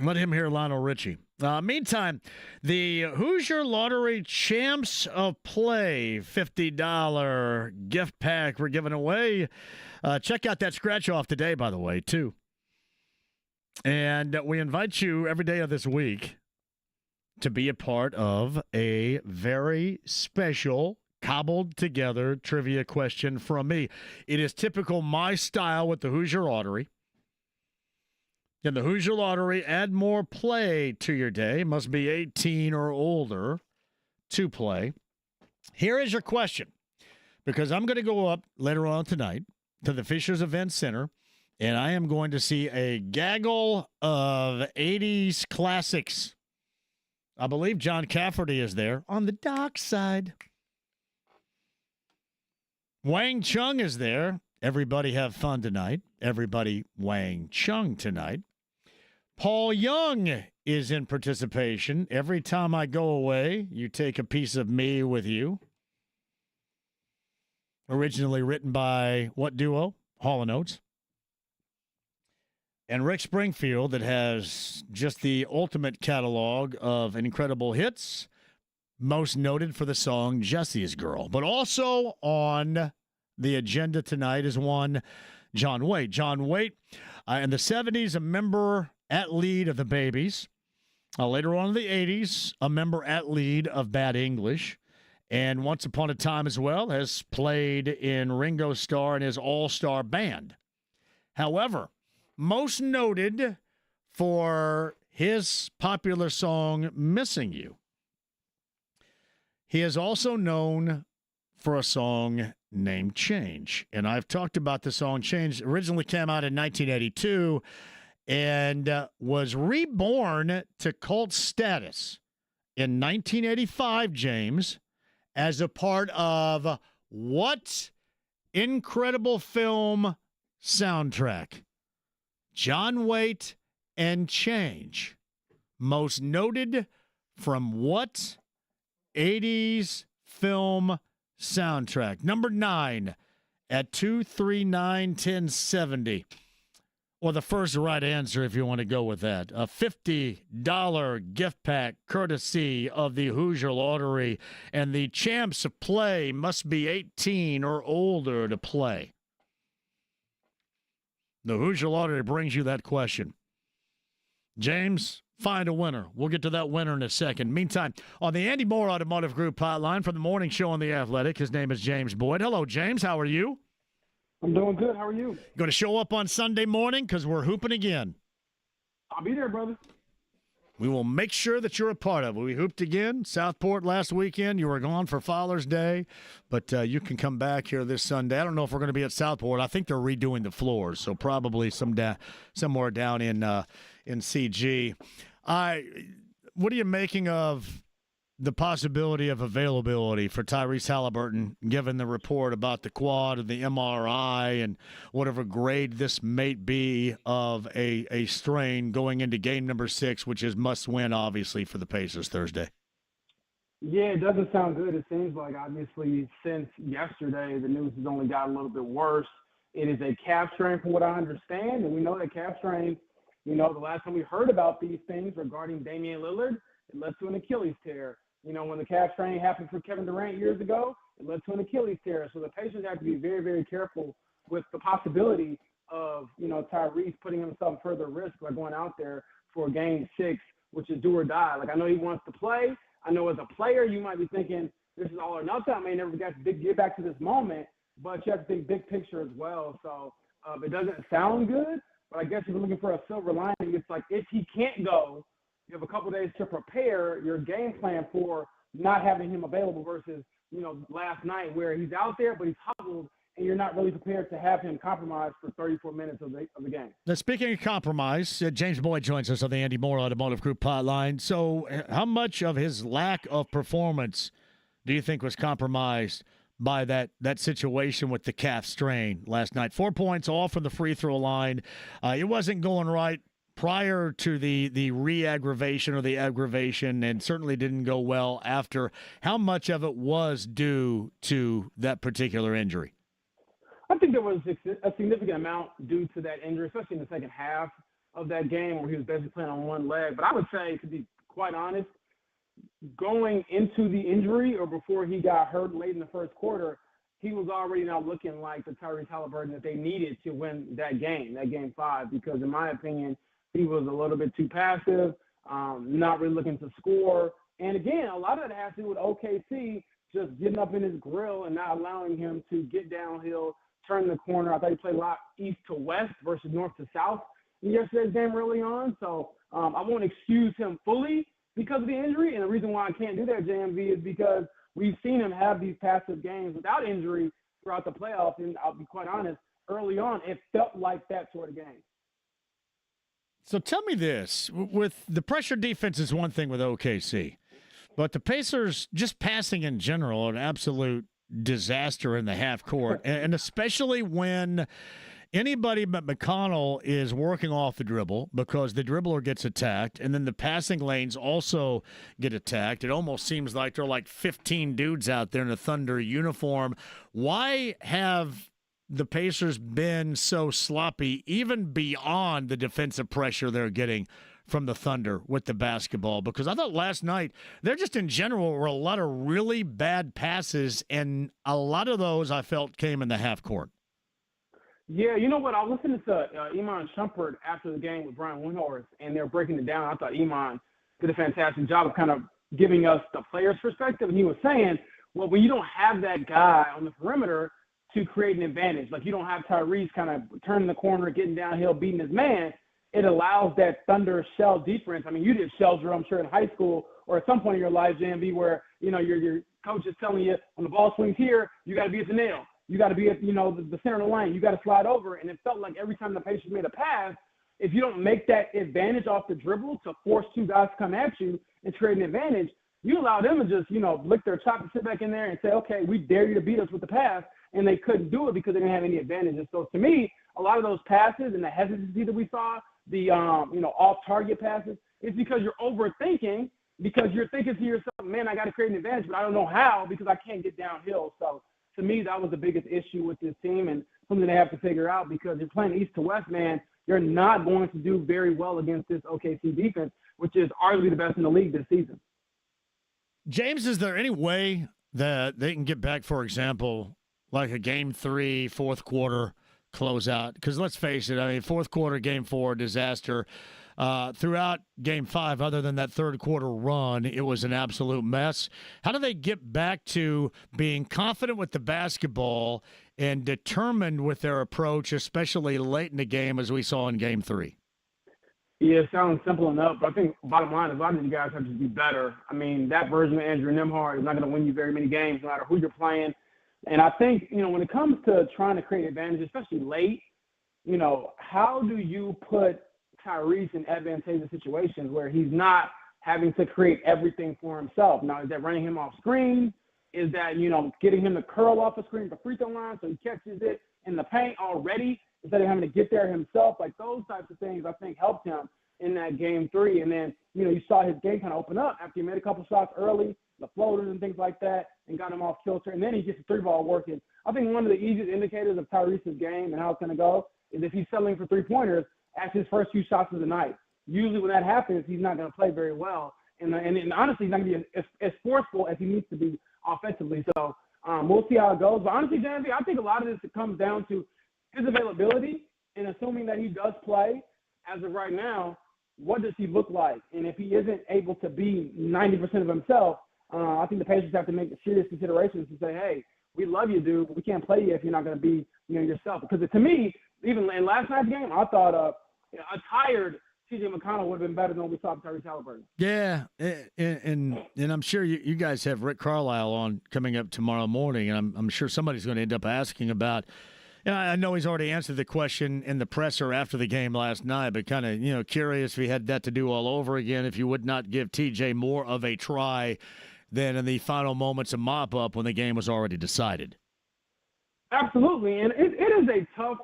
Let him hear Lionel Richie. Meantime, the Hoosier Lottery Champs of Play $50 gift pack we're giving away. Check out that scratch off today, by the way, too. And we invite you every day of this week to be a part of a very special, cobbled together trivia question from me. It is typical my style with the Hoosier Lottery. In the Hoosier Lottery, add more play to your day. Must be 18 or older to play. Here is your question, because I'm going to go up later on tonight to the Fishers Event Center, and I am going to see a gaggle of 80s classics. I believe John Cafferty is there on the dark side. Wang Chung is there. Everybody have fun tonight. Everybody Wang Chung tonight. Paul Young is in participation. Every time I go away, you take a piece of me with you. Originally written by what duo? Hall & Oates. And Rick Springfield, that has just the ultimate catalog of incredible hits, most noted for the song Jesse's Girl. But also on the agenda tonight is one John Waite. John Waite, in the 70s, a member at lead of the Babies. Later on in the 80s, a member at lead of Bad English. And once upon a time as well, has played in Ringo Starr and his all-star band. However, most noted for his popular song, Missing You. He is also known for a song named Change. And I've talked about the song Change. Originally came out in 1982 and was reborn to cult status in 1985, James, as a part of what incredible film soundtrack? John Waite and Change. Most noted from what 80s film soundtrack? Number 9 at 239-1070. Or the first right answer, if you want to go with that. A $50 gift pack courtesy of the Hoosier Lottery. And the champs of play must be 18 or older to play. The Hoosier Lottery brings you that question. James, find a winner. We'll get to that winner in a second. Meantime, on the Andy Moore Automotive Group hotline from the morning show on The Athletic, his name is James Boyd. Hello, James. How are you? I'm doing good. How are you? Going to show up on Sunday morning because we're hooping again. I'll be there, brother. We will make sure that you're a part of it. We hooped again. Southport last weekend. You were gone for Father's Day, but you can come back here this Sunday. I don't know if we're going to be at Southport. I think they're redoing the floors, so probably somewhere down in CG. What are you making of the possibility of availability for Tyrese Halliburton, given the report about the quad and the MRI and whatever grade this may be of a strain going into game number 6, which is must-win, obviously, for the Pacers Thursday? Yeah, it doesn't sound good. It seems like, obviously, since yesterday, the news has only gotten a little bit worse. It is a calf strain from what I understand, and we know that calf strain, the last time we heard about these things regarding Damian Lillard, it led to an Achilles tear. When the calf strain happened for Kevin Durant years ago, it led to an Achilles tear. So the Pacers have to be very, very careful with the possibility of, Tyrese putting himself further risk by going out there for game 6, which is do or die. Like, I know he wants to play. I know as a player, you might be thinking this is all or nothing. I may never get back to this moment, but you have to think big picture as well. So it doesn't sound good, but I guess if you're looking for a silver lining, it's like if he can't go, you have a couple of days to prepare your game plan for not having him available versus, last night where he's out there, but he's hobbled and you're not really prepared to have him compromised for 34 minutes of the game. Now, speaking of compromise, James Boyd joins us on the Andy Moore Automotive Group hotline. So how much of his lack of performance do you think was compromised by that situation with the calf strain last night? 4 points, all from the free throw line. It wasn't going right prior to the re-aggravation or the aggravation, and certainly didn't go well after. How much of it was due to that particular injury? I think there was a significant amount due to that injury, especially in the second half of that game where he was basically playing on one leg. But I would say, to be quite honest, going into the injury or before he got hurt late in the first quarter, he was already now looking like the Tyrese Halliburton that they needed to win that game 5, because in my opinion, he was a little bit too passive, not really looking to score. And again, a lot of that has to do with OKC just getting up in his grill and not allowing him to get downhill, turn the corner. I thought he played a lot east to west versus north to south in yesterday's game early on. So I won't excuse him fully because of the injury. And the reason why I can't do that, JMV, is because we've seen him have these passive games without injury throughout the playoffs. And I'll be quite honest, early on, it felt like that sort of game. So tell me this. With the pressure defense is one thing with OKC, but the Pacers just passing in general, an absolute disaster in the half court, and especially when anybody but McConnell is working off the dribble, because the dribbler gets attacked, and then the passing lanes also get attacked. It almost seems like there are like 15 dudes out there in a Thunder uniform. Why have the Pacers been so sloppy, even beyond the defensive pressure they're getting from the Thunder with the basketball? Because I thought last night there just in general were a lot of really bad passes, and a lot of those I felt came in the half court. Yeah, you know what? I was listening to Iman Shumpert after the game with Brian Windhorst, and they're breaking it down. I thought Iman did a fantastic job of kind of giving us the player's perspective. And he was saying, well, when you don't have that guy on the perimeter to create an advantage, like you don't have Tyrese kind of turning the corner, getting downhill, beating his man, it allows that Thunder shell defense. I mean, you did shell drill, I'm sure, in high school or at some point in your life, JMV, where, you know, your coach is telling you when the ball swings here, you got to be at the nail. You got to be at, you know, the center of the lane. You got to slide over. And it felt like every time the Pacers made a pass, if you don't make that advantage off the dribble to force two guys to come at you and create an advantage, you allow them to just, you know, lick their chop and sit back in there and say, okay, we dare you to beat us with the pass. And they couldn't do it because they didn't have any advantages. So to me, a lot of those passes and the hesitancy that we saw, the, you know, off-target passes, is because you're overthinking, because you're thinking to yourself, man, I got to create an advantage, but I don't know how because I can't get downhill. So to me, that was the biggest issue with this team and something they have to figure out, because you're playing east to west, man. You're not going to do very well against this OKC defense, which is arguably the best in the league this season. James, is there any way that they can get back, for example, like a Game 3, fourth quarter closeout? Because let's face it, I mean, fourth quarter, Game 4, disaster. Throughout Game 5, other than that third quarter run, it was an absolute mess. How do they get back to being confident with the basketball and determined with their approach, especially late in the game as we saw in Game 3? Yeah, it sounds simple enough, but I think bottom line is a lot of you guys have to be better. I mean, that version of Andrew Nembhard is not going to win you very many games, no matter who you're playing. And I think, you know, when it comes to trying to create advantage, especially late, you know, how do you put Tyrese in advantageous situations where he's not having to create everything for himself? Now, is that running him off screen? Is that, you know, getting him to curl off the screen for free throw line so he catches it in the paint already instead of having to get there himself? Like, those types of things I think helped him in that Game 3. And then, you know, you saw his game kind of open up after he made a couple shots early, the floaters and things like that, and got him off kilter. And then he gets the three ball working. I think one of the easiest indicators of Tyrese's game and how it's going to go is if he's settling for three-pointers at his first few shots of the night. Usually when that happens, he's not going to play very well. And honestly, he's not going to be as forceful as he needs to be offensively. So we'll see how it goes. But honestly, JMV, I think a lot of this comes down to his availability, and assuming that he does play as of right now, what does he look like? And if he isn't able to be 90% of himself, I think the Pacers have to make serious considerations to say, hey, we love you, dude, but we can't play you if you're not going to be, you know, yourself. Because to me, even in last night's game, I thought a tired T.J. McConnell would have been better than what we saw from Tyrese Halliburton. Yeah, and I'm sure you guys have Rick Carlisle on coming up tomorrow morning, and I'm sure somebody's going to end up asking about. Yeah, I know he's already answered the question in the presser after the game last night, but kind of curious if he had that to do all over again, if you would not give TJ more of a try than in the final moments of mop up when the game was already decided. Absolutely, and it is a tough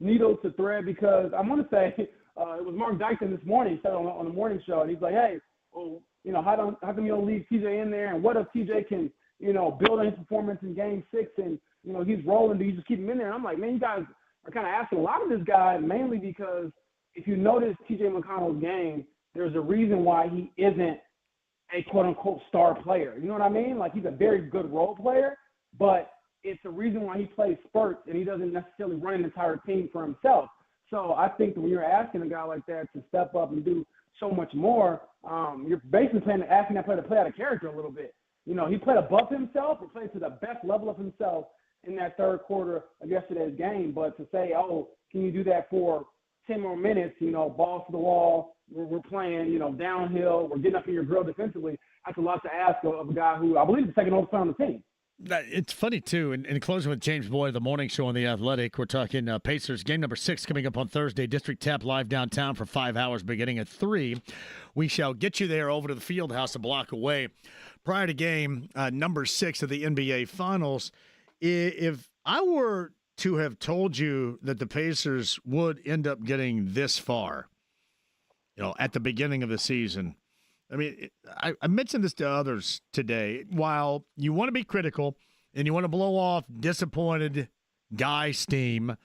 needle to thread because I want to say it was Mark Dyson this morning. He said on the morning show, and he's like, "Hey, well, how come you don't leave TJ in there? And what if TJ can build on his performance in Game 6 and he's rolling, do you just keep him in there?" And I'm like, man, you guys are kind of asking a lot of this guy, mainly because if you notice TJ McConnell's game, there's a reason why he isn't a quote-unquote star player. You know what I mean? Like, he's a very good role player, but it's a reason why he plays spurts and he doesn't necessarily run an entire team for himself. So I think that when you're asking a guy like that to step up and do so much more, you're basically asking that player to play out of character a little bit. He played above himself or played to the best level of himself in that third quarter of yesterday's game. But to say, oh, can you do that for 10 more minutes, balls to the wall, we're playing, downhill, we're getting up in your grill defensively, that's a lot to ask of a guy who I believe is the second oldest player on the team. It's funny, too, in closing with James Boyd, the morning show on The Athletic, we're talking Pacers, game number 6 coming up on Thursday, District Tap live downtown for 5 hours beginning at 3. We shall get you there over to the field house a block away. Prior to game number 6 of the NBA Finals, if I were to have told you that the Pacers would end up getting this far, at the beginning of the season, I mean, I mentioned this to others today. While you want to be critical and you want to blow off disappointed guy steam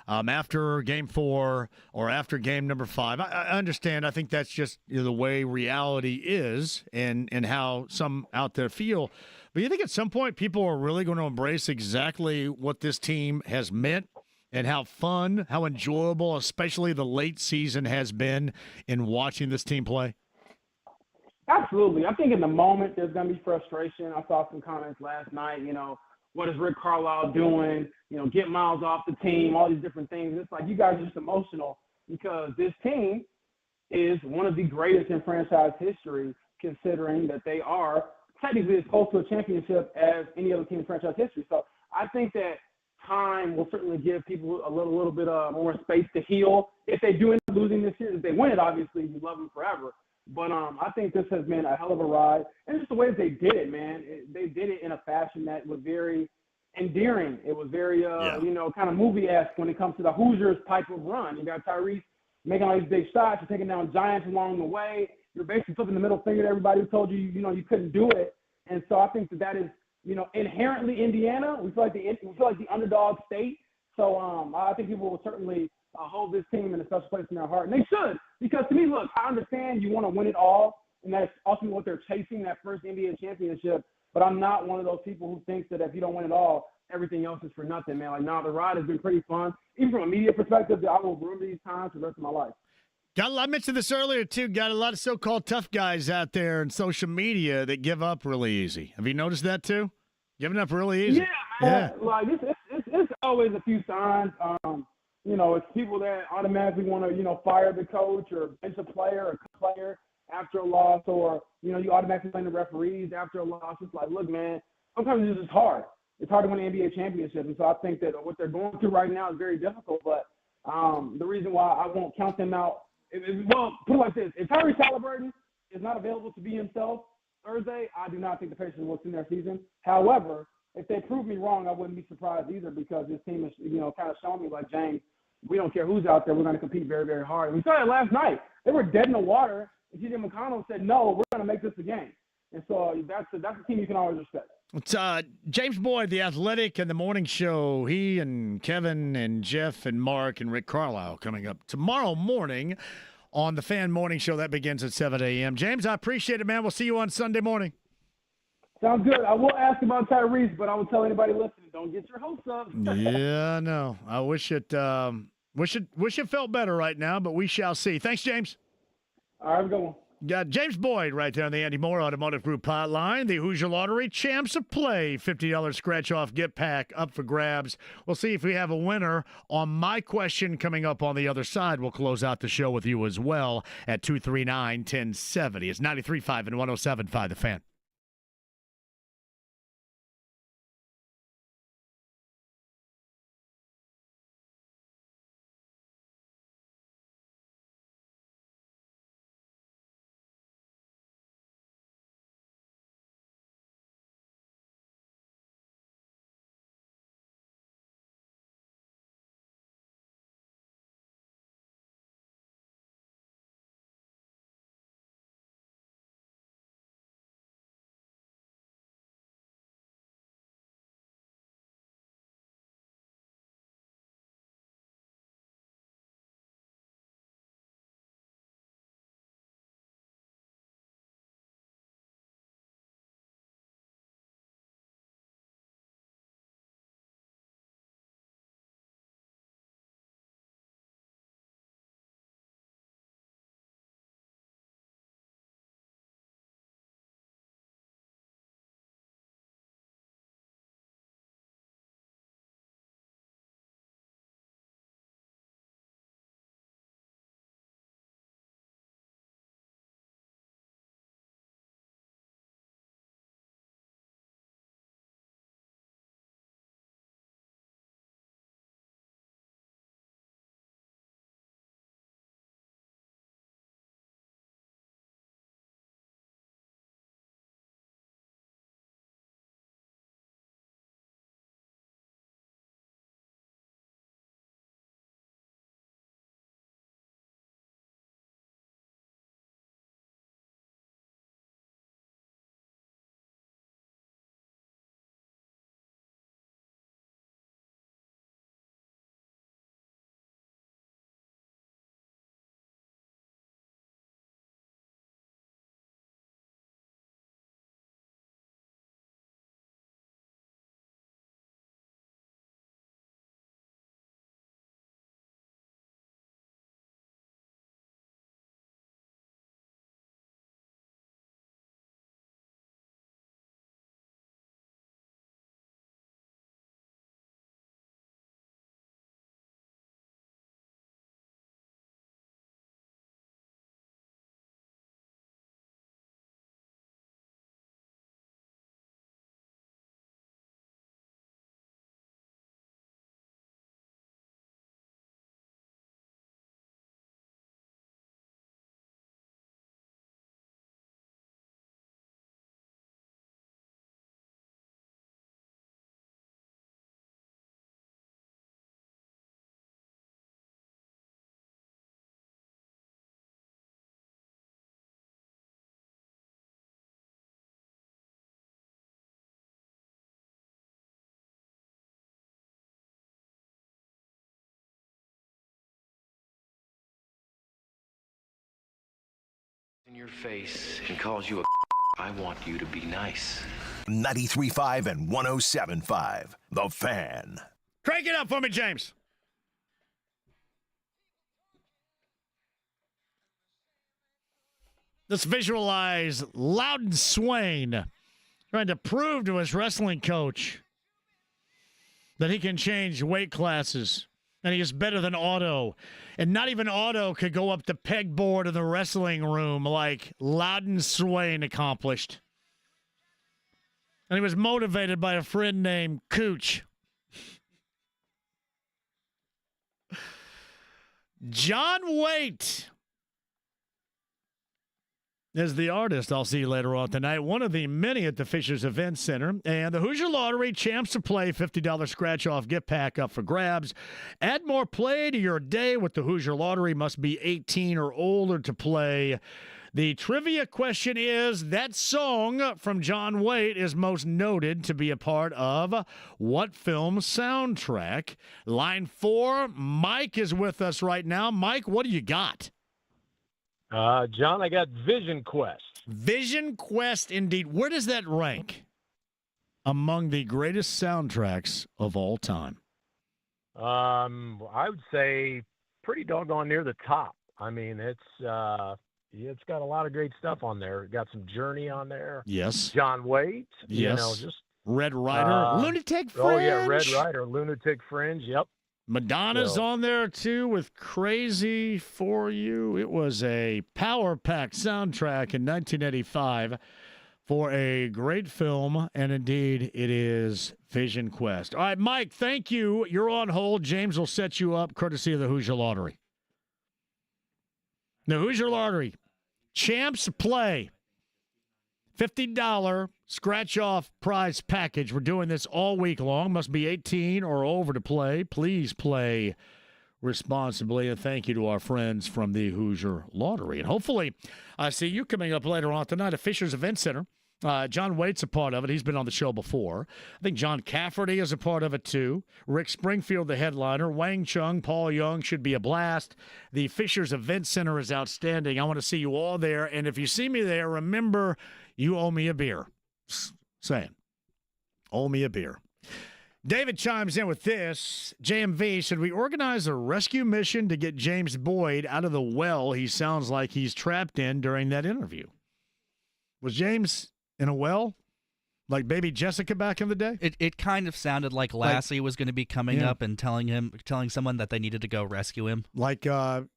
after game 4 or after game number 5, I understand. I think that's just the way reality is and how some out there feel. But you think at some point people are really going to embrace exactly what this team has meant and how fun, how enjoyable, especially the late season has been in watching this team play? Absolutely. I think in the moment there's going to be frustration. I saw some comments last night, what is Rick Carlisle doing? Get Miles off the team, all these different things. It's like you guys are just emotional because this team is one of the greatest in franchise history, considering that they are technically as close to a championship as any other team in franchise history. So I think that time will certainly give people a little bit more space to heal. If they do end up losing this series, if they win it, obviously you love them forever. But I think this has been a hell of a ride. And just the way that they did it, man, they did it in a fashion that was very endearing. It was very, kind of movie-esque when it comes to the Hoosiers type of run. You got Tyrese making all these big shots. You're taking down giants along the way. You're basically flipping the middle finger to everybody who told you, you couldn't do it. And so I think that is, inherently Indiana. We feel like the underdog state. So I think people will certainly hold this team in a special place in their heart. And they should, because to me, look, I understand you want to win it all, and that's ultimately what they're chasing, that first NBA championship. But I'm not one of those people who thinks that if you don't win it all, everything else is for nothing, man. Like, no, the ride has been pretty fun. Even from a media perspective, I will remember these times for the rest of my life. I mentioned this earlier, too. Got a lot of so-called tough guys out there in social media that give up really easy. Have you noticed that, too? Giving up really easy. Yeah, man. Yeah. Like, it's always a few signs. It's people that automatically want to, fire the coach or bench a player or cut a player after a loss, or, you automatically blame the referees after a loss. It's like, look, man, sometimes it's just hard. It's hard to win an NBA championship. And so I think that what they're going through right now is very difficult. But the reason why I won't count them out, well, put it like this. If Tyrese Halliburton is not available to be himself Thursday, I do not think the Pacers will extend their season. However, if they prove me wrong, I wouldn't be surprised either, because this team is, kind of showing me, like, James, we don't care who's out there. We're going to compete very, very hard. And we saw that last night. They were dead in the water, and T.J. McConnell said, no, we're going to make this a game. And so that's a team you can always respect. It's James Boyd, The Athletic, and the morning show. He and Kevin and Jeff and Mark and Rick Carlisle coming up tomorrow morning on the Fan Morning Show. That begins at 7 a.m. James, I appreciate it, man. We'll see you on Sunday morning. Sounds good. I will ask about Tyrese, but I will tell anybody listening, don't get your hopes up. Yeah, no. I wish it felt better right now, but we shall see. Thanks, James. All right, have a good one. Got James Boyd right there on the Andy Moore Automotive Group hotline. The Hoosier Lottery Champs of Play $50 scratch-off gift pack up for grabs. We'll see if we have a winner on my question coming up on the other side. We'll close out the show with you as well at 239-1070. It's 93.5 and 107.5 The Fan. In your face and calls you a I want you to be nice. 93.5 and 107.5 The Fan. Crank it up for me, James. Let's visualize Loudon Swain trying to prove to his wrestling coach that he can change weight classes and he is better than Otto. And not even Otto could go up the pegboard in the wrestling room like Loudon Swain accomplished. And he was motivated by a friend named Cooch. John Waite is the artist I'll see later on tonight. One of the many at the Fishers Event Center. And the Hoosier Lottery Champs to Play $50 scratch-off gift pack up for grabs. Add more play to your day with the Hoosier Lottery. Must be 18 or older to play. The trivia question is, that song from John Waite is most noted to be a part of what film soundtrack? Line 4, Mike is with us right now. Mike, what do you got? John, I got Vision Quest. Vision Quest, indeed. Where does that rank among the greatest soundtracks of all time? I would say pretty doggone near the top. I mean, it's It's got a lot of great stuff on there. Got some Journey on there. Yes. John Waite. Yes. Just Red Rider, Lunatic Fringe. Oh yeah, Red Rider, Lunatic Fringe. Yep. Madonna's on there too with Crazy for You. It was a power-packed soundtrack in 1985 for a great film, and indeed it is Vision Quest. All right, Mike, thank you. You're on hold. James will set you up courtesy of the Hoosier Lottery. The Hoosier Lottery. Champs Play. $50 scratch-off prize package. We're doing this all week long. Must be 18 or over to play. Please play responsibly. And thank you to our friends from the Hoosier Lottery. And hopefully, I see you coming up later on tonight at Fisher's Event Center. John Waite's a part of it. He's been on the show before. I think John Cafferty is a part of it, too. Rick Springfield, the headliner. Wang Chung, Paul Young should be a blast. The Fisher's Event Center is outstanding. I want to see you all there. And if you see me there, remember, you owe me a beer. Saying, owe me a beer. David chimes in with this. JMV, should we organize a rescue mission to get James Boyd out of the well he sounds like he's trapped in during that interview? Was James in a well? Like baby Jessica back in the day? It kind of sounded like Lassie was going to be coming up and telling someone that they needed to go rescue him. Like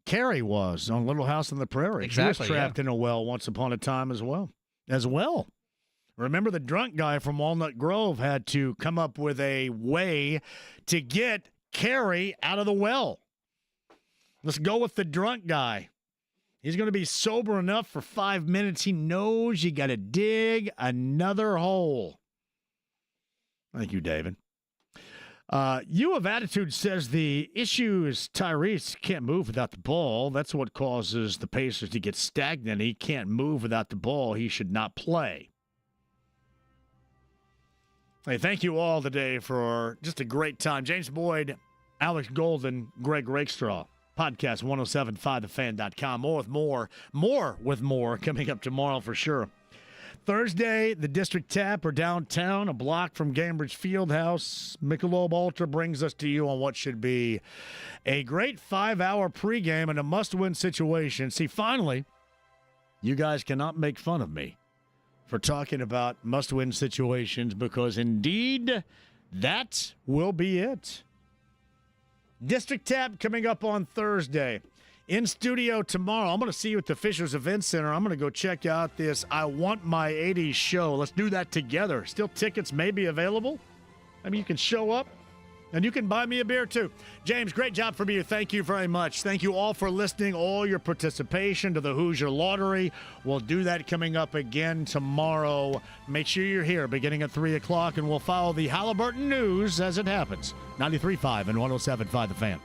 Carrie was on Little House on the Prairie. Exactly, she was trapped in a well once upon a time as well. Remember the drunk guy from Walnut Grove had to come up with a way to get Carrie out of the well. Let's go with the drunk guy. He's going to be sober enough for 5 minutes. He knows you got to dig another hole. Thank you, David. U of Attitude says the issue is Tyrese can't move without the ball. That's what causes the Pacers to get stagnant. He can't move without the ball. He should not play. Hey, thank you all today for just a great time. James Boyd, Alex Golden, Greg Rakestraw. Podcast 1075thefan.com. More with more coming up tomorrow for sure. Thursday, the District Tap are downtown, a block from Cambridge Fieldhouse. Michelob Ultra brings us to you on what should be a great 5-hour pregame and a must-win situation. See, finally, you guys cannot make fun of me for talking about must-win situations because, indeed, that will be it. District Tap coming up on Thursday. In studio tomorrow, I'm going to see you at the Fisher's Event Center. I'm going to go check out this I Want My 80s show. Let's do that together. Still tickets may be available. I mean, you can show up, and you can buy me a beer, too. James, great job from you. Thank you very much. Thank you all for listening, all your participation to the Hoosier Lottery. We'll do that coming up again tomorrow. Make sure you're here beginning at 3 o'clock, and we'll follow the Halliburton news as it happens. 93.5 and 107.5 The Fan.